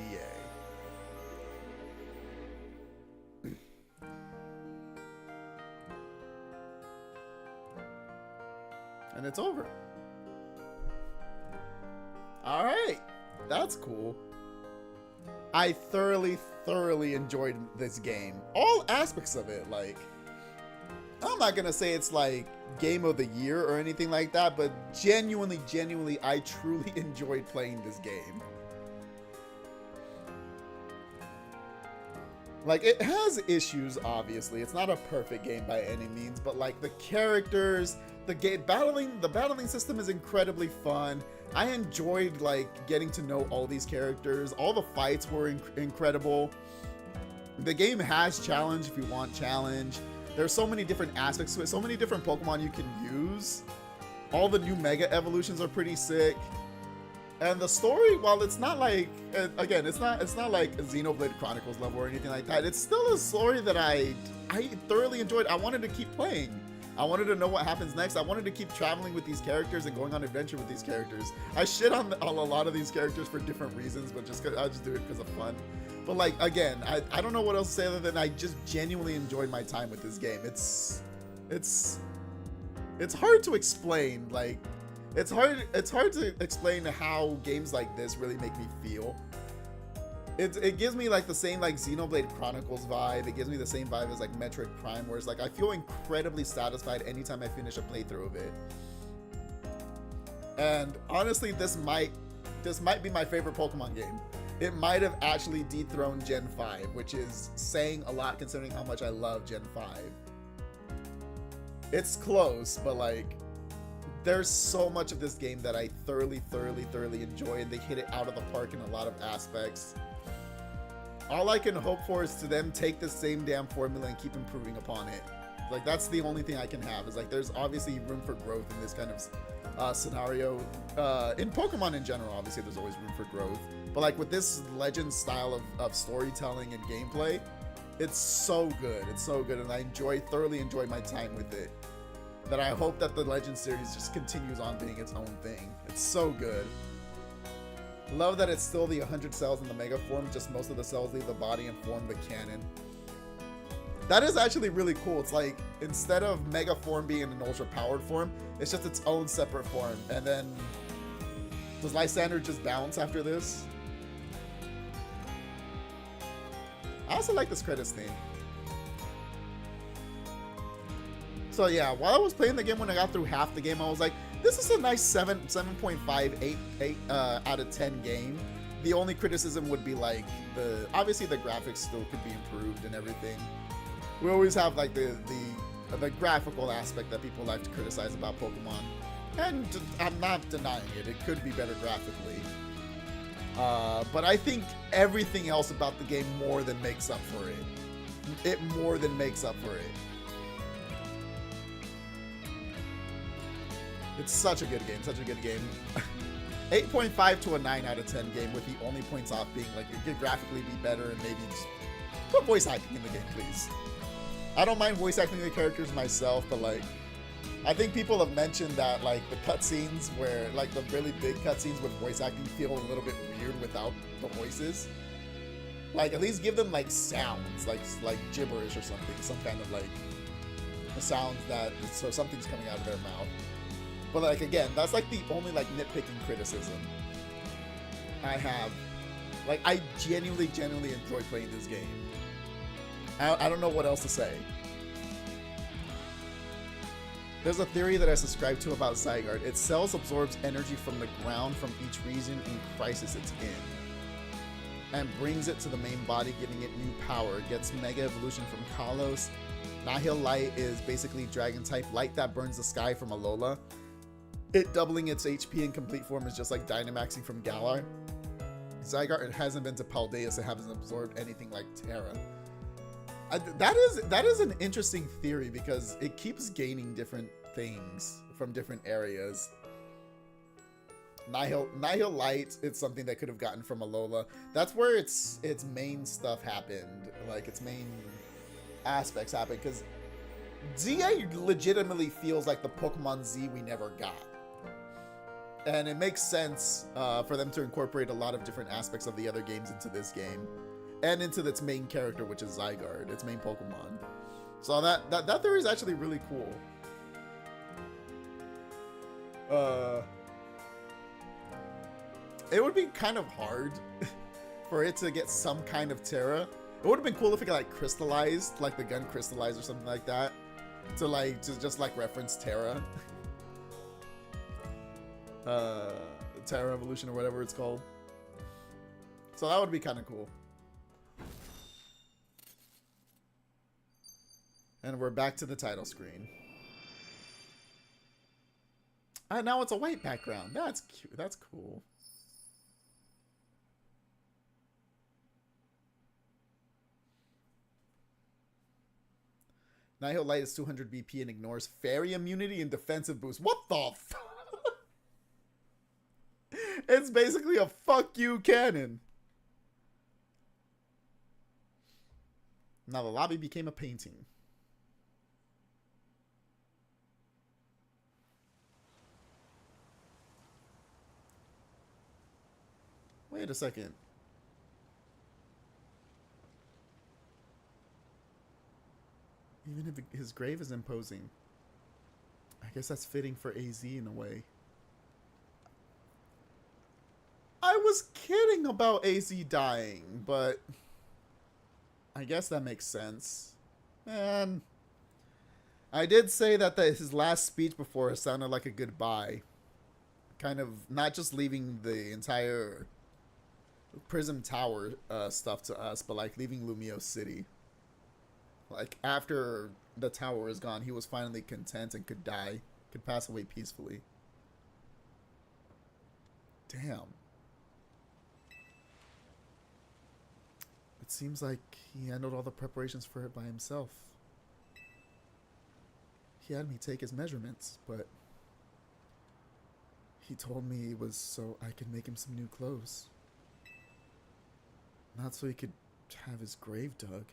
Speaker 1: And it's over. Alright, that's cool. I thoroughly enjoyed this game. All aspects of it, like, I'm not gonna say it's like game of the year or anything like that, but genuinely, I truly enjoyed playing this game. Like, it has issues, obviously. It's not a perfect game by any means, but like the characters, the battling system is incredibly fun. I enjoyed like getting to know all these characters. All the fights were incredible. The game has challenge if you want challenge. There's so many different aspects to it, so many different Pokemon you can use. All the new Mega Evolutions are pretty sick. And the story, while it's not like, again, it's not like a Xenoblade Chronicles level or anything like that, it's still a story that I thoroughly enjoyed. I wanted to keep playing. I wanted to know what happens next. I wanted to keep traveling with these characters and going on adventure with these characters. I shit on a lot of these characters for different reasons, but I'll just do it because of fun. But like, again, I don't know what else to say other than I just genuinely enjoyed my time with this game. It's hard to explain. Like, it's hard to explain how games like this really make me feel. It gives me like the same like Xenoblade Chronicles vibe. It gives me the same vibe as like Metroid Prime, where it's like I feel incredibly satisfied anytime I finish a playthrough of it. And honestly, this might be my favorite Pokemon game. It might have actually dethroned Gen 5, which is saying a lot considering how much I love Gen 5. It's close, but like, there's so much of this game that I thoroughly enjoy, and they hit it out of the park in a lot of aspects. All I can hope for is to them take the same damn formula and keep improving upon it. Like, that's the only thing I can have, is like, there's obviously room for growth in this kind of scenario. In Pokemon in general, obviously there's always room for growth. But like with this Legends style of storytelling and gameplay, it's so good. It's so good, and I thoroughly enjoy my time with it. That I hope that the Legends series just continues on being its own thing. It's so good. Love that it's still the 100 cells in the Mega form, just most of the cells leave the body and form the cannon. That is actually really cool. It's like, instead of Mega form being an ultra powered form, it's just its own separate form. And then, does Lysander just bounce after this? I also like this credits theme. So yeah, while I was playing the game, when I got through half the game, I was like, this is a nice 7.5, 8 out of 10 game. The only criticism would be like, obviously the graphics still could be improved and everything. We always have like the graphical aspect that people like to criticize about Pokemon. And I'm not denying it, it could be better graphically. But I think everything else about the game more than makes up for it. It more than makes up for it. It's such a good game, such a good game. 8.5 to a 9 out of 10 game, with the only points off being like it could graphically be better and maybe just put voice acting in the game, please. I don't mind voice acting the characters myself, but like, I think people have mentioned that like the cutscenes where like the really big cutscenes with voice acting feel a little bit weird without the voices. Like, at least give them like sounds, like gibberish or something, some kind of like sounds that so something's coming out of their mouth. But like, again, that's like the only like nitpicking criticism I have. Like, I genuinely enjoy playing this game. I don't know what else to say. There's a theory that I subscribe to about Zygarde. Its cells absorbs energy from the ground from each region and crisis it's in, and brings it to the main body, giving it new power. It gets Mega Evolution from Kalos. Nihil Light is basically Dragon type light that burns the sky from Alola. it doubling its HP in complete form is just like Dynamaxing from Galar. Zygarde hasn't been to Paldeus, it hasn't absorbed anything like Terra. That is an interesting theory because it keeps gaining different things from different areas. Nihil Light, it's something that could have gotten from Alola. That's where its main stuff happened, like its main aspects happened, because ZA legitimately feels like the Pokemon Z we never got. And it makes sense for them to incorporate a lot of different aspects of the other games into this game. And into its main character, which is Zygarde, its main Pokemon. So that theory is actually really cool. It would be kind of hard for it to get some kind of Terra. It would have been cool if it got like crystallized, like the gun crystallized or something like that, to just reference Terra. Terra Evolution or whatever it's called. So that would be kind of cool. And we're back to the title screen. And now it's a white background. That's cute. That's cool. Nihil Light is 200 BP and ignores fairy immunity and defensive boost. What the f? It's basically a fuck you cannon. Now the lobby became a painting. Wait a second. Even if his grave is imposing, I guess that's fitting for AZ in a way. I was kidding about AZ dying, but I guess that makes sense. Man, I did say that his last speech before sounded like a goodbye. Kind of not just leaving the entire Prism Tower stuff to us, but like leaving Lumio City. Like after the tower is gone, he was finally content and could die, could pass away peacefully. Damn. It seems like he handled all the preparations for it by himself. He had me take his measurements, but he told me it was so I could make him some new clothes. Not so he could have his grave dug.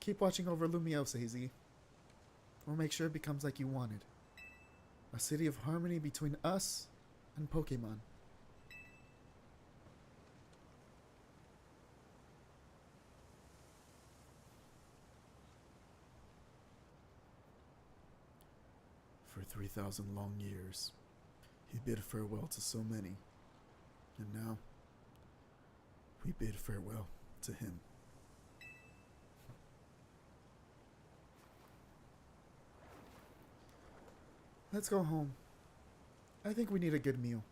Speaker 1: Keep watching over Lumiosa, AZ. We'll make sure it becomes like you wanted. A city of harmony between us and Pokemon. For 3,000 long years, he bid farewell to so many. And now, we bid farewell to him. Let's go home. I think we need a good meal.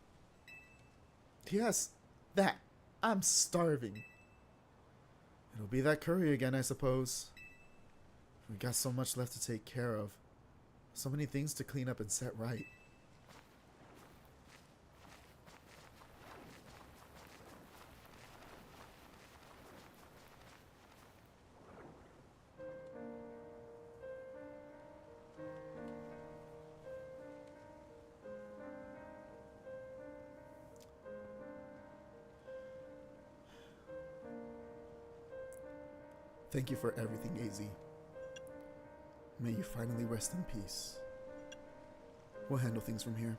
Speaker 1: Yes, that. I'm starving. It'll be that curry again, I suppose. We got so much left to take care of. So many things to clean up and set right. Thank you for everything, AZ. May you finally rest in peace. We'll handle things from here.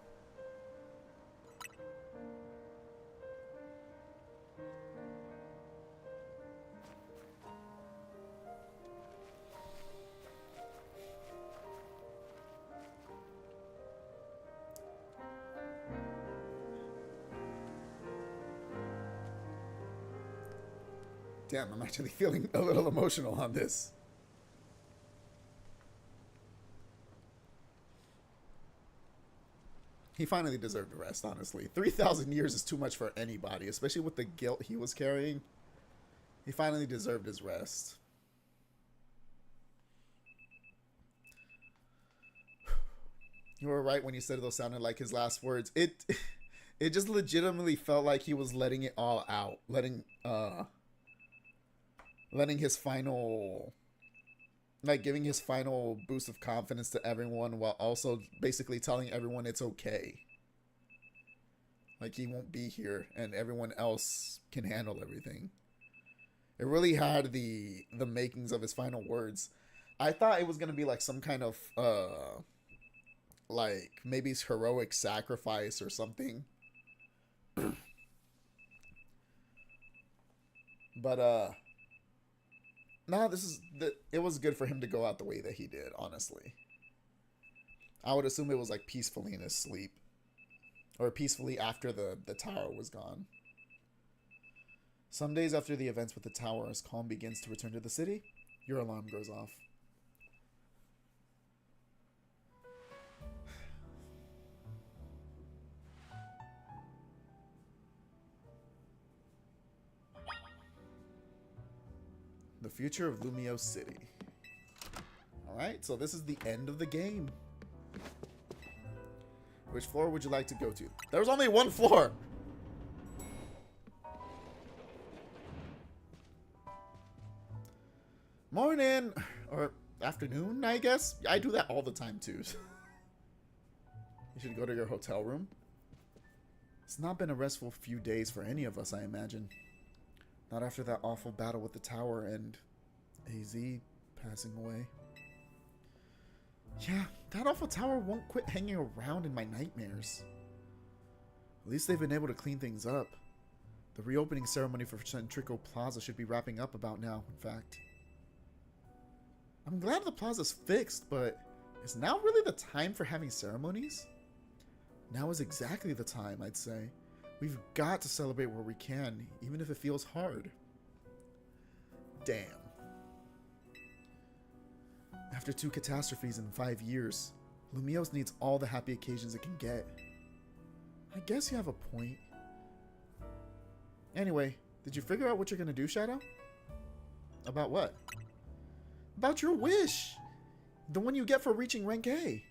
Speaker 1: Damn, I'm actually feeling a little emotional on this. He finally deserved a rest, honestly. 3,000 years is too much for anybody, especially with the guilt he was carrying. He finally deserved his rest. You were right when you said those sounded like his last words. It just legitimately felt like he was letting it all out. Letting his final, like, giving his final boost of confidence to everyone while also basically telling everyone it's okay. Like, he won't be here and everyone else can handle everything. It really had the makings of his final words. I thought it was going to be like some kind of like maybe it's heroic sacrifice or something. But no, it was good for him to go out the way that he did, honestly. I would assume it was like peacefully in his sleep. Or peacefully after the tower was gone. Some days after the events with the tower, as calm begins to return to the city, your alarm goes off. The future of Lumio City. Alright, so this is the end of the game. Which floor would you like to go to? There's only one floor! Morning! Or afternoon, I guess? I do that all the time, too. You should go to your hotel room. It's not been a restful few days for any of us, I imagine. Not after that awful battle with the tower and AZ passing away. Yeah, that awful tower won't quit hanging around in my nightmares. At least they've been able to clean things up. The reopening ceremony for Centrico Plaza should be wrapping up about now, in fact. I'm glad the plaza's fixed, but is now really the time for having ceremonies? Now is exactly the time, I'd say. We've got to celebrate where we can, even if it feels hard. Damn. After 2 catastrophes in 5 years, Lumios needs all the happy occasions it can get. I guess you have a point. Anyway, did you figure out what you're gonna do, Shadow? About what? About your wish! The one you get for reaching rank A.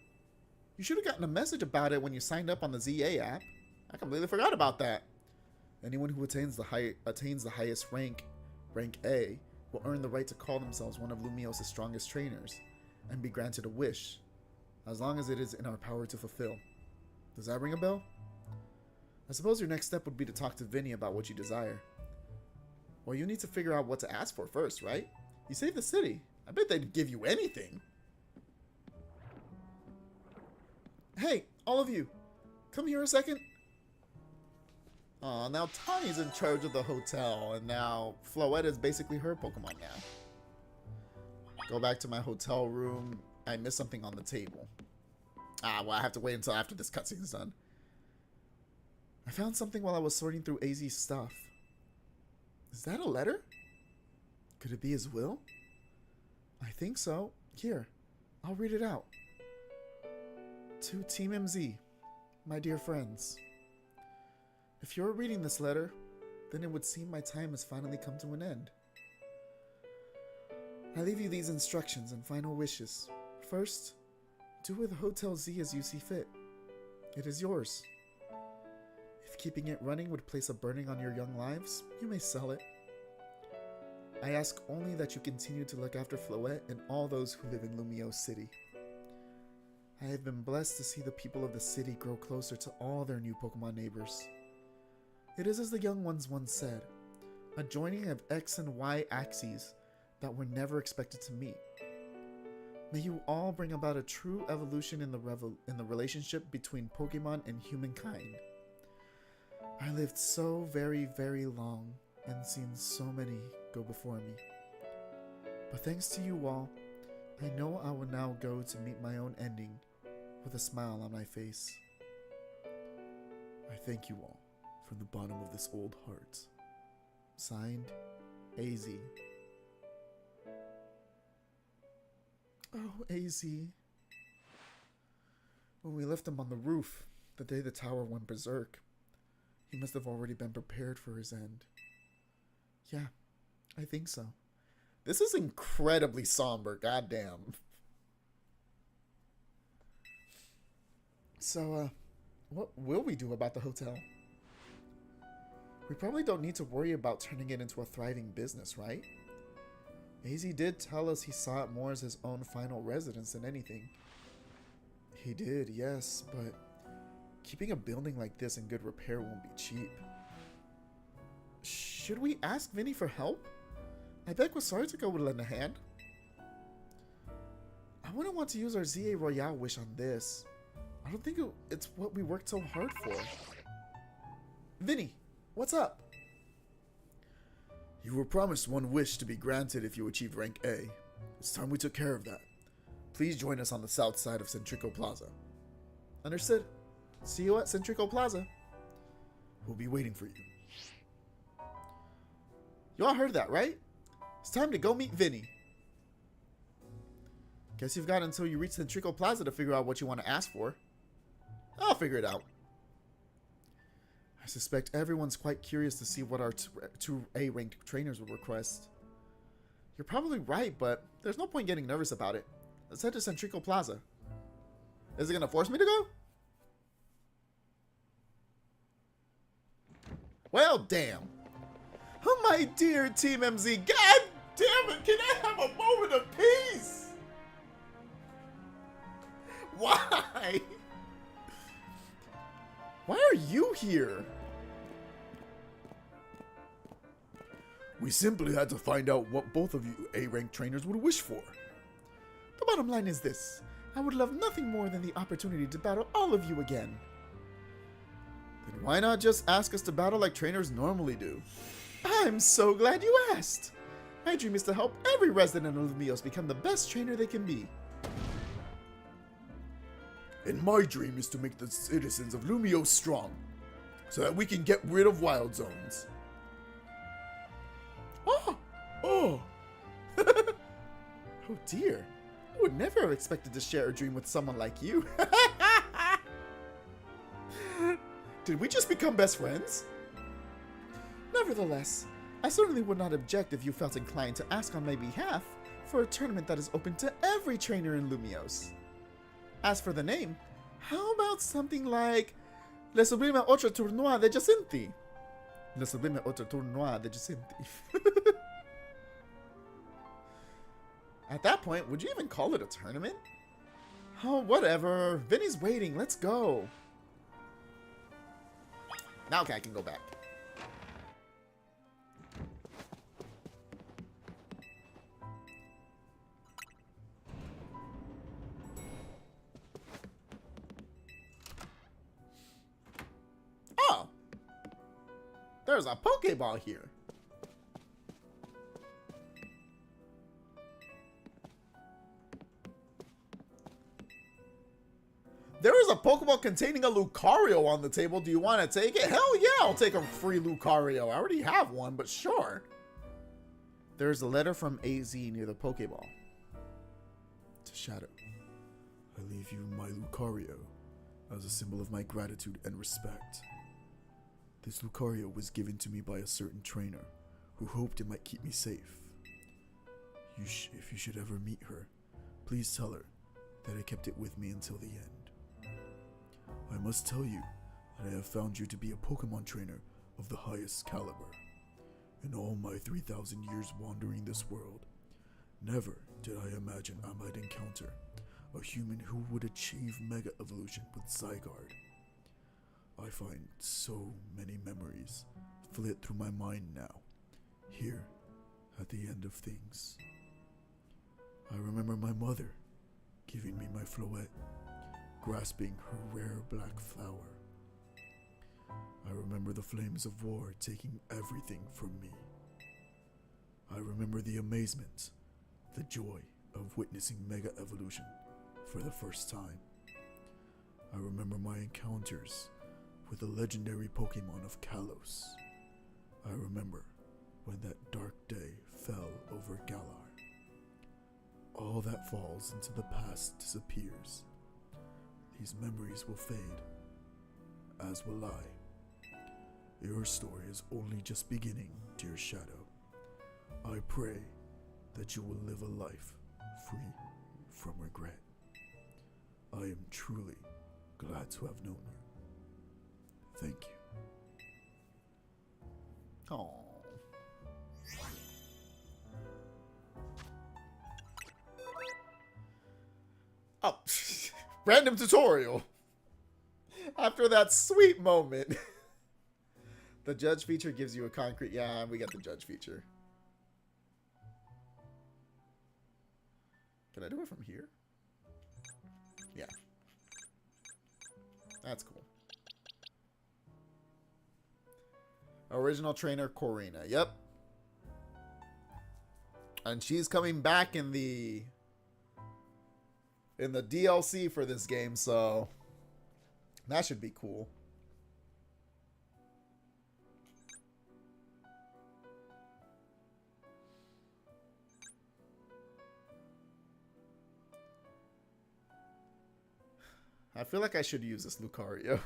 Speaker 1: You should have gotten a message about it when you signed up on the ZA app. I completely forgot about that. Anyone who attains the highest rank, rank A, will earn the right to call themselves one of Lumios' strongest trainers and be granted a wish, as long as it is in our power to fulfill. Does that ring a bell? I suppose your next step would be to talk to Vinny about what you desire. Well, you need to figure out what to ask for first, right? You saved the city. I bet they'd give you anything. Hey, all of you, come here a second. Oh, now Tawny's in charge of the hotel, and now Floette is basically her Pokemon now. Go back to my hotel room. I missed something on the table. Ah, well, I have to wait until after this cutscene is done. I found something while I was sorting through AZ's stuff. Is that a letter? Could it be his will? I think so. Here, I'll read it out. To Team MZ, my dear friends. If you're reading this letter, then it would seem my time has finally come to an end. I leave you these instructions and final wishes. First, do with Hotel Z as you see fit. It is yours. If keeping it running would place a burden on your young lives, you may sell it. I ask only that you continue to look after Floette and all those who live in Lumio City. I have been blessed to see the people of the city grow closer to all their new Pokemon neighbors. It is as the young ones once said, a joining of X and Y axes that were never expected to meet. May you all bring about a true evolution in the relationship between Pokemon and humankind. I lived so very, very long and seen so many go before me. But thanks to you all, I know I will now go to meet my own ending with a smile on my face. I thank you all from the bottom of this old heart. Signed, AZ. Oh, AZ. When we left him on the roof, the day the tower went berserk, he must have already been prepared for his end. Yeah, I think so. This is incredibly somber, goddamn.
Speaker 2: So, what will we do about the hotel? We probably don't need to worry about turning it into a thriving business, right? AZ did tell us he saw it more as his own final residence than anything. He did, yes, but keeping a building like this in good repair won't be cheap. Should we ask Vinny for help? I bet Quasartica would lend a hand. I wouldn't want to use our ZA Royale wish on this. I don't think it's what we worked so hard for. Vinny, what's up?
Speaker 3: You were promised one wish to be granted if you achieved rank A. It's time we took care of that. Please join us on the south side of Centrico Plaza.
Speaker 2: Understood. See you at Centrico Plaza.
Speaker 3: We'll be waiting for you.
Speaker 2: You all heard that, right? It's time to go meet Vinny. Guess you've got until you reach Centrico Plaza to figure out what you want to ask for. I'll figure it out. I suspect everyone's quite curious to see what our two A-ranked trainers would request. You're probably right, but there's no point getting nervous about it. Let's head to Centrico Plaza. Is it going to force me to go? Well, damn. Oh, my dear Team MZ. God damn it. Can I have a moment of peace? Why? Why are you here?
Speaker 3: We simply had to find out what both of you A-ranked trainers would wish for.
Speaker 2: The bottom line is this. I would love nothing more than the opportunity to battle all of you again. Then why not just ask us to battle like trainers normally do? I'm so glad you asked. My dream is to help every resident of Lumios become the best trainer they can be.
Speaker 3: And my dream is to make the citizens of Lumios strong, so that we can get rid of wild zones.
Speaker 2: Oh! Oh! Oh dear. I would never have expected to share a dream with someone like you. Did we just become best friends? Nevertheless, I certainly would not object if you felt inclined to ask on my behalf for a tournament that is open to every trainer in Lumios. As for the name, how about something like Le Sublime Otro Tournoi de Jacinti? Le Sublime Otro Tournoi de Jacinti. At that point, would you even call it a tournament? Oh, whatever. Vinny's waiting. Let's go. Now okay, I can go back. Oh! There's a Pokeball here. There is a Pokeball containing a Lucario on the table. Do you want to take it? Hell yeah, I'll take a free Lucario. I already have one, but sure. There's a letter from AZ near the Pokeball.
Speaker 3: To Shadow, I leave you my Lucario as a symbol of my gratitude and respect. This Lucario was given to me by a certain trainer who hoped it might keep me safe. If you should ever meet her, please tell her that I kept it with me until the end. I must tell you that I have found you to be a Pokemon trainer of the highest caliber. In all my 3,000 years wandering this world, never did I imagine I might encounter a human who would achieve Mega Evolution with Zygarde. I find so many memories flit through my mind now, here at the end of things. I remember my mother giving me my Floette, grasping her rare black flower. I remember the flames of war taking everything from me. I remember the amazement, the joy of witnessing Mega Evolution for the first time. I remember my encounters with the legendary Pokemon of Kalos. I remember when that dark day fell over Galar. All that falls into the past disappears. These memories will fade, as will I. Your story is only just beginning, dear Shadow. I pray that you will live a life free from regret. I am truly Glad to have known you. Thank you.
Speaker 1: Oh. Oh, random tutorial. After that sweet moment. The judge feature gives you a concrete... Yeah, we got the judge feature. Can I do it from here? Yeah. That's cool. Original trainer Corina. Yep. And she's coming back in the DLC for this game, so that should be cool. I feel like I should use this Lucario.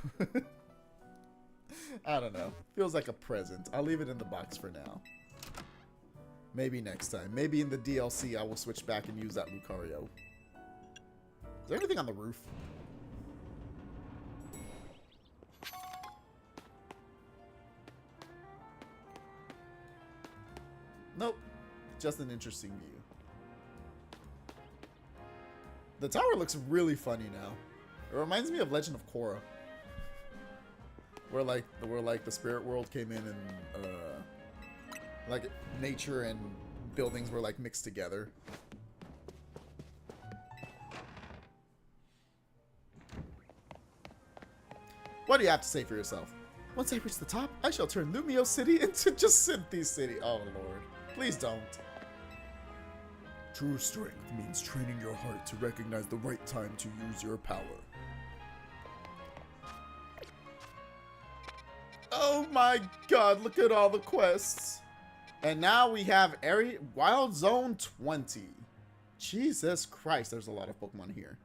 Speaker 1: I don't know. Feels like a present. I'll leave it in the box for now. Maybe next time. Maybe in the DLC I will switch back and use that Lucario. Is there anything on the roof? Nope. Just an interesting view. The tower looks really funny now. It reminds me of Legend of Korra. Where like the spirit world came in and like nature and buildings were like mixed together. What do you have to say for yourself? Once I reach the top, I shall turn Lumio City into Jacinthe City. Oh lord. Please don't.
Speaker 3: True strength means training your heart to recognize the right time to use your power.
Speaker 1: Oh my god, look at all the quests. And now we have Wild Zone 20. Jesus Christ, there's a lot of Pokemon here.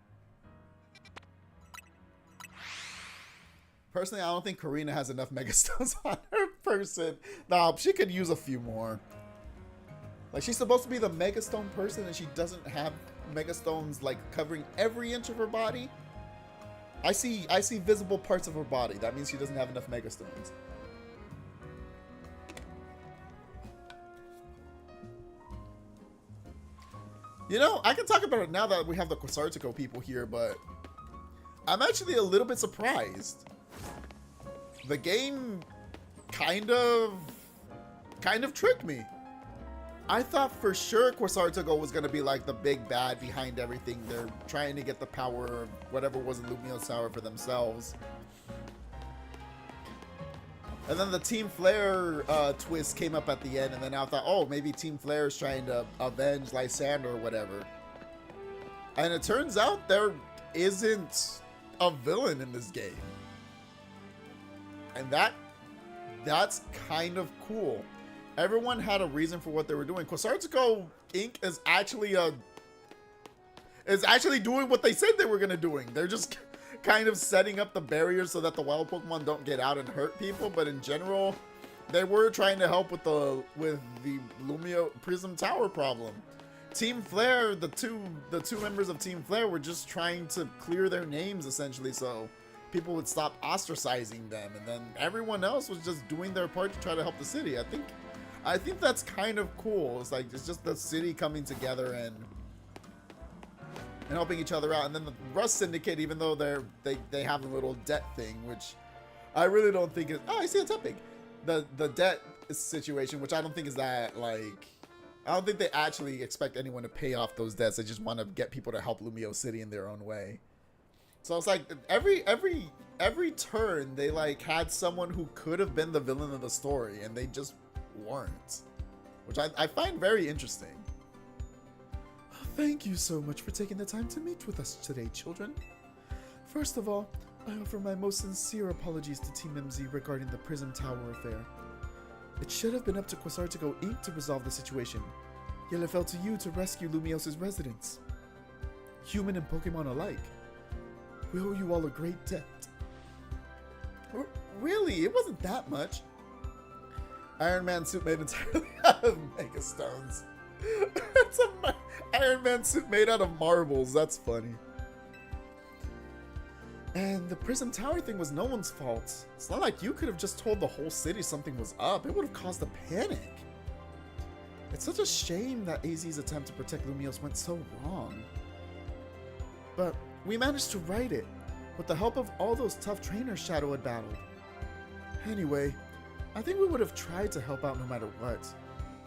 Speaker 1: Personally, I don't think Karina has enough Megastones on her person. No, she could use a few more. Like, she's supposed to be the Megastone person and she doesn't have Megastones, like, covering every inch of her body. I see visible parts of her body. That means she doesn't have enough Megastones. You know, I can talk about it now that we have the Quasartico people here, but I'm actually a little bit surprised. The game kind of tricked me. I thought for sure Quasartico was going to be like the big bad behind everything. They're trying to get the power of whatever was in Lumio's tower for themselves. And then the Team Flare twist came up at the end, and then I thought, oh, maybe Team Flare is trying to avenge Lysandre or whatever. And it turns out there isn't a villain in this game. And that's kind of cool. Everyone had a reason for what they were doing. Quasartico Inc. is actually doing what they said they were gonna doing. They're just kind of setting up the barriers so that the wild Pokemon don't get out and hurt people. But in general, they were trying to help with the Lumio Prism Tower problem. Team Flare, the two members of Team Flare were just trying to clear their names essentially, so people would stop ostracizing them, and then everyone else was just doing their part to try to help the city. I think that's kind of cool. It's like, it's just the city coming together and helping each other out. And then the Rust Syndicate, even though they have a little debt thing, which I really don't think is... Oh, I see a Tepig. The debt situation, which I don't think is that, like... I don't think they actually expect anyone to pay off those debts. They just want to get people to help Lumio City in their own way. So it's like, every turn, they, like, had someone who could have been the villain of the story, and they just weren't, which I find very interesting.
Speaker 2: Thank you so much for taking the time to meet with us today, children. First of all, I offer my most sincere apologies to Team MZ regarding the Prism Tower affair. It should have been up to Quasartico Inc. to resolve the situation, yet it fell to you to rescue Lumios' residents. Human and Pokemon alike. We owe you all a great debt.
Speaker 1: Really? It wasn't that much. Iron Man suit made entirely out of Megastones. It's a Iron Man suit made out of marbles. That's funny.
Speaker 2: And the Prism Tower thing was no one's fault. It's not like you could have just told the whole city something was up. It would have caused a panic. It's such a shame that AZ's attempt to protect Lumiose went so wrong. But we managed to right it, with the help of all those tough trainers Shadow had battled. Anyway, I think we would have tried to help out no matter what.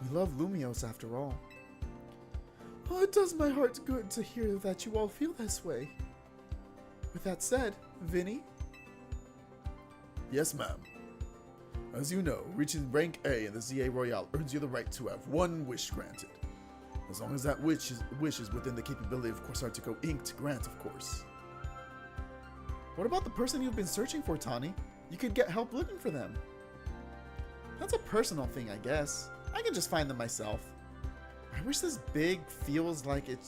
Speaker 2: We love Lumiose after all. Oh, it does my heart good to hear that you all feel this way. With that said, Vinny?
Speaker 3: Yes, ma'am. As you know, reaching rank A in the ZA Royale earns you the right to have one wish granted. As long as that wish is within the capability of Corsair Inc. to grant, of course.
Speaker 2: What about the person you've been searching for, Tani? You could get help looking for them. That's a personal thing, I guess. I can just find them myself. I wish this big feels like it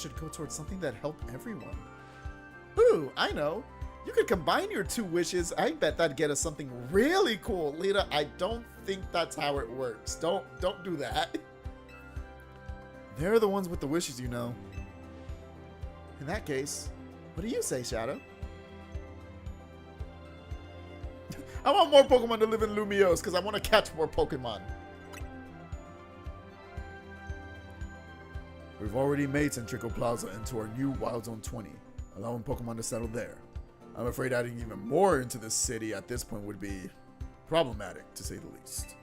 Speaker 2: should go towards something that helped everyone. Ooh, I know. You could combine your two wishes. I bet that'd get us something really cool. Lita, I don't think that's how it works. Don't do that. They're the ones with the wishes, you know. In that case, what do you say, Shadow? I want more Pokemon to live in Lumiose because I want to catch more Pokemon.
Speaker 3: We've already made Centrico Plaza into our new Wild Zone 20, allowing Pokemon to settle there. I'm afraid adding even more into this city at this point would be problematic, to say the least.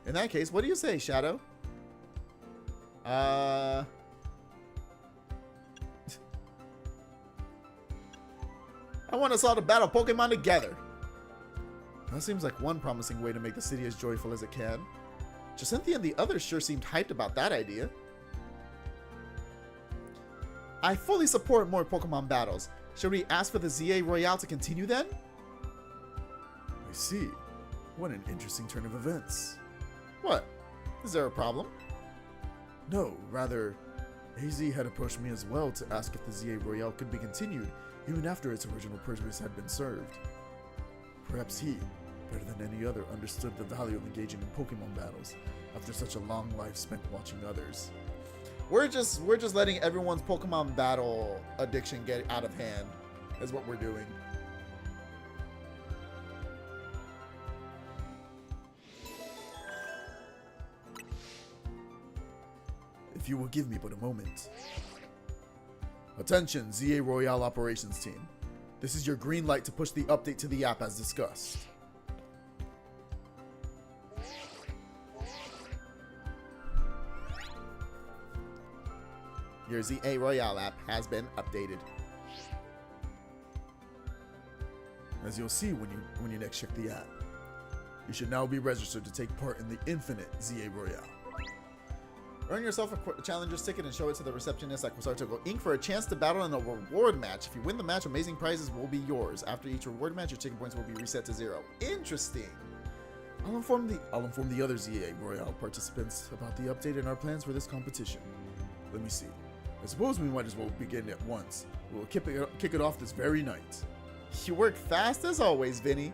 Speaker 2: In that case, what do you say, Shadow? I want us all to battle Pokemon together. That seems like one promising way to make the city as joyful as it can. Jacintha and the others sure seemed hyped about that idea. I fully support more Pokemon battles. Should we ask for the ZA Royale to continue then?
Speaker 3: I see. What an interesting turn of events.
Speaker 2: What? Is there a problem?
Speaker 3: No, rather, AZ had approached me as well to ask if the ZA Royale could be continued, even after its original purpose had been served. Perhaps he, better than any other, understood the value of engaging in Pokemon battles after such a long life spent watching others.
Speaker 2: We're just letting everyone's Pokemon battle addiction get out of hand, is what we're doing.
Speaker 3: If you will give me but a moment. Attention, ZA Royale Operations Team. This is your green light to push the update to the app as discussed.
Speaker 2: Your ZA Royale app has been updated.
Speaker 3: As you'll see when you next check the app, you should now be registered to take part in the Infinite ZA Royale.
Speaker 2: Earn yourself a challenger's ticket and show it to the receptionist at Corsair Inc. for a chance to battle in a reward match. If you win the match, amazing prizes will be yours. After each reward match, your ticket points will be reset to 0. Interesting.
Speaker 3: I'll inform the other ZA Royale participants about the update and our plans for this competition. Let me see. I suppose we might as well begin at once. We'll kick it off this very night.
Speaker 2: You work fast as always, Vinny.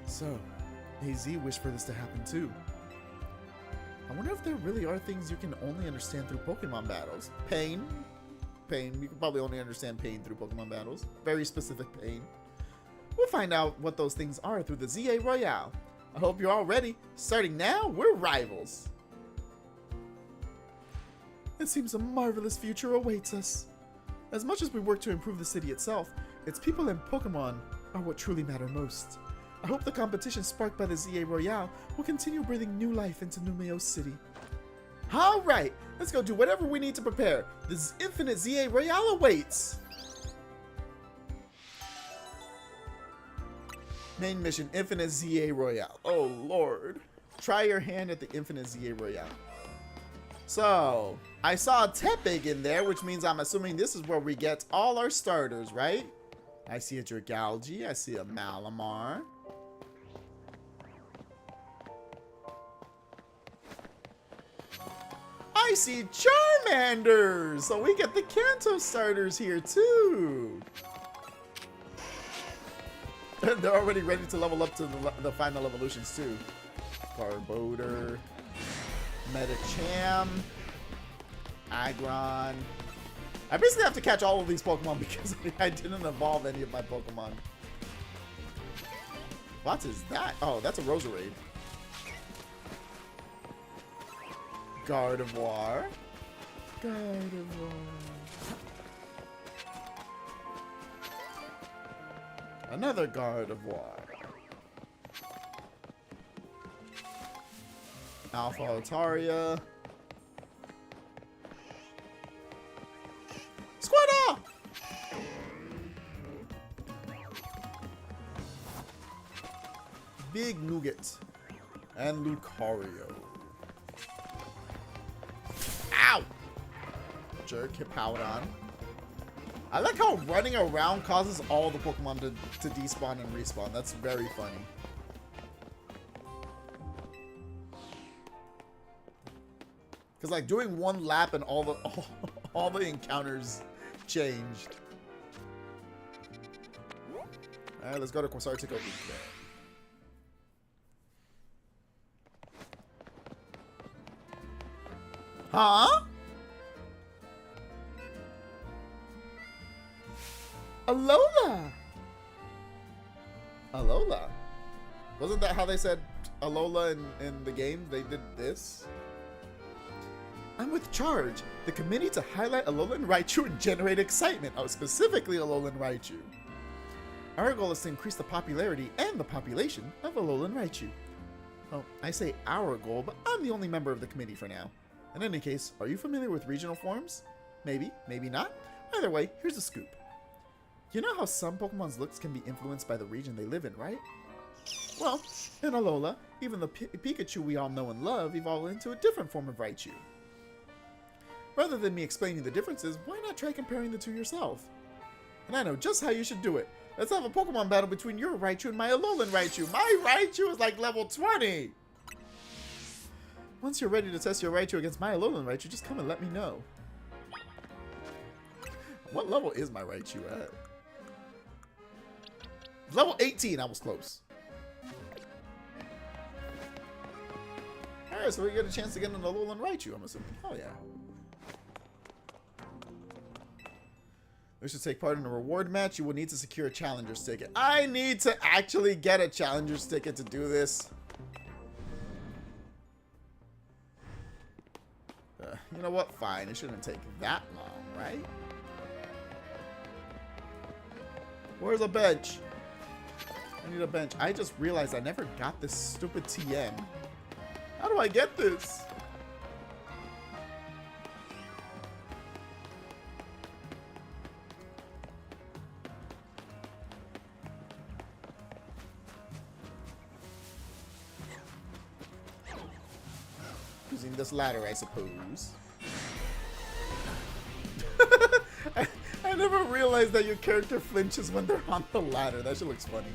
Speaker 1: So, AZ wished for this to happen too. I wonder if there really are things you can only understand through Pokemon battles.
Speaker 2: Pain. You can probably only understand pain through Pokemon battles. Very specific pain. We'll find out what those things are through the ZA Royale. I hope you're all ready. Starting now, we're rivals.
Speaker 1: It seems a marvelous future awaits us. As much as we work to improve the city itself, its people and Pokemon are what truly matter most. I hope the competition sparked by the ZA Royale will continue breathing new life into Lumiose City.
Speaker 2: Alright, let's go do whatever we need to prepare. This Infinite ZA Royale awaits. Main mission, Infinite ZA Royale. Oh lord. Try your hand at the Infinite ZA Royale. So, I saw a Tepig in there, which means I'm assuming this is where we get all our starters, right? I see a Dragalge, I see a Malamar. I see Charmander! So we get the Kanto starters here too. They're already ready to level up to the final evolutions too. Garbodor, Medicham, Aggron,
Speaker 1: I basically have to catch all of these Pokemon because I didn't evolve any of my Pokemon. What is that? Oh, that's a Roserade. Gardevoir. Gardevoir. Another Gardevoir. Alpha Altaria. Squirtle! Big Nougat. And Lucario. Ow! Jerk, Hippowdon. I like how running around causes all the Pokemon to despawn and respawn. That's very funny. Because like doing one lap and all the encounters changed. Alright, let's go to Quasartico. Huh? Alola! Alola? Wasn't that how they said Alola in the game? They did this? I'm with Charge, the committee to highlight Alola and Raichu and generate excitement. Oh, specifically Alola and Raichu. Our goal is to increase the popularity and the population of Alola and Raichu. Well, I say our goal, but I'm the only member of the committee for now. In any case, are you familiar with regional forms? Maybe, maybe not. Either way, here's the scoop. You know how some Pokemon's looks can be influenced by the region they live in, right? Well, in Alola, even the Pikachu we all know and love evolved into a different form of Raichu. Rather than me explaining the differences, why not try comparing the two yourself? And I know just how you should do it. Let's have a Pokemon battle between your Raichu and my Alolan Raichu. My Raichu is like level 20! Once you're ready to test your Raichu against my Alolan Raichu, just come and let me know. What level is my Raichu at? Level 18, I was close. Alright, so we get a chance to get an Alolan Raichu, I'm assuming. Oh yeah. We should take part in a reward match. You will need to secure a challenger's ticket. I need to actually get a challenger's ticket to do this. You know what? Fine. It shouldn't take that long, right? Where's a bench? I need a bench. I just realized I never got this stupid TM. How do I get this? Using this ladder, I suppose. I never realized that your character flinches when they're on the ladder. That shit looks funny.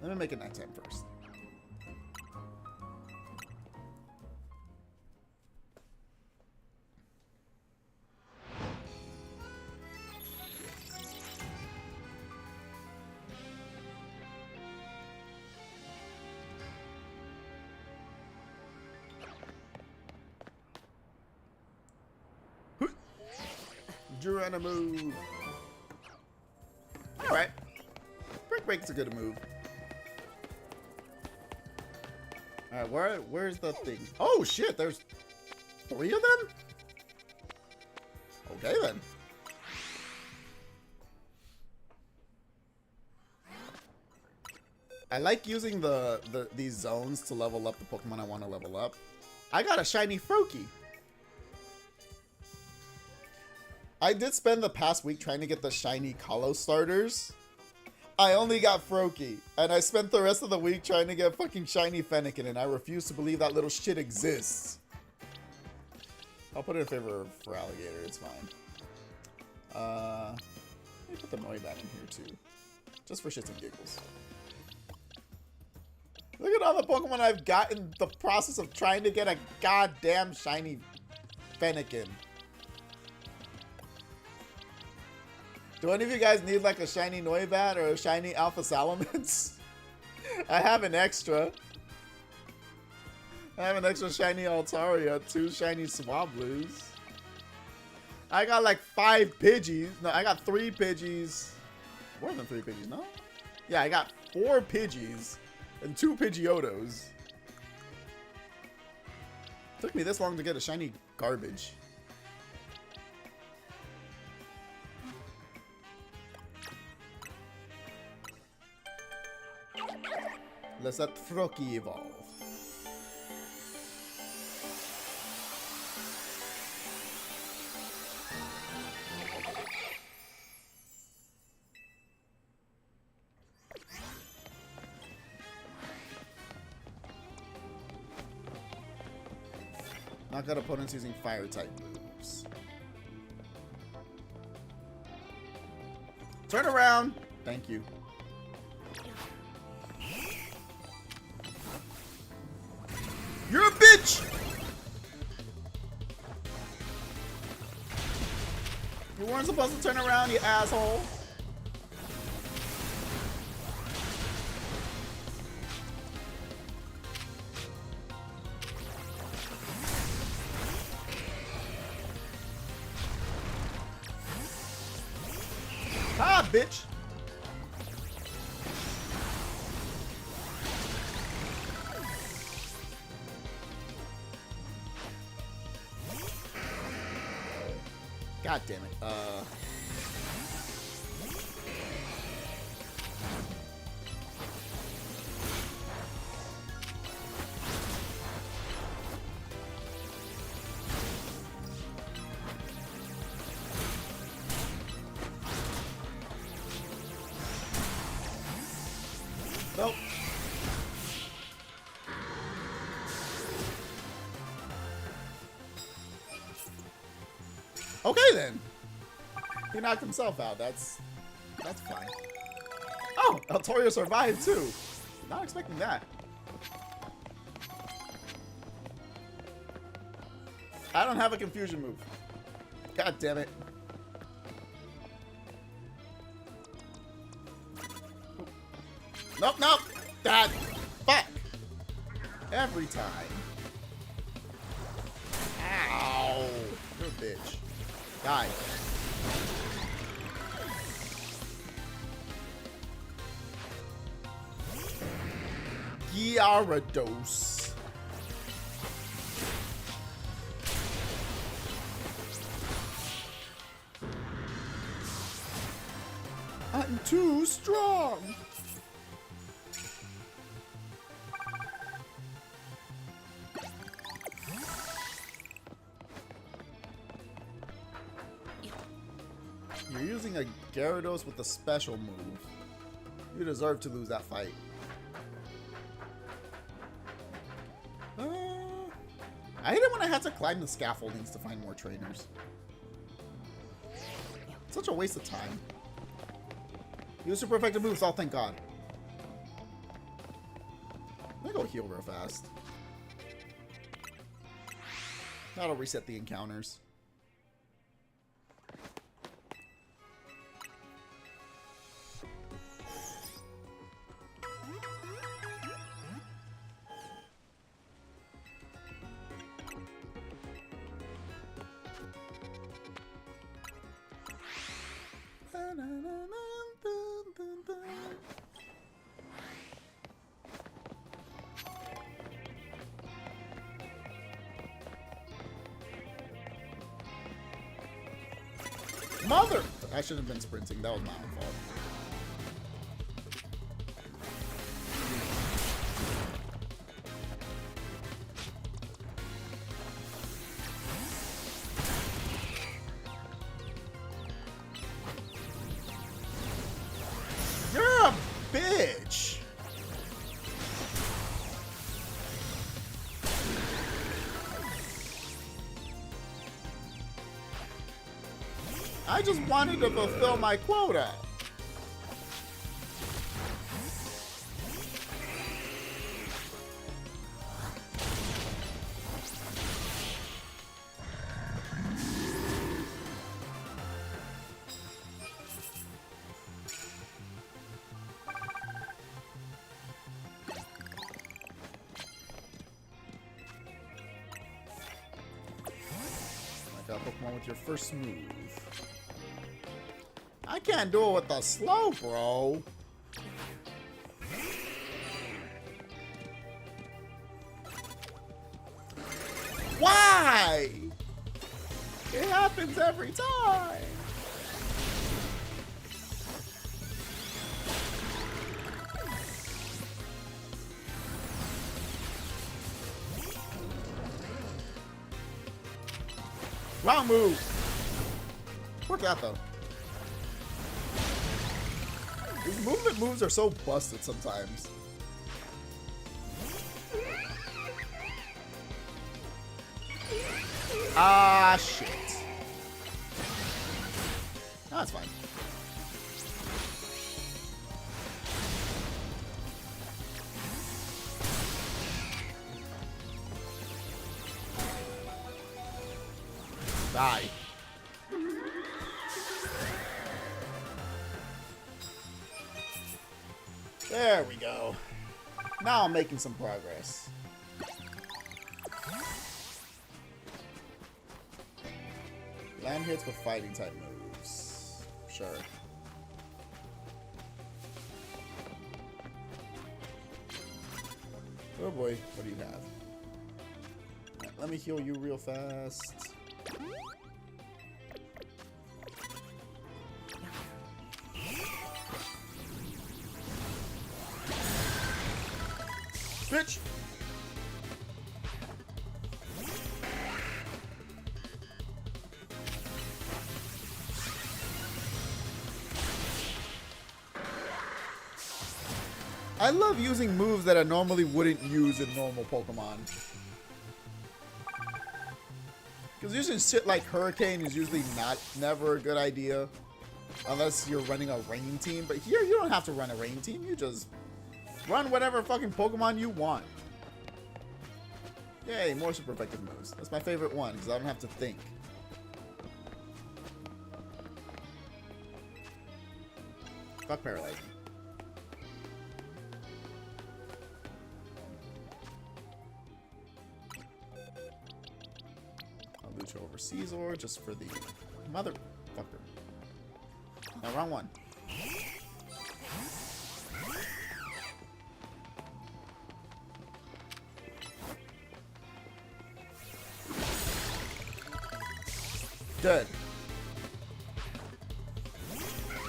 Speaker 1: Let me make it nighttime first. Geronimo. Alright. Brick Break's a good move. Alright, where's the thing? Oh shit, there's 3 of them? Okay then. I like using these zones to level up the Pokemon I want to level up. I got a shiny Froakie. I did spend the past week trying to get the shiny Kalos starters. I only got Froakie, and I spent the rest of the week trying to get fucking shiny Fennekin, and I refuse to believe that little shit exists. I'll put it in favor for Alligator, it's fine. Let me put the Noibat in here too. Just for shits and giggles. Look at all the Pokemon I've got in the process of trying to get a goddamn shiny Fennekin. Do any of you guys need like a shiny Noibat or a shiny Alpha Salamence? I have an extra. I have an extra shiny Altaria, 2 shiny Swablues. I got like 5 Pidgeys. No, I got 3 Pidgeys. More than 3 Pidgeys, no? Yeah, I got 4 Pidgeys and 2 Pidgeotos. Took me this long to get a shiny garbage. Let's let Froakie evolve. Knock out opponents using fire type moves. Turn around! Thank you. You're a bitch! You weren't supposed to turn around, you asshole. Ah, bitch! God damn it. Nope. Okay then. He knocked himself out. That's fine. Oh, Altaria survived too. Not expecting that. I don't have a confusion move. God damn it. Nope, nope. That fuck. Every time. Ow. You're a bitch. Die. Gyarados. I'm too strong. You're using a Gyarados with a special move. You deserve to lose that fight. I hate it when I have to climb the scaffoldings to find more trainers. Such a waste of time. Use super effective moves, oh thank God. Let me go heal real fast. That'll reset the encounters. Mother! I should have been sprinting. That was my own fault. You're a bitch! I just wanted to fulfill my quota. Pokemon with your first move. I can't do it with the slow, bro. Why? It happens every time. Wrong move. Worked out though. These movement moves are so busted sometimes. Ah, shit. No, that's fine. Die. There we go. Now I'm making some progress. Land hits with fighting type moves. Sure. Oh boy, what do you have? Right, let me heal you real fast. Bitch! I love using moves that I normally wouldn't use in normal Pokemon. Because using shit like Hurricane is usually never a good idea. Unless you're running a rain team. But here, you don't have to run a rain team. You just run whatever fucking Pokemon you want. Yay, more super effective moves. That's my favorite one, because I don't have to think. Fuck Paralyzing. I'll Lucha over Caesar just for the motherfucker. No, wrong one. Good.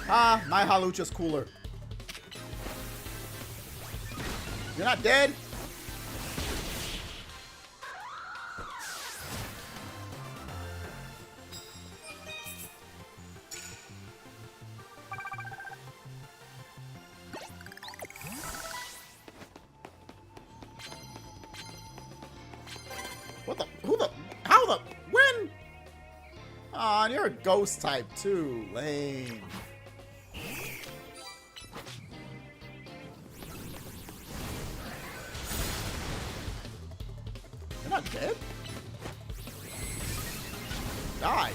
Speaker 1: Ah, my Halucha's cooler. You're not dead? What the? Who the? How the? When? Aw, and you're a ghost type too. Lame. You're not dead? Die.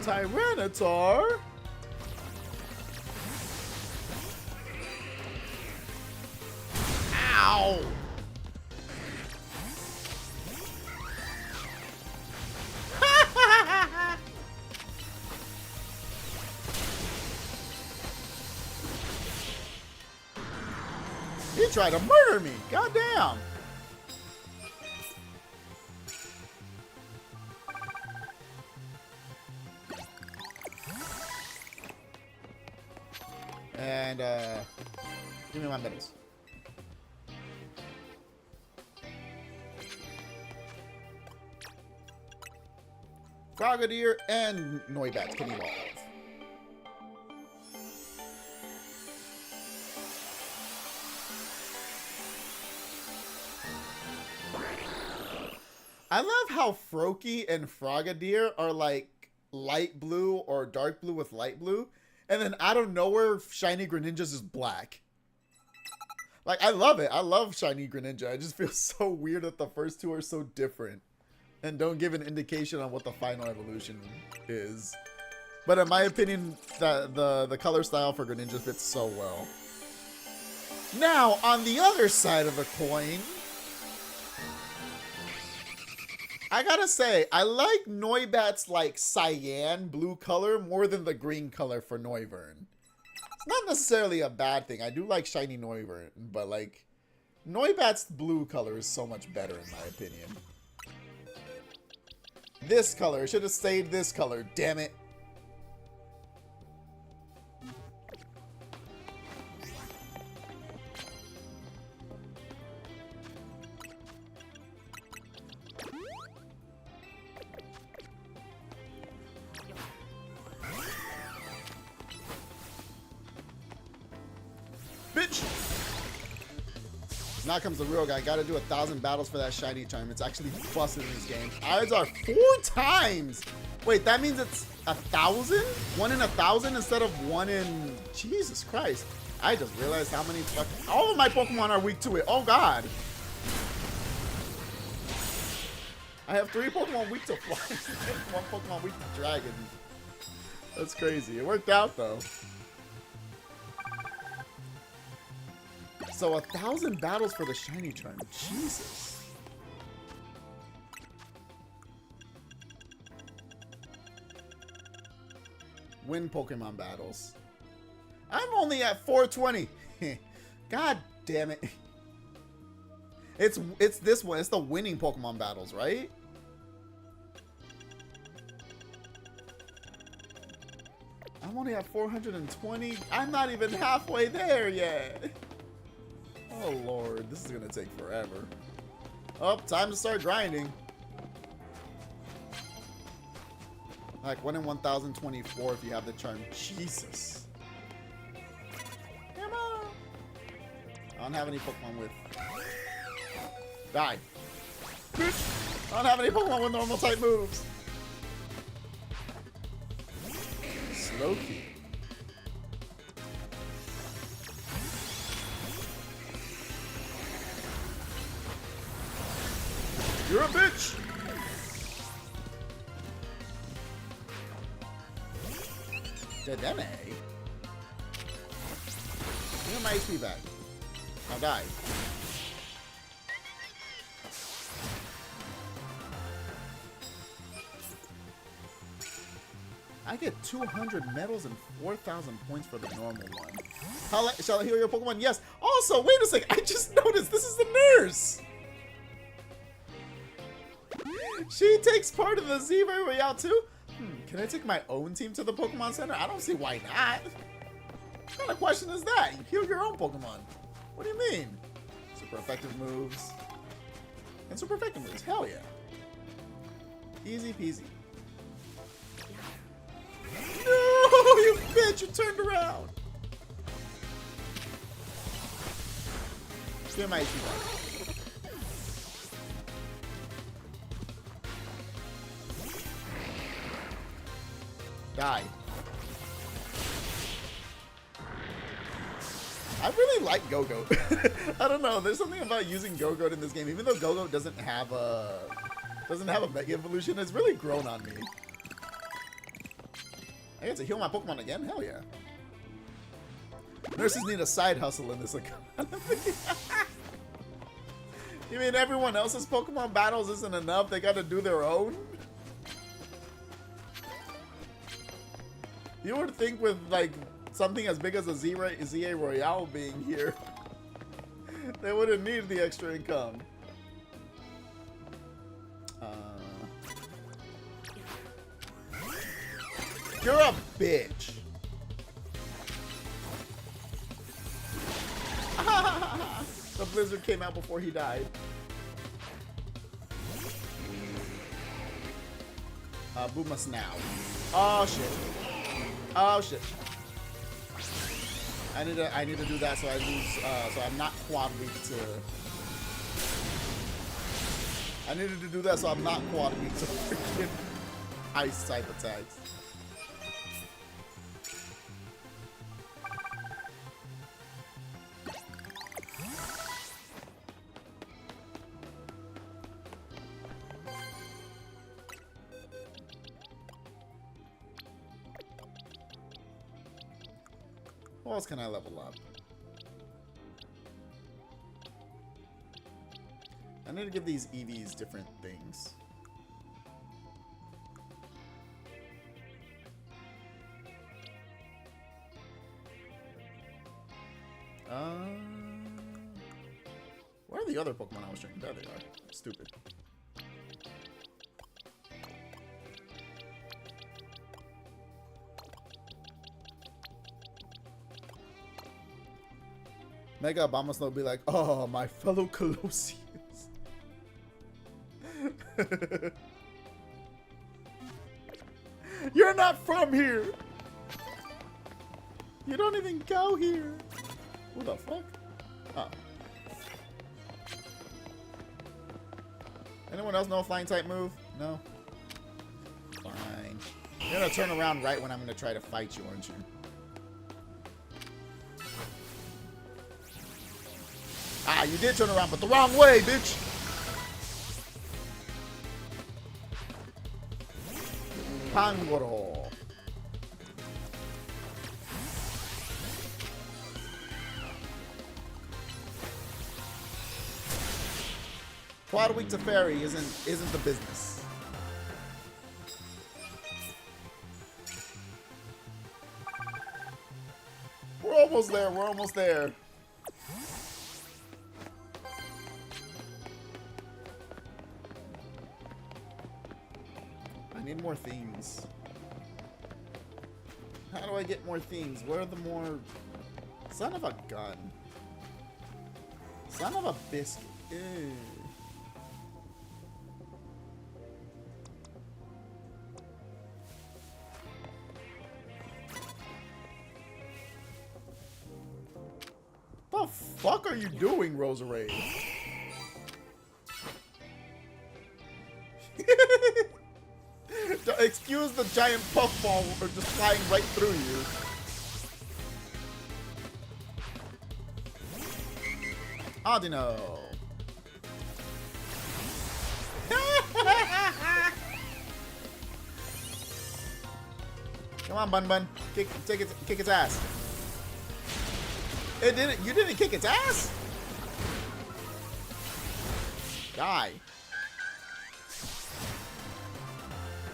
Speaker 1: Tyranitar? Ow! He tried to murder me! Goddamn! And, give me my medals. Frogadier and Noibat can evolve. I love how Froakie and Frogadier are like light blue or dark blue with light blue. And then out of nowhere, Shiny Greninja's is black. Like, I love it. I love Shiny Greninja. I just feel so weird that the first two are so different. And don't give an indication on what the final evolution is. But in my opinion, the color style for Greninja fits so well. Now, on the other side of the coin, I gotta say, I like Noibat's like cyan blue color more than the green color for Noivern. It's not necessarily a bad thing. I do like shiny Noivern, but like Noibat's blue color is so much better in my opinion. This color should have stayed this color, damn it. Bitch! Now comes the real guy. Gotta do 1,000 battles for that shiny charm. It's actually busted in this game. Odds are 4 times! Wait, that means it's 1,000? 1 in 1,000 instead of 1 in... Jesus Christ. I just realized how many fucking... All of my Pokemon are weak to it. Oh, God. I have 3 Pokemon weak to flying. 1 Pokemon weak to dragon. That's crazy. It worked out, though. So 1,000 battles for the shiny charm. Jesus. Win Pokemon battles. I'm only at 420. God damn it. It's this one. It's the winning Pokemon battles, right? I'm only at 420. I'm not even halfway there yet. Oh lord, this is gonna take forever. Oh, time to start grinding. Like 1 in 1,024 if you have the charm. Jesus. Come on. I don't have any Pokemon with... Die. Bitch. I don't have any Pokemon with normal type moves. Slowkey. You're a bitch! Dedenne? Give me my HP back. I'll die. I get 200 medals and 4,000 points for the normal one. Shall I heal your Pokemon? Yes. Also, wait a second. I just noticed this is the nurse. She takes part in the Z-Ray Royale too? Can I take my own team to the Pokemon Center? I don't see why not. What kind of question is that? You heal your own Pokemon. What do you mean? Super effective moves. And super effective moves. Hell yeah. Easy peasy. No, you bitch! You turned around. Get my HP back. Die. I really like Go-Goat. I don't know. There's something about using Go-Goat in this game. Even though Go-Goat doesn't have a Mega Evolution, it's really grown on me. I get to heal my Pokemon again? Hell yeah. Nurses need a side hustle in this economy. You mean everyone else's Pokemon battles isn't enough? They gotta do their own? You would think with, like, something as big as a ZA Royale being here, they wouldn't need the extra income. You're a bitch. The blizzard came out before he died. Boomas now. Oh shit. Oh shit. I need to do that so I lose so I'm not quad weak to I needed to do that so I'm not quad weak to freaking ice type attacks. What else can I level up? need to give these EVs different things. Where are the other Pokemon I was training? There they are. Stupid. Mega Obama will be like, oh, my fellow Colossians. You're not from here. You don't even go here. Who the fuck? Oh. Anyone else know a flying type move? No? Fine. You're gonna turn around right when I'm gonna try to fight you, aren't you? Ah, you did turn around, but the wrong way, bitch! Pangoro. Quad week to fairy isn't the business. We're almost there. We're almost there. I need more themes. How do I get more themes? Where are the more... Son of a gun. Son of a biscuit. Ew. What the fuck are you doing, Roserade? Excuse the giant puffball for just flying right through you. Audino. Come on, Bun Bun. Kick its ass. It didn't. You didn't kick its ass. Die.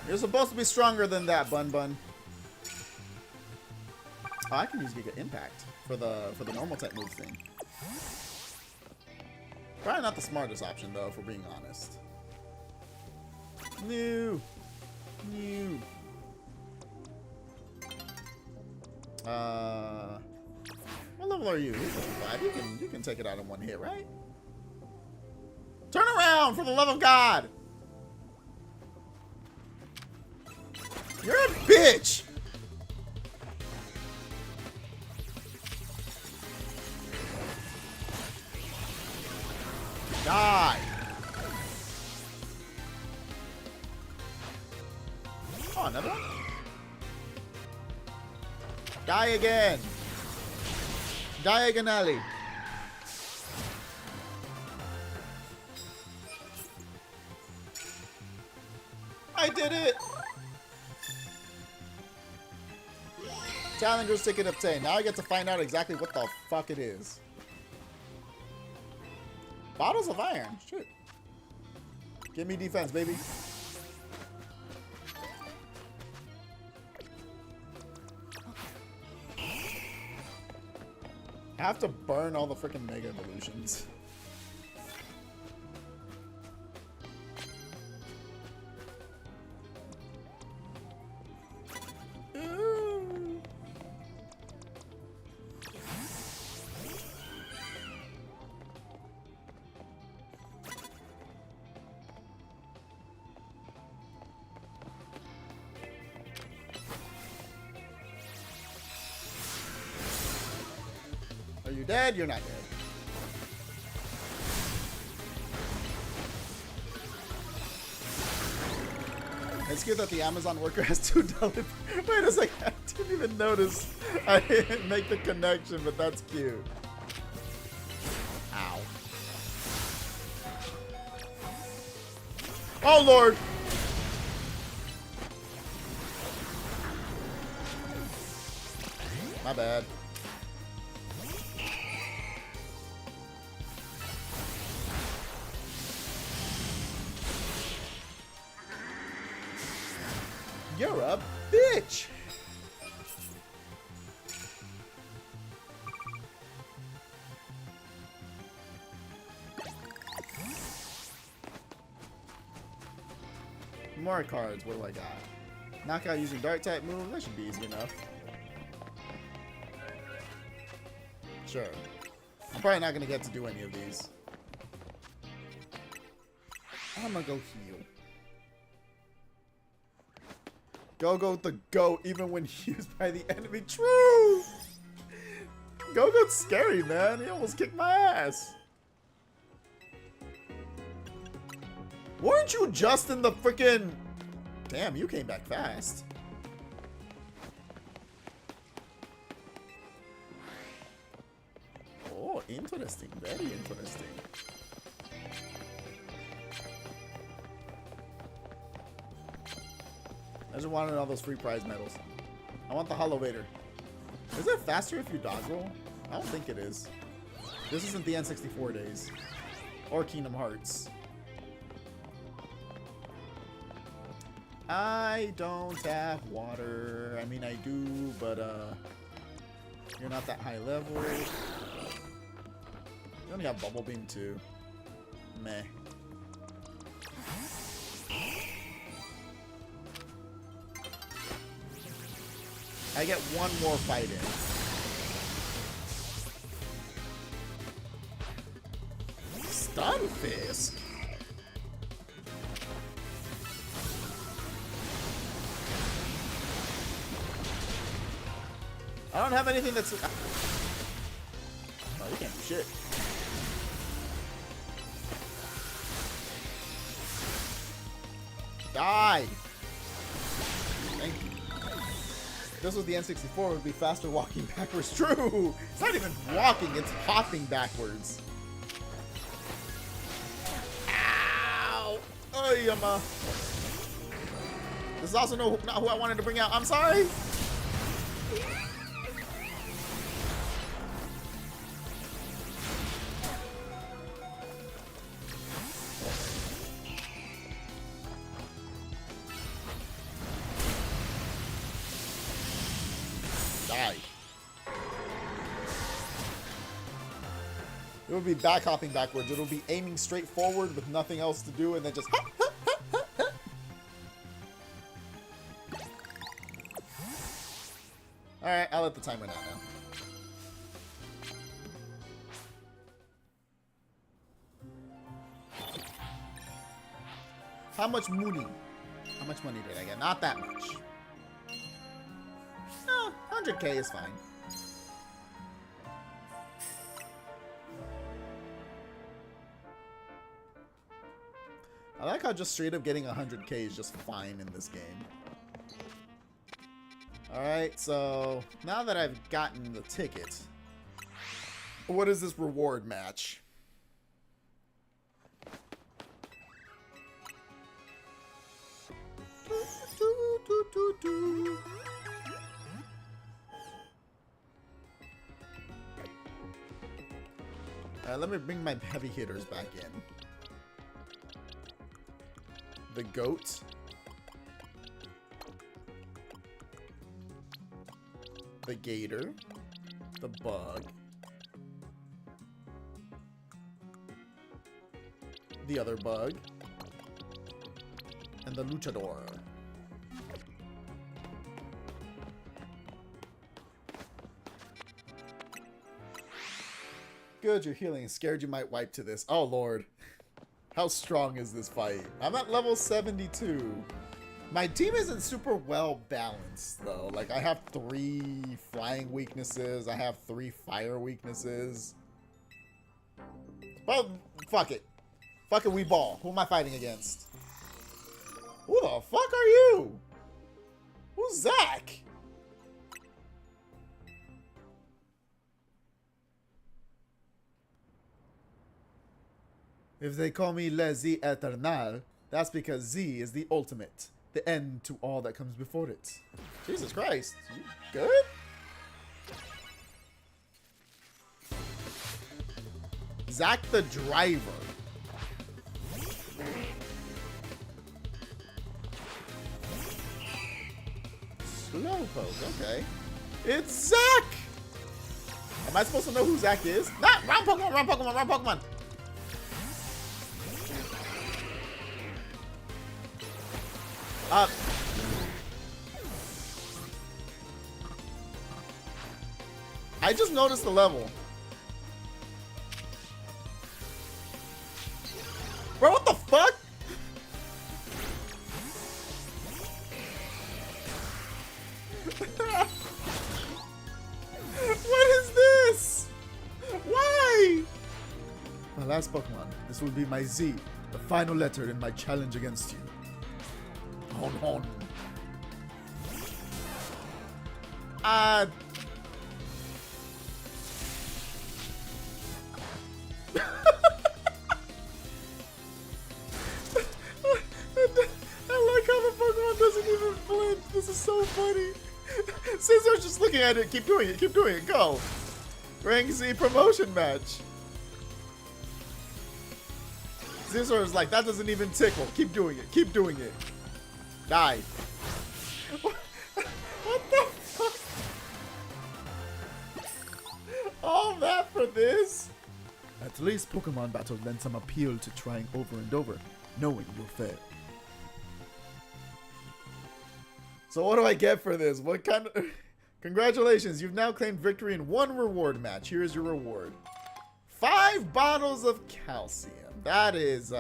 Speaker 1: You're supposed to be stronger than that, Bun Bun. Oh, I can use Giga Impact for the normal type move thing. Probably not the smartest option though, if we're being honest. New. What level are you? You're 55. You can take it out in one hit, right? Turn around, for the love of God! You're a bitch! Die! Oh, another one? Die again! Diagonally! I did it! Challenger's ticket obtained. Now I get to find out exactly what the fuck it is. Bottles of iron. Shit. Give me defense, baby. I have to burn all the freaking Mega Evolutions. Are you dead? You're not dead. It's good that the Amazon worker has $2. Wait a second. I didn't even notice. I didn't make the connection, but that's cute. Ow. Oh, Lord. My bad. You're a bitch. More cards. What do I got? Knockout using dark type move. That should be easy enough. Sure. I'm probably not gonna get to do any of these. I'm gonna go heal. Go the goat, even when used by the enemy. True. Go-Go's scary, man. He almost kicked my ass. Weren't you just in the freaking... Damn, you came back fast. Oh, interesting. Very interesting. I just wanted all those free prize medals. I want the Holovator. Is it faster if you dodge roll? I don't think it is. This isn't the N64 days. Or Kingdom Hearts. I don't have water. I mean, I do, but, you're not that high level. You only have Bubble Beam, too. Meh. I get one more fight in. Stunfisk? I don't have anything that's... Oh, you can't do shit. Die! Thank you. If this was the N64, it would be faster walking backwards. True! It's not even walking, it's hopping backwards. Ow! Oh, Yama. This is also not who I wanted to bring out. I'm sorry! Die. It would be back hopping backwards. It will be aiming straight forward with nothing else to do and then just hop, hop, hop, hop, hop. Alright, I'll let the timer run out now. How much money? How much money did I get? Not that much. 100K is fine. I like how just straight up getting 100K is just fine in this game. Alright, so now that I've gotten the ticket, what is this reward match? Let me bring my heavy hitters back in. The goat. The gator. The bug. The other bug. And the luchador. Good, you're healing. Scared you might wipe to this. Oh, Lord. How strong is this fight? I'm at level 72. My team isn't super well balanced, though. Like, I have 3 flying weaknesses. I have 3 fire weaknesses. Well, fuck it. Fuck it, we ball. Who am I fighting against? Who the fuck are you? Who's Zach? If they call me Le Z Eternal, that's because Z is the ultimate. The end to all that comes before it. Jesus Christ. You good? Zach the driver. Slowpoke, okay. It's Zack! Am I supposed to know who Zack is? Not wrong Pokemon, wrong Pokemon, wrong Pokemon! I just noticed the level. Bro, what the fuck? What is this? Why?
Speaker 2: My last Pokemon. This will be my Z, the final letter in my challenge against you.
Speaker 1: Hon. I like how the Pokemon doesn't even flinch. This is so funny. Scissor's just looking at it. Keep doing it, go. Rank Z promotion match. Scissor's like, that doesn't even tickle. Keep doing it. Die. What the fuck? All that for this?
Speaker 2: At least Pokemon Battle lends some appeal to trying over and over, knowing you'll fail.
Speaker 1: So what do I get for this? What kind of... Congratulations, you've now claimed victory in one reward match. Here's your reward. 5 bottles of calcium. That is,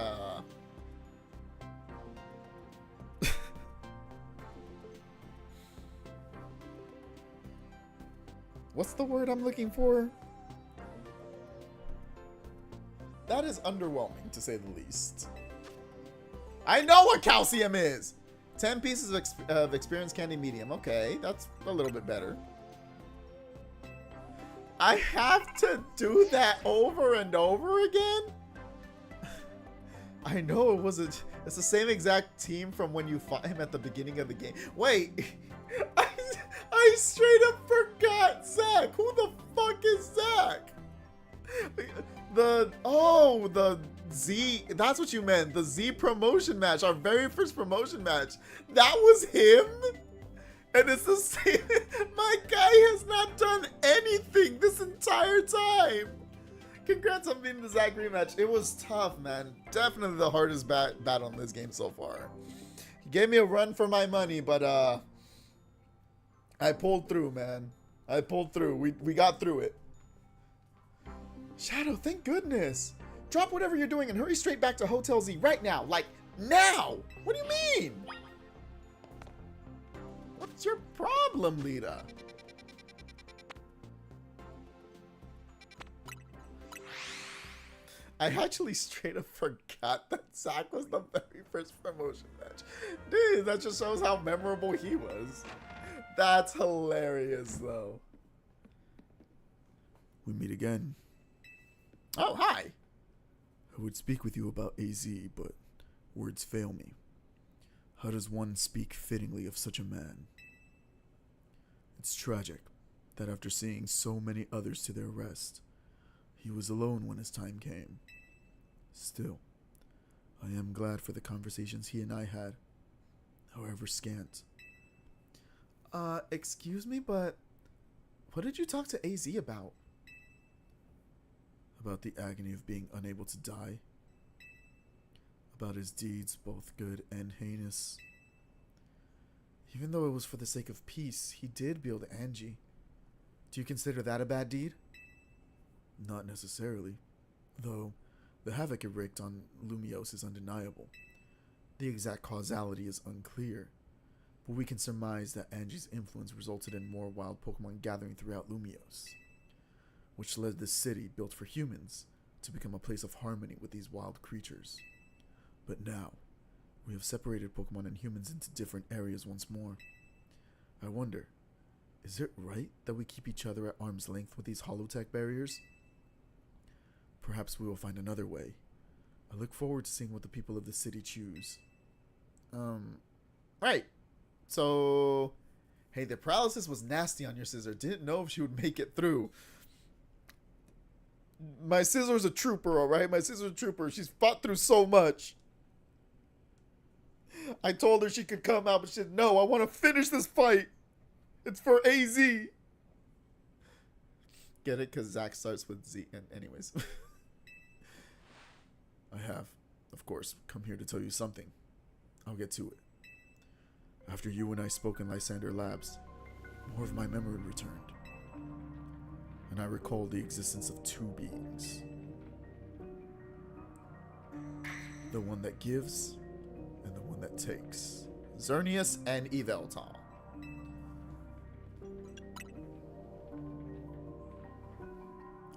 Speaker 1: what's the word I'm looking for? That is underwhelming, to say the least. I know what calcium is! 10 pieces of experience candy medium. Okay, that's a little bit better. I have to do that over and over again? I know it's the same exact team from when you fought him at the beginning of the game. Wait, I straight up forgot Zack. Who the fuck is Zack? The Z, that's what you meant. The Z promotion match, our very first promotion match. That was him? And it's the same. My guy has not done anything this entire time. Congrats on beating the Zack rematch. It was tough, man. Definitely the hardest battle in this game so far. He gave me a run for my money, but I pulled through, man. I pulled through. We got through it. Shadow, thank goodness. Drop whatever you're doing and hurry straight back to Hotel Z right now. Like, now! What do you mean? What's your problem, Lita? I actually straight up forgot that Zack was the very first promotion match. Dude, that just shows how memorable he was. That's hilarious, though.
Speaker 3: We meet again.
Speaker 1: Oh, hi.
Speaker 3: I would speak with you about AZ, but words fail me. How does one speak fittingly of such a man? It's tragic that after seeing so many others to their rest, he was alone when his time came. Still, I am glad for the conversations he and I had, however scant.
Speaker 2: Excuse me, but what did you talk to AZ about?
Speaker 3: About the agony of being unable to die. About his deeds, both good and heinous.
Speaker 2: Even though it was for the sake of peace, he did build Angie. Do you consider that a bad deed?
Speaker 3: Not necessarily, though the havoc it wreaked on Lumiose is undeniable. The exact causality is unclear, but we can surmise that Angie's influence resulted in more wild Pokemon gathering throughout Lumiose, which led the city built for humans to become a place of harmony with these wild creatures. But now, we have separated Pokemon and humans into different areas once more. I wonder, is it right that we keep each other at arm's length with these holotech barriers? Perhaps we will find another way. I look forward to seeing what the people of the city choose.
Speaker 1: Right. So, hey, the paralysis was nasty on your Scissor. Didn't know if she would make it through. My Scissor's a trooper, alright? My Scissor's a trooper. She's fought through so much. I told her she could come out, but she said, no, I want to finish this fight.
Speaker 2: It's for AZ. Get it? Because Zach starts with Z. And anyways.
Speaker 3: I have, of course, come here to tell you something. I'll get to it. After you and I spoke in Lysander Labs, more of my memory returned. And I recalled the existence of two beings. The one that gives, and the one that takes.
Speaker 2: Xerneas and Yveltal.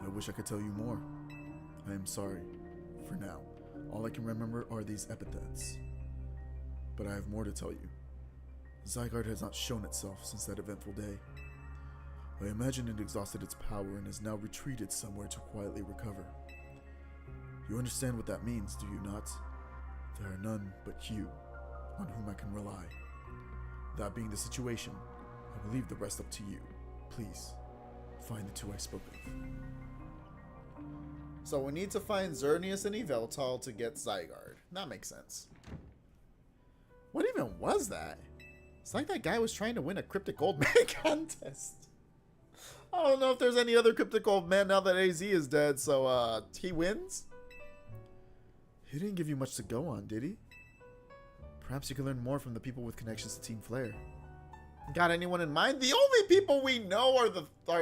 Speaker 3: I wish I could tell you more. I am sorry. For now, all I can remember are these epithets. But I have more to tell you. Zygarde has not shown itself since that eventful day. I imagine it exhausted its power and has now retreated somewhere to quietly recover. You understand what that means, do you not? There are none but you, on whom I can rely. That being the situation, I will leave the rest up to you. Please, find the two I spoke of.
Speaker 2: So we need to find Xerneas and Yveltal to get Zygarde. That makes sense. What even was that? It's like that guy was trying to win a Cryptic Gold Man contest. I don't know if there's any other Cryptic Gold Man now that AZ is dead, so he wins?
Speaker 3: He didn't give you much to go on, did he? Perhaps you can learn more from the people with connections to Team Flare.
Speaker 2: Got anyone in mind? The only people we know are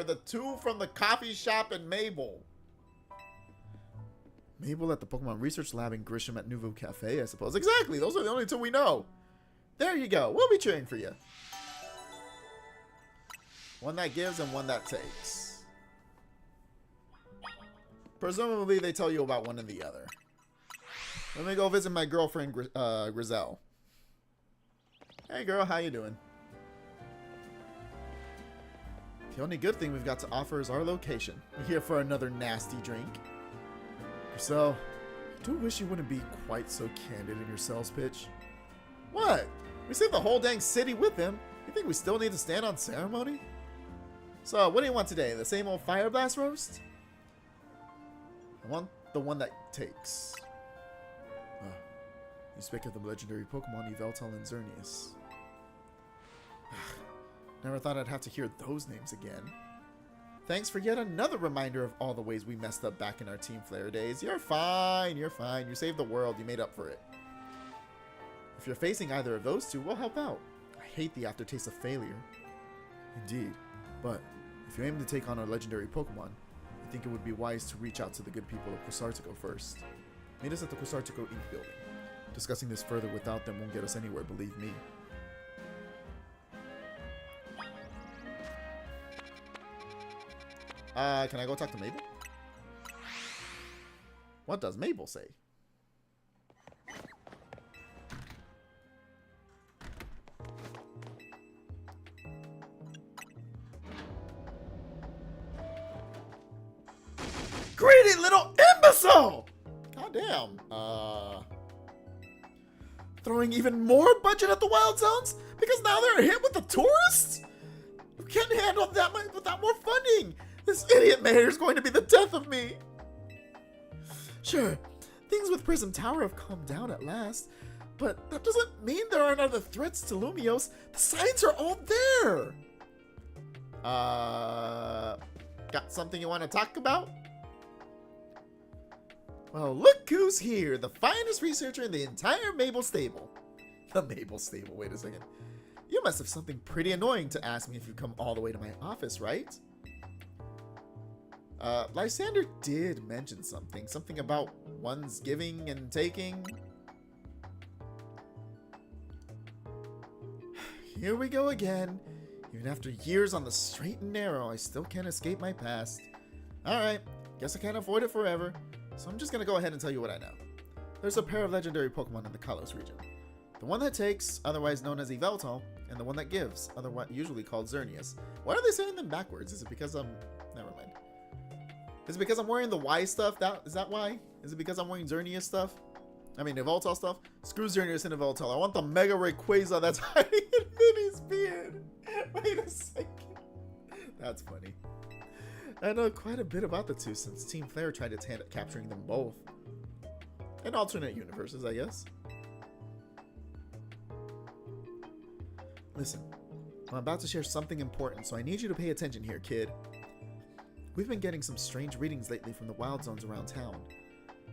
Speaker 2: the two from the coffee shop and Mabel.
Speaker 3: Mabel at the Pokemon Research Lab and Grisham at Nouveau Cafe, I suppose.
Speaker 2: Exactly, those are the only two we know. There you go. We'll be cheering for you. One that gives and one that takes. Presumably they tell you about one and the other. Let me go visit my girlfriend, Grizel. Hey girl, how you doing? The only good thing we've got to offer is our location. We're here for another nasty drink.
Speaker 3: So, I do wish you wouldn't be quite so candid in your sales pitch.
Speaker 2: What? We saved the whole dang city with him. You think we still need to stand on ceremony? So, what do you want today? The same old Fire Blast roast? I want the one that takes.
Speaker 3: You speak of the legendary Pokemon Yveltal and Xerneas.
Speaker 2: Never thought I'd have to hear those names again. Thanks for yet another reminder of all the ways we messed up back in our Team Flare days. You're fine, you're fine. You saved the world, you made up for it. If you're facing either of those two, we'll help out. I hate the aftertaste of failure.
Speaker 3: Indeed, but if you aim to take on our legendary Pokemon, I think it would be wise to reach out to the good people of Quasartico first. Meet us at the Quasartico Inc. building. Discussing this further without them won't get us anywhere, believe me.
Speaker 2: Can I go talk to Mabel? What does Mabel say? Greedy little imbecile! Goddamn. Throwing even more budget at the Wild Zones? Because now they're hit with the tourists? You can't handle that much without more funding. This idiot mayor is going to be the death of me. Sure, things with Prism Tower have calmed down at last, but that doesn't mean there aren't other threats to Lumios. The signs are all there. Got something you want to talk about? Well, look who's here, the finest researcher in the entire Mabel stable. The Mabel stable, wait a second. You must have something pretty annoying to ask me if you come all the way to my office, right? Lysander did mention something about one's giving and taking. Here we go again. Even after years on the straight and narrow, I still can't escape my past. Alright, guess I can't avoid it forever. So I'm just gonna go ahead and tell you what I know. There's a pair of legendary Pokemon in the Kalos region. The one that takes, otherwise known as Yveltal, and the one that gives, otherwise usually called Xerneas. Why are they saying them backwards? Is it because I'm... Never mind. Is it because I'm wearing the Y stuff? Is that why? Is it because I'm wearing Xerneas stuff? I mean, Yveltal stuff? Screw Xerneas and Yveltal. I want the Mega Rayquaza that's hiding in Minnie's beard. Wait a second. That's funny. I know quite a bit about the two since Team Flare tried its hand at capturing them both. In alternate universes, I guess. Listen, I'm about to share something important, so I need you to pay attention here, kid. We've been getting some strange readings lately from the wild zones around town.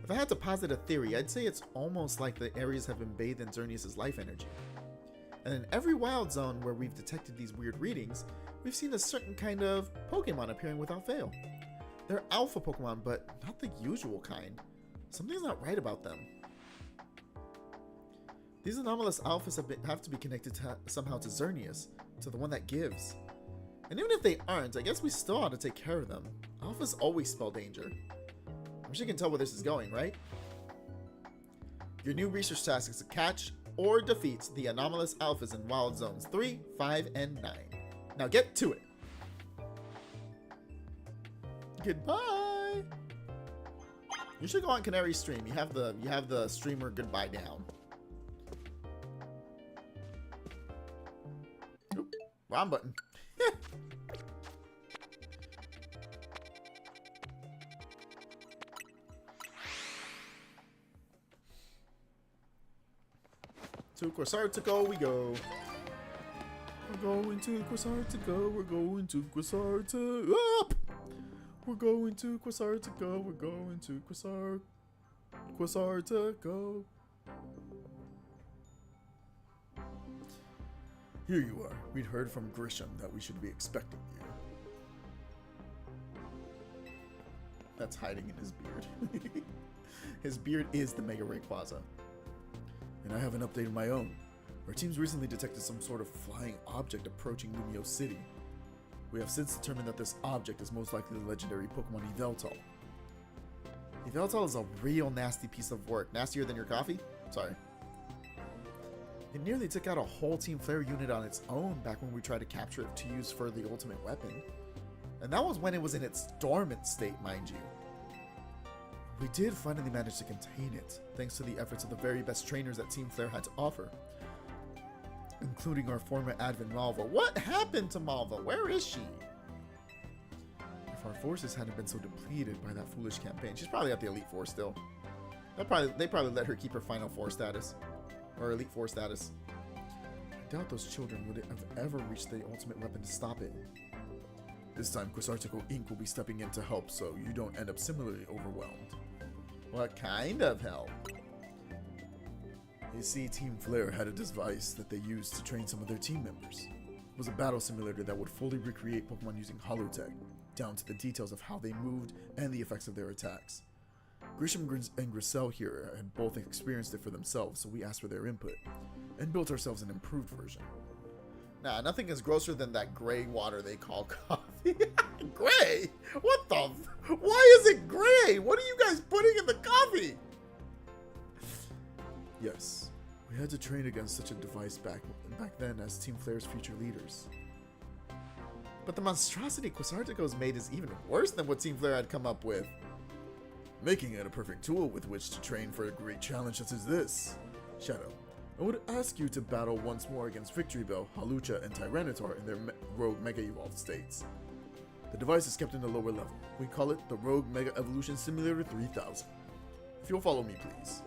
Speaker 2: If I had to posit a theory, I'd say it's almost like the areas have been bathed in Xerneas' life energy. And in every wild zone where we've detected these weird readings, we've seen a certain kind of Pokemon appearing without fail. They're alpha Pokemon, but not the usual kind. Something's not right about them. These anomalous alphas have to be connected somehow to Xerneas, to the one that gives. And even if they aren't, I guess we still ought to take care of them. Alphas always spell danger. I'm sure you can tell where this is going, right? Your new research task is to catch or defeat the anomalous alphas in wild zones 3, 5, and 9. Now get to it. Goodbye. You should go on Canary's stream. You have the streamer goodbye down. Oop, wrong button. To Quasartico we go. We're going to Quasartico. We're going to Quasartico. Up! We're going to Quasartico. We're going to Quasartico.
Speaker 3: Here you are. We'd heard from Grisham that we should be expecting you.
Speaker 2: That's hiding in his beard. His beard is the Mega Rayquaza.
Speaker 3: And I have an update of my own. Our team's recently detected some sort of flying object approaching Lumio City. We have since determined that this object is most likely the legendary Pokemon Yveltal.
Speaker 2: Yveltal is a real nasty piece of work. Nastier than your coffee? Sorry. It nearly took out a whole Team Flare unit on its own back when we tried to capture it to use for the ultimate weapon. And that was when it was in its dormant state, mind you. We did finally manage to contain it, thanks to the efforts of the very best trainers that Team Flare had to offer. Including our former admin Malva. What happened to Malva? Where is she? If our forces hadn't been so depleted by that foolish campaign, she's probably at the Elite Four still. They probably let her keep her Final Four status. Or Elite Four status. I doubt those children would have ever reached the ultimate weapon to stop it.
Speaker 3: This time, Quasartico Inc. will be stepping in to help so you don't end up similarly overwhelmed.
Speaker 2: What kind of help?
Speaker 3: You see, Team Flare had a device that they used to train some of their team members. It was a battle simulator that would fully recreate Pokemon using holotech, down to the details of how they moved and the effects of their attacks. Grisham and Grisel here had both experienced it for themselves, so we asked for their input, and built ourselves an improved version.
Speaker 2: Nah, nothing is grosser than that gray water they call coffee. Gray? What the? Why is it gray? What are you guys putting in the coffee?
Speaker 3: Yes, we had to train against such a device back then as Team Flare's future leaders.
Speaker 2: But the monstrosity Quasartico's made is even worse than what Team Flare had come up with.
Speaker 3: Making it a perfect tool with which to train for a great challenge such as this. Shadow, I would ask you to battle once more against Victory Bell, Hawlucha, and Tyranitar in their Rogue Mega Evolved states. The device is kept in the lower level. We call it the Rogue Mega Evolution Simulator 3000. If you'll follow me, please.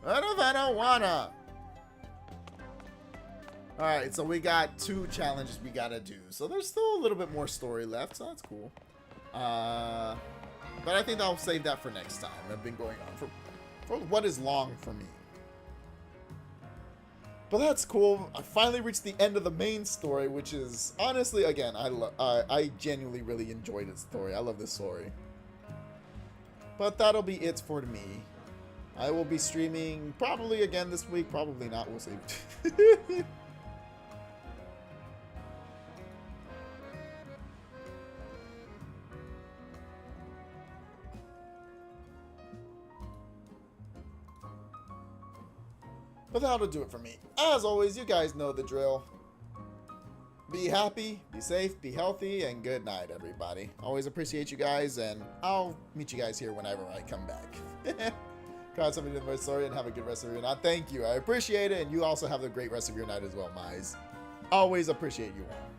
Speaker 2: I don't wanna. Alright, so we got 2 challenges we gotta do. So there's still a little bit more story left, so that's cool. But I think I'll save that for next time. I've been going on for what is long for me. But that's cool. I finally reached the end of the main story, which is honestly, again, I genuinely really enjoyed this story. I love this story. But that'll be it for me. I will be streaming probably again this week, probably not. We'll see. But that'll do it for me. As always, you guys know the drill. Be happy, be safe, be healthy, and good night, everybody. Always appreciate you guys, and I'll meet you guys here whenever I come back. Congrats on the story, and have a good rest of your night. Thank you. I appreciate it, and you also have a great rest of your night as well, Mize. Always appreciate you all.